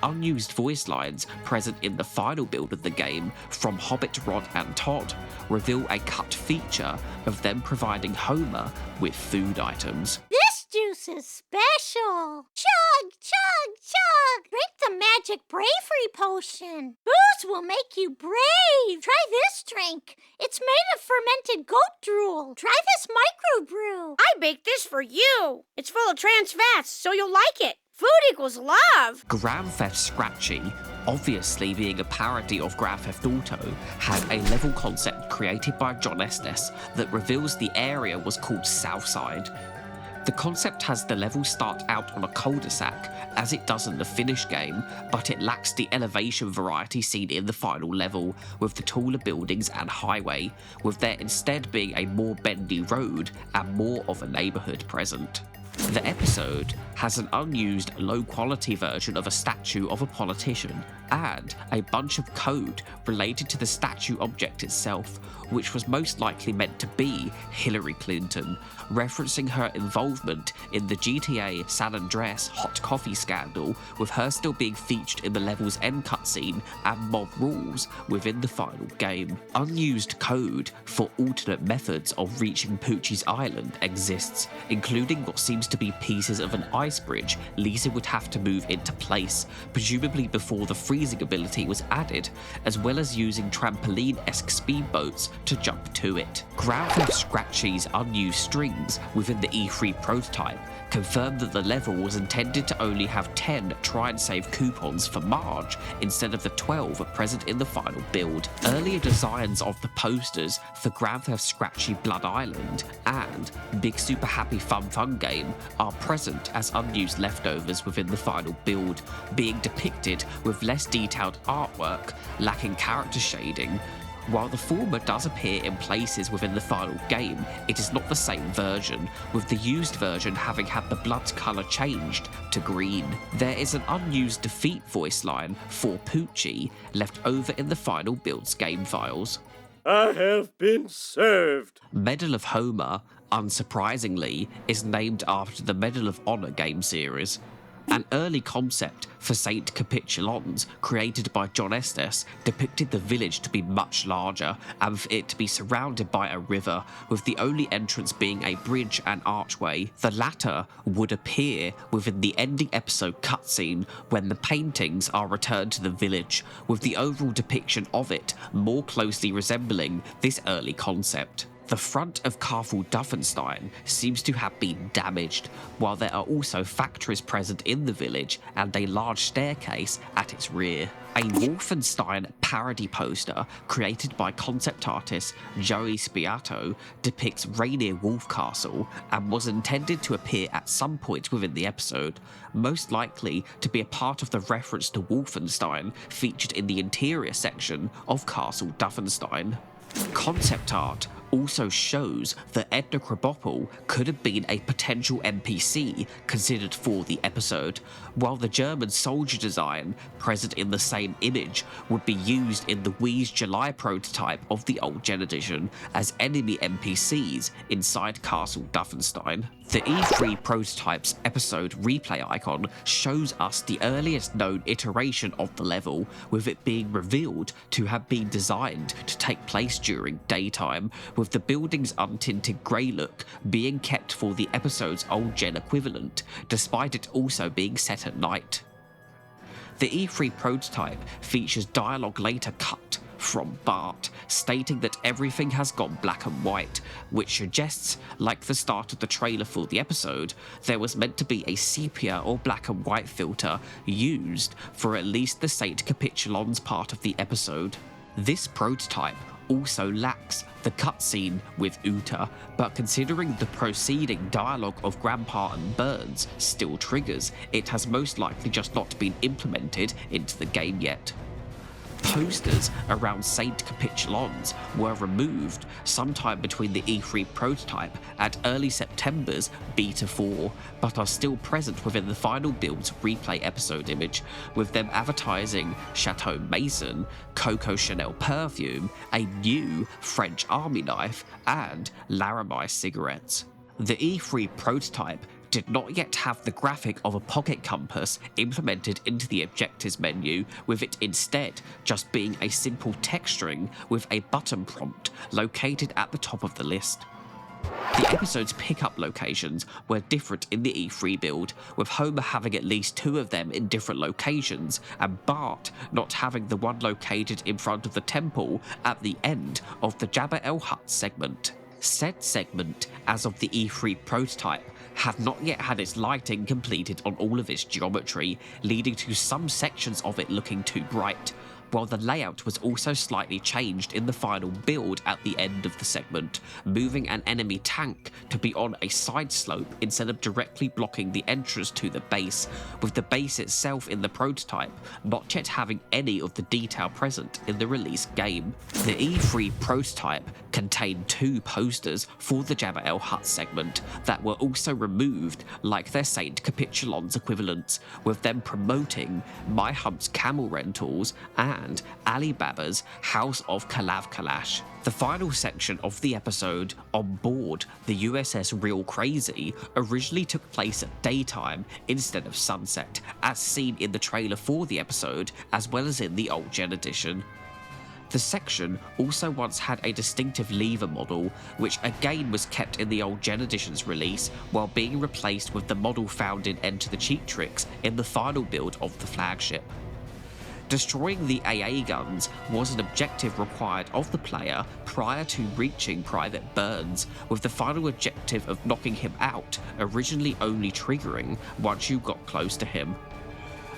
Unused voice lines present in the final build of the game from Hobbit Rod and Todd reveal a cut feature of them providing Homer with food items. This juice is special. Chug, chug, chug. Drink the magic bravery potion. Booze will make you brave. Try this drink. It's made of fermented goat drool. Try this microbrew. I baked this for you. It's full of trans fats, so you'll like it. Food equals love. Grand Theft Scratchy, obviously being a parody of Grand Theft Auto, had a level concept created by John Estes that reveals the area was called Southside. The concept has the level start out on a cul-de-sac, as it does in the finished game, but it lacks the elevation variety seen in the final level, with the taller buildings and highway, with there instead being a more bendy road and more of a neighbourhood present. The episode has an unused low-quality version of a statue of a politician and a bunch of code related to the statue object itself, which was most likely meant to be Hillary Clinton, referencing her involvement in the GTA San Andreas hot coffee scandal, with her still being featured in the level's end cutscene and Mob Rules within the final game. Unused code for alternate methods of reaching Poochie's Island exists, including what seems to be pieces of an ice bridge Lisa would have to move into place, presumably before the freezing ability was added, as well as using trampoline-esque speedboats to jump to it. Grand Theft Scratchy's unused strings within the E3 prototype confirmed that the level was intended to only have 10 try and save coupons for Marge instead of the 12 present in the final build. Earlier designs of the posters for Grand Theft Scratchy Blood Island and Big Super Happy Fun Game are present as unused leftovers within the final build, being depicted with less detailed artwork, lacking character shading. While the former does appear in places within the final game, it is not the same version, with the used version having had the blood colour changed to green. There is an unused defeat voice line for Poochie left over in the final build's game files. I have been served. Medal of Homer, unsurprisingly, is named after the Medal of Honor game series. An early concept for Saint Capitulons, created by John Estes, depicted the village to be much larger and for it to be surrounded by a river, with the only entrance being a bridge and archway. The latter would appear within the ending episode cutscene when the paintings are returned to the village, with the overall depiction of it more closely resembling this early concept. The front of Castle Duffenstein seems to have been damaged, while there are also factories present in the village and a large staircase at its rear. A Wolfenstein parody poster created by concept artist Joey Spiato depicts Rainier Wolf Castle and was intended to appear at some point within the episode, most likely to be a part of the reference to Wolfenstein featured in the interior section of Castle Duffenstein. Concept art also shows that Edna Krabappel could have been a potential NPC considered for the episode, while the German soldier design present in the same image would be used in the Wii's July prototype of the old Gen edition as enemy NPCs inside Castle Duffenstein. The E3 prototype's episode replay icon shows us the earliest known iteration of the level, with it being revealed to have been designed to take place during daytime, with the building's untinted grey look being kept for the episode's old gen equivalent, despite it also being set at night. The E3 prototype features dialogue later cut from Bart, stating that everything has gone black and white, which suggests, like the start of the trailer for the episode, there was meant to be a sepia or black and white filter used for at least the Saint Capitulon's part of the episode. This prototype also lacks the cutscene with Uta, but considering the preceding dialogue of Grandpa and Burns still triggers, it has most likely just not been implemented into the game yet. Posters around Saint Capitulon's were removed sometime between the E3 prototype and early September's Beta 4, but are still present within the final build's replay episode image, with them advertising Chateau Mason, Coco Chanel perfume, a new French army knife, and Laramie cigarettes. The E3 prototype did not yet have the graphic of a pocket compass implemented into the objectives menu, with it instead just being a simple text string with a button prompt located at the top of the list. The episode's pickup locations were different in the E3 build, with Homer having at least 2 of them in different locations, and Bart not having the one located in front of the temple at the end of the Jabba the Hutt segment. Said segment, as of the E3 prototype, had not yet had its lighting completed on all of its geometry, leading to some sections of it looking too bright, while the layout was also slightly changed in the final build at the end of the segment, moving an enemy tank to be on a side slope instead of directly blocking the entrance to the base, with the base itself in the prototype not yet having any of the detail present in the release game. The E3 prototype contained 2 posters for the Jabba the Hutt segment that were also removed like their Saint Capitulon's equivalents, with them promoting My Hump's Camel Rentals and Alibaba's House of Kalav Kalash. The final section of the episode, on board the USS Real Crazy, originally took place at daytime instead of sunset, as seen in the trailer for the episode as well as in the old gen edition. The section also once had a distinctive lever model, which again was kept in the old Gen Edition's release, while being replaced with the model found in Enter the Cheat Tricks in the final build of the flagship. Destroying the AA guns was an objective required of the player prior to reaching Private Burns, with the final objective of knocking him out originally only triggering once you got close to him.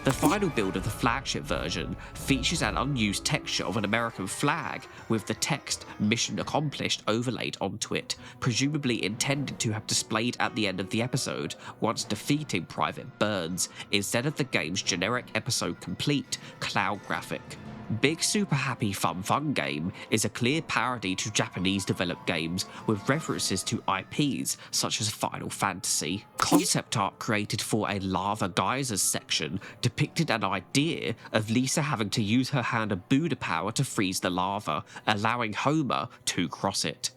The final build of the flagship version features an unused texture of an American flag with the text "Mission Accomplished" overlaid onto it, presumably intended to have displayed at the end of the episode once defeating Private Burns, instead of the game's generic episode complete cloud graphic. Big Super Happy Fun Fun Game is a clear parody to Japanese-developed games with references to IPs such as Final Fantasy. Concept art created for a lava geysers section depicted an idea of Lisa having to use her hand of Buddha power to freeze the lava, allowing Homer to cross it.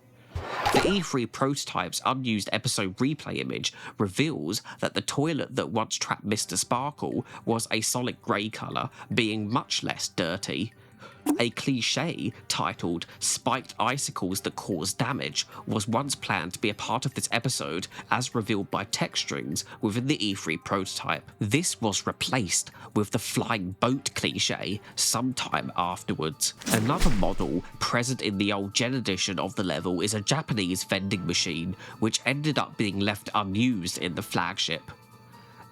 The E3 prototype's unused episode replay image reveals that the toilet that once trapped Mr. Sparkle was a solid grey colour, being much less dirty. A cliche titled Spiked Icicles That Cause Damage was once planned to be a part of this episode as revealed by text strings within the E3 prototype. This was replaced with the flying boat cliche sometime afterwards. Another model present in the old Gen edition of the level is a Japanese vending machine, which ended up being left unused in the flagship.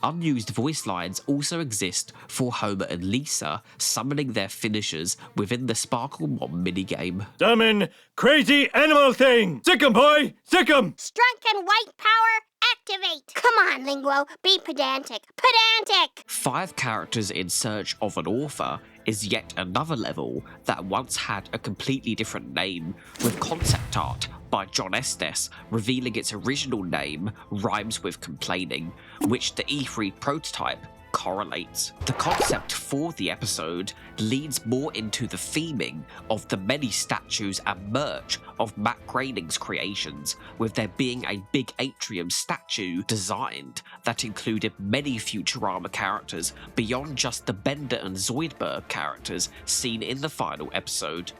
Unused voice lines also exist for Homer and Lisa summoning their finishers within the Sparkle Mom minigame. Summon crazy animal thing! Sick 'em, boy! Sick 'em! Strike and white power, activate! Come on, Linguo, be pedantic. Pedantic! 5 characters in search of an author is yet another level that once had a completely different name, with concept art by John Estes revealing its original name rhymes with complaining, which the E3 prototype correlates. The concept for the episode leads more into the theming of the many statues and merch of Matt Groening's creations, with there being a big atrium statue designed that included many Futurama characters beyond just the Bender and Zoidberg characters seen in the final episode.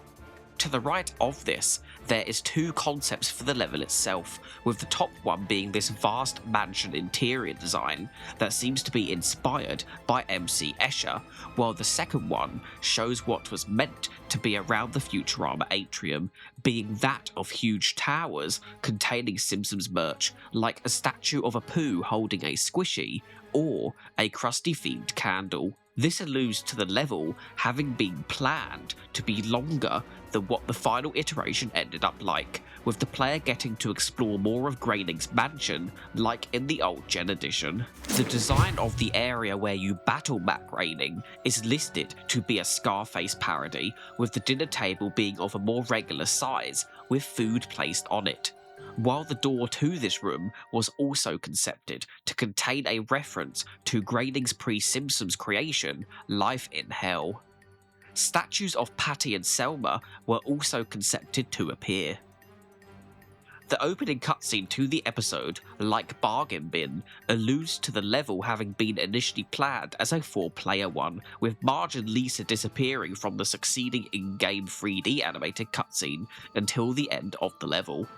To the right of this, there is 2 concepts for the level itself, with the top one being this vast mansion interior design that seems to be inspired by MC Escher, while the second one shows what was meant to be around the Futurama atrium, being that of huge towers containing Simpsons merch, like a statue of a poo holding a squishy, or a Krusty-themed candle. This alludes to the level having been planned to be longer than what the final iteration ended up like, with the player getting to explore more of Groening's mansion like in the old Gen edition. The design of the area where you battle Matt Groening is listed to be a Scarface parody, with the dinner table being of a more regular size, with food placed on it, while the door to this room was also concepted to contain a reference to Groening's pre-Simpsons creation, Life in Hell. Statues of Patty and Selma were also concepted to appear. The opening cutscene to the episode, like Bargain Bin, alludes to the level having been initially planned as a 4-player one, with Marge and Lisa disappearing from the succeeding in-game 3D animated cutscene until the end of the level.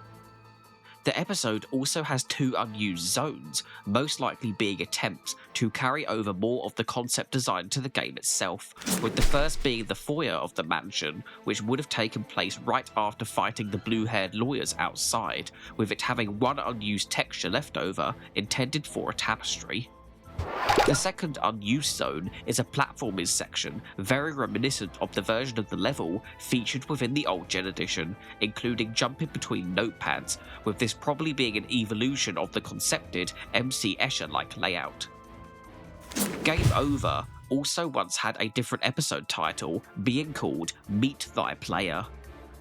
The episode also has 2 unused zones, most likely being attempts to carry over more of the concept design to the game itself, with the first being the foyer of the mansion, which would have taken place right after fighting the blue-haired lawyers outside, with it having 1 unused texture left over, intended for a tapestry. The second unused zone is a platforming section, very reminiscent of the version of the level featured within the old Gen edition, including jumping between notepads, with this probably being an evolution of the concepted MC Escher-like layout. Game Over also once had a different episode title, being called Meet Thy Player.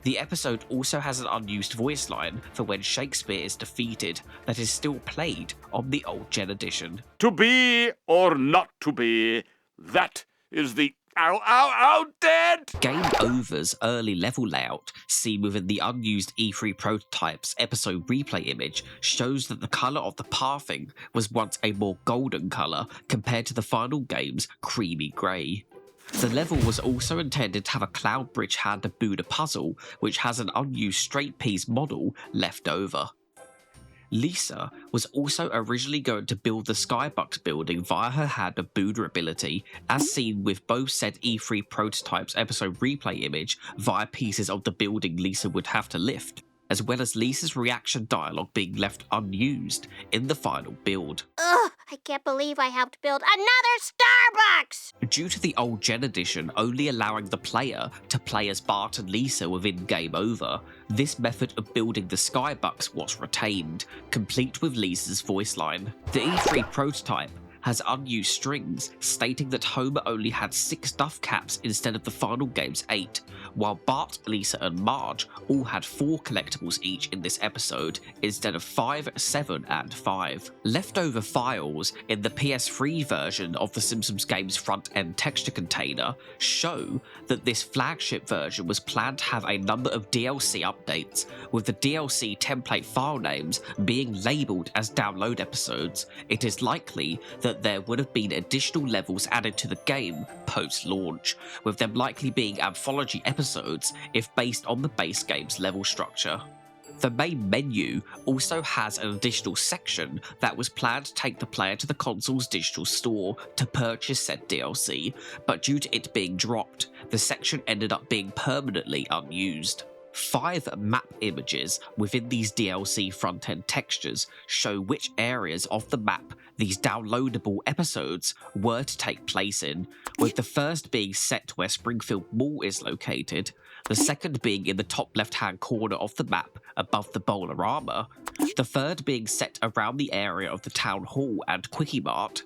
The episode also has an unused voice line for when Shakespeare is defeated that is still played on the old Gen edition. To be or not to be, that is the dead! Game Over's early level layout, seen within the unused E3 prototype's episode replay image, shows that the colour of the pathing was once a more golden colour compared to the final game's creamy grey. The level was also intended to have a Cloud Bridge Hand of Buddha puzzle, which has an unused straight piece model left over. Lisa was also originally going to build the Skybox building via her Hand of Buddha ability, as seen with both said E3 prototypes episode replay image via pieces of the building Lisa would have to lift, as well as Lisa's reaction dialogue being left unused in the final build. Ugh, I can't believe I helped build another Starbucks! Due to the old Gen edition only allowing the player to play as Bart and Lisa within Game Over, this method of building the Skybox was retained, complete with Lisa's voice line. The E3 prototype has unused strings stating that Homer only had 6 duff caps instead of the final game's 8, while Bart, Lisa and Marge all had 4 collectibles each in this episode instead of 5, 7 and 5. Leftover files in the PS3 version of the Simpsons game's front-end texture container show that this flagship version was planned to have a number of DLC updates, with the DLC template file names being labelled as download episodes. It is likely that that there would have been additional levels added to the game post-launch, with them likely being anthology episodes if based on the base game's level structure. The main menu also has an additional section that was planned to take the player to the console's digital store to purchase said DLC, but due to it being dropped, the section ended up being permanently unused. 5 map images within these DLC front-end textures show which areas of the map these downloadable episodes were to take place in, with the first being set where Springfield Mall is located, the second being in the top left-hand corner of the map above the Bowlerama, the third being set around the area of the Town Hall and Quickie Mart,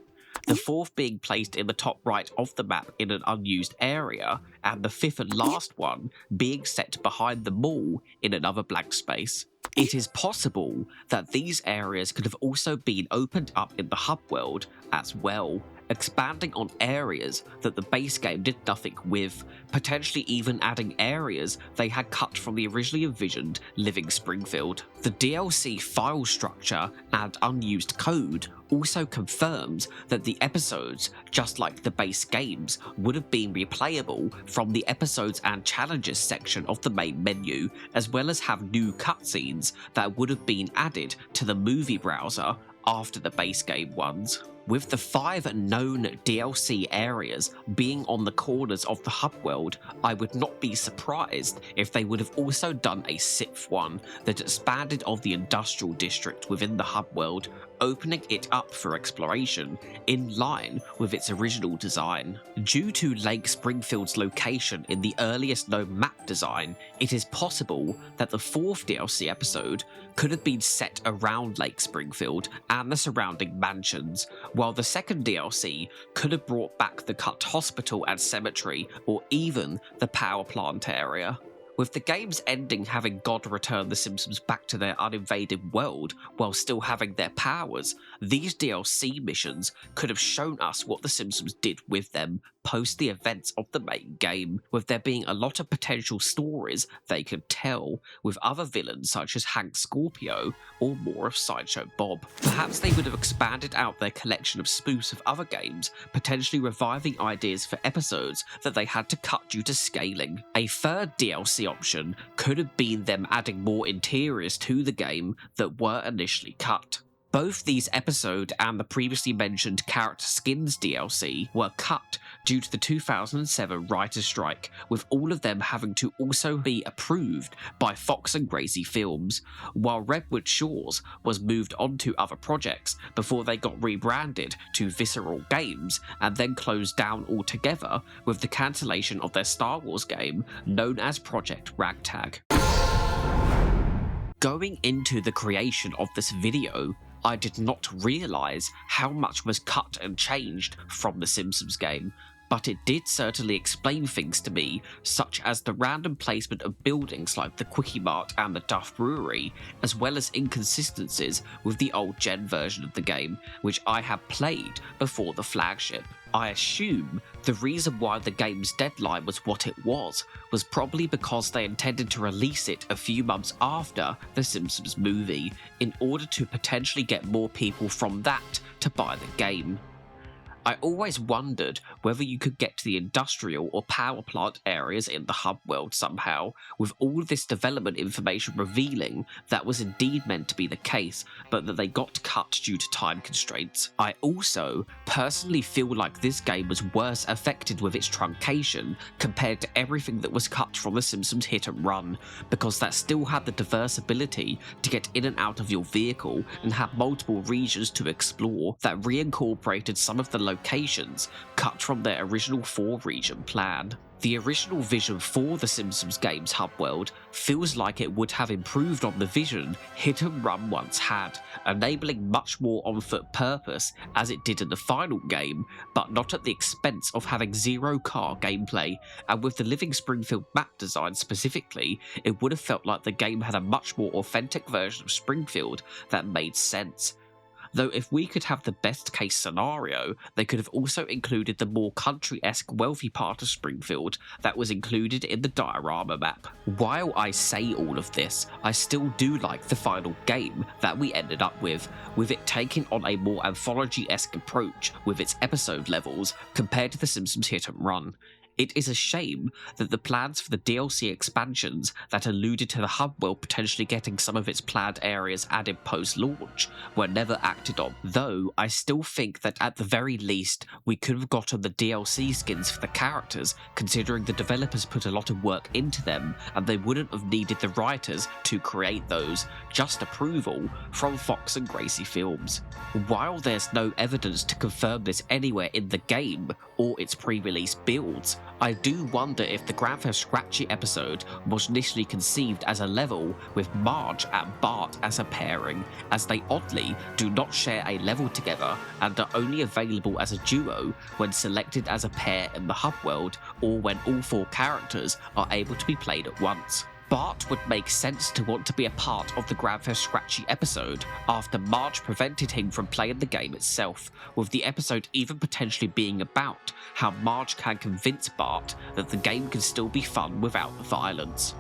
the fourth being placed in the top right of the map in an unused area, and the fifth and last one being set behind the mall in another blank space. It is possible that these areas could have also been opened up in the hub world as well, expanding on areas that the base game did nothing with, potentially even adding areas they had cut from the originally envisioned Living Springfield. The DLC file structure and unused code also confirms that the episodes, just like the base games, would have been replayable from the episodes and challenges section of the main menu, as well as have new cutscenes that would have been added to the movie browser after the base game ones. With the 5 known DLC areas being on the corners of the hub world, I would not be surprised if they would have also done a 6th one that expanded of the industrial district within the hub world, opening it up for exploration in line with its original design. Due to Lake Springfield's location in the earliest known map design, it is possible that the 4th DLC episode could have been set around Lake Springfield and the surrounding mansions, while the second DLC could have brought back the cut hospital and cemetery, or even the power plant area. With the game's ending having God return the Simpsons back to their uninvaded world while still having their powers, these DLC missions could have shown us what the Simpsons did with them post the events of the main game, with there being a lot of potential stories they could tell with other villains such as Hank Scorpio or more of Sideshow Bob. Perhaps they would have expanded out their collection of spoofs of other games, potentially reviving ideas for episodes that they had to cut due to scaling. A third DLC option could have been them adding more interiors to the game that were initially cut. Both these episode and the previously mentioned Character Skins DLC were cut due to the 2007 writer's strike, with all of them having to also be approved by Fox and Gracie Films, while Redwood Shores was moved on to other projects before they got rebranded to Visceral Games and then closed down altogether with the cancellation of their Star Wars game known as Project Ragtag. Going into the creation of this video, I did not realise how much was cut and changed from the Simpsons game, but it did certainly explain things to me, such as the random placement of buildings like the Quickie Mart and the Duff Brewery, as well as inconsistencies with the old gen version of the game, which I had played before the flagship. I assume the reason why the game's deadline was what it was probably because they intended to release it a few months after the Simpsons movie, in order to potentially get more people from that to buy the game. I always wondered whether you could get to the industrial or power plant areas in the hub world somehow, with all this development information revealing that was indeed meant to be the case, but that they got cut due to time constraints. I also personally feel like this game was worse affected with its truncation compared to everything that was cut from The Simpsons Hit and Run, because that still had the diverse ability to get in and out of your vehicle and had multiple regions to explore that reincorporated some of the locations cut from their original 4-region plan. The original vision for the Simpsons game's hub world feels like it would have improved on the vision Hit and Run once had, enabling much more on-foot purpose as it did in the final game, but not at the expense of having zero car gameplay, and with the Living Springfield map design specifically, it would have felt like the game had a much more authentic version of Springfield that made sense. Though if we could have the best case scenario, they could have also included the more country-esque wealthy part of Springfield that was included in the diorama map. While I say all of this, I still do like the final game that we ended up with it taking on a more anthology-esque approach with its episode levels compared to The Simpsons Hit and Run. It is a shame that the plans for the DLC expansions that alluded to the hub world potentially getting some of its planned areas added post-launch were never acted on, though I still think that at the very least we could have gotten the DLC skins for the characters, considering the developers put a lot of work into them and they wouldn't have needed the writers to create those, just approval from Fox and Gracie Films. While there's no evidence to confirm this anywhere in the game or its pre-release builds, I do wonder if the Grand Theft Scratchy episode was initially conceived as a level with Marge and Bart as a pairing, as they oddly do not share a level together and are only available as a duo when selected as a pair in the hub world or when all 4 characters are able to be played at once. Bart would make sense to want to be a part of the Grand Theft Scratchy episode after Marge prevented him from playing the game itself, with the episode even potentially being about how Marge can convince Bart that the game can still be fun without the violence.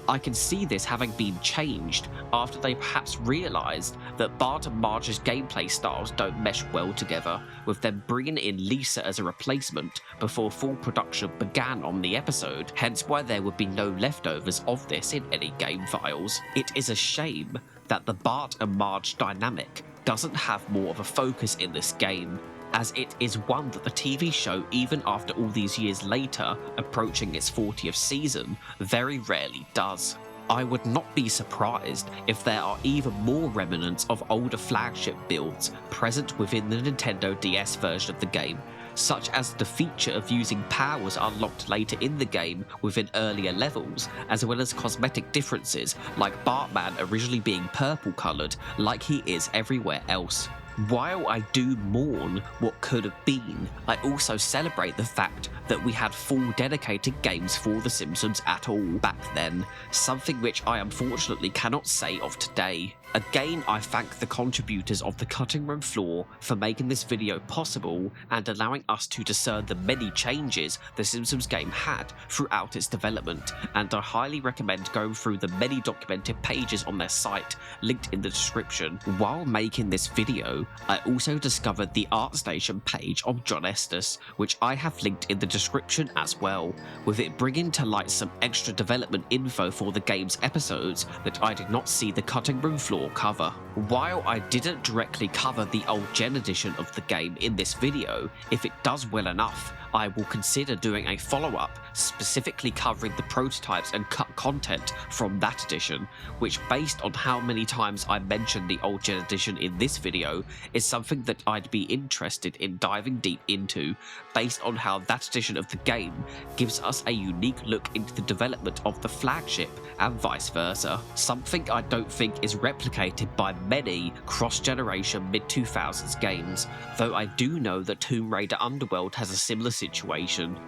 I can see this having been changed after they perhaps realised that Bart and Marge's gameplay styles don't mesh well together, with them bringing in Lisa as a replacement before full production began on the episode, hence why there would be no leftovers of this in any game files. It is a shame that the Bart and Marge dynamic doesn't have more of a focus in this game, as it is one that the TV show, even after all these years later, approaching its 40th season, very rarely does. I would not be surprised if there are even more remnants of older flagship builds present within the Nintendo DS version of the game, such as the feature of using powers unlocked later in the game within earlier levels, as well as cosmetic differences like Bartman originally being purple coloured like he is everywhere else. While I do mourn what could have been, I also celebrate the fact that we had full dedicated games for The Simpsons at all back then, something which I unfortunately cannot say of today. Again, I thank the contributors of the cutting room floor for making this video possible and allowing us to discern the many changes The Simpsons game had throughout its development, and I highly recommend going through the many documented pages on their site, linked in the description. While making this video, I also discovered the ArtStation page of John Estes, which I have linked in the description as well, with it bringing to light some extra development info for the game's episodes that I did not see the cutting room floor cover. While I didn't directly cover the old gen edition of the game in this video, if it does well enough, I will consider doing a follow-up specifically covering the prototypes and cut content from that edition, which, based on how many times I mentioned the old gen edition in this video, is something that I'd be interested in diving deep into, based on how that edition of the game gives us a unique look into the development of the flagship and vice versa, something I don't think is replicated by many cross-generation mid-2000s games, though I do know that Tomb Raider Underworld has a similar situation.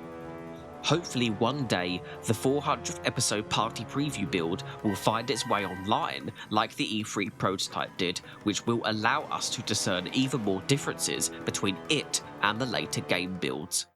Hopefully one day, the 400th episode party preview build will find its way online like the E3 prototype did, which will allow us to discern even more differences between it and the later game builds.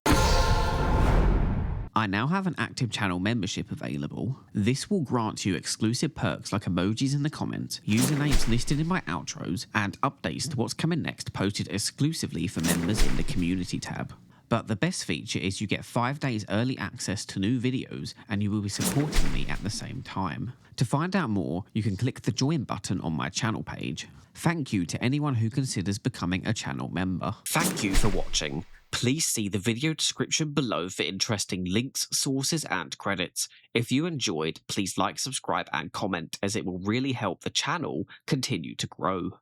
I now have an active channel membership available. This will grant you exclusive perks like emojis in the comments, usernames listed in my outros, and updates to what's coming next posted exclusively for members in the community tab. But the best feature is you get 5 days early access to new videos, and you will be supporting me at the same time. To find out more, you can click the join button on my channel page. Thank you to anyone who considers becoming a channel member. Thank you for watching. Please see the video description below for interesting links, sources, and credits. If you enjoyed, please like, subscribe, and comment, as it will really help the channel continue to grow.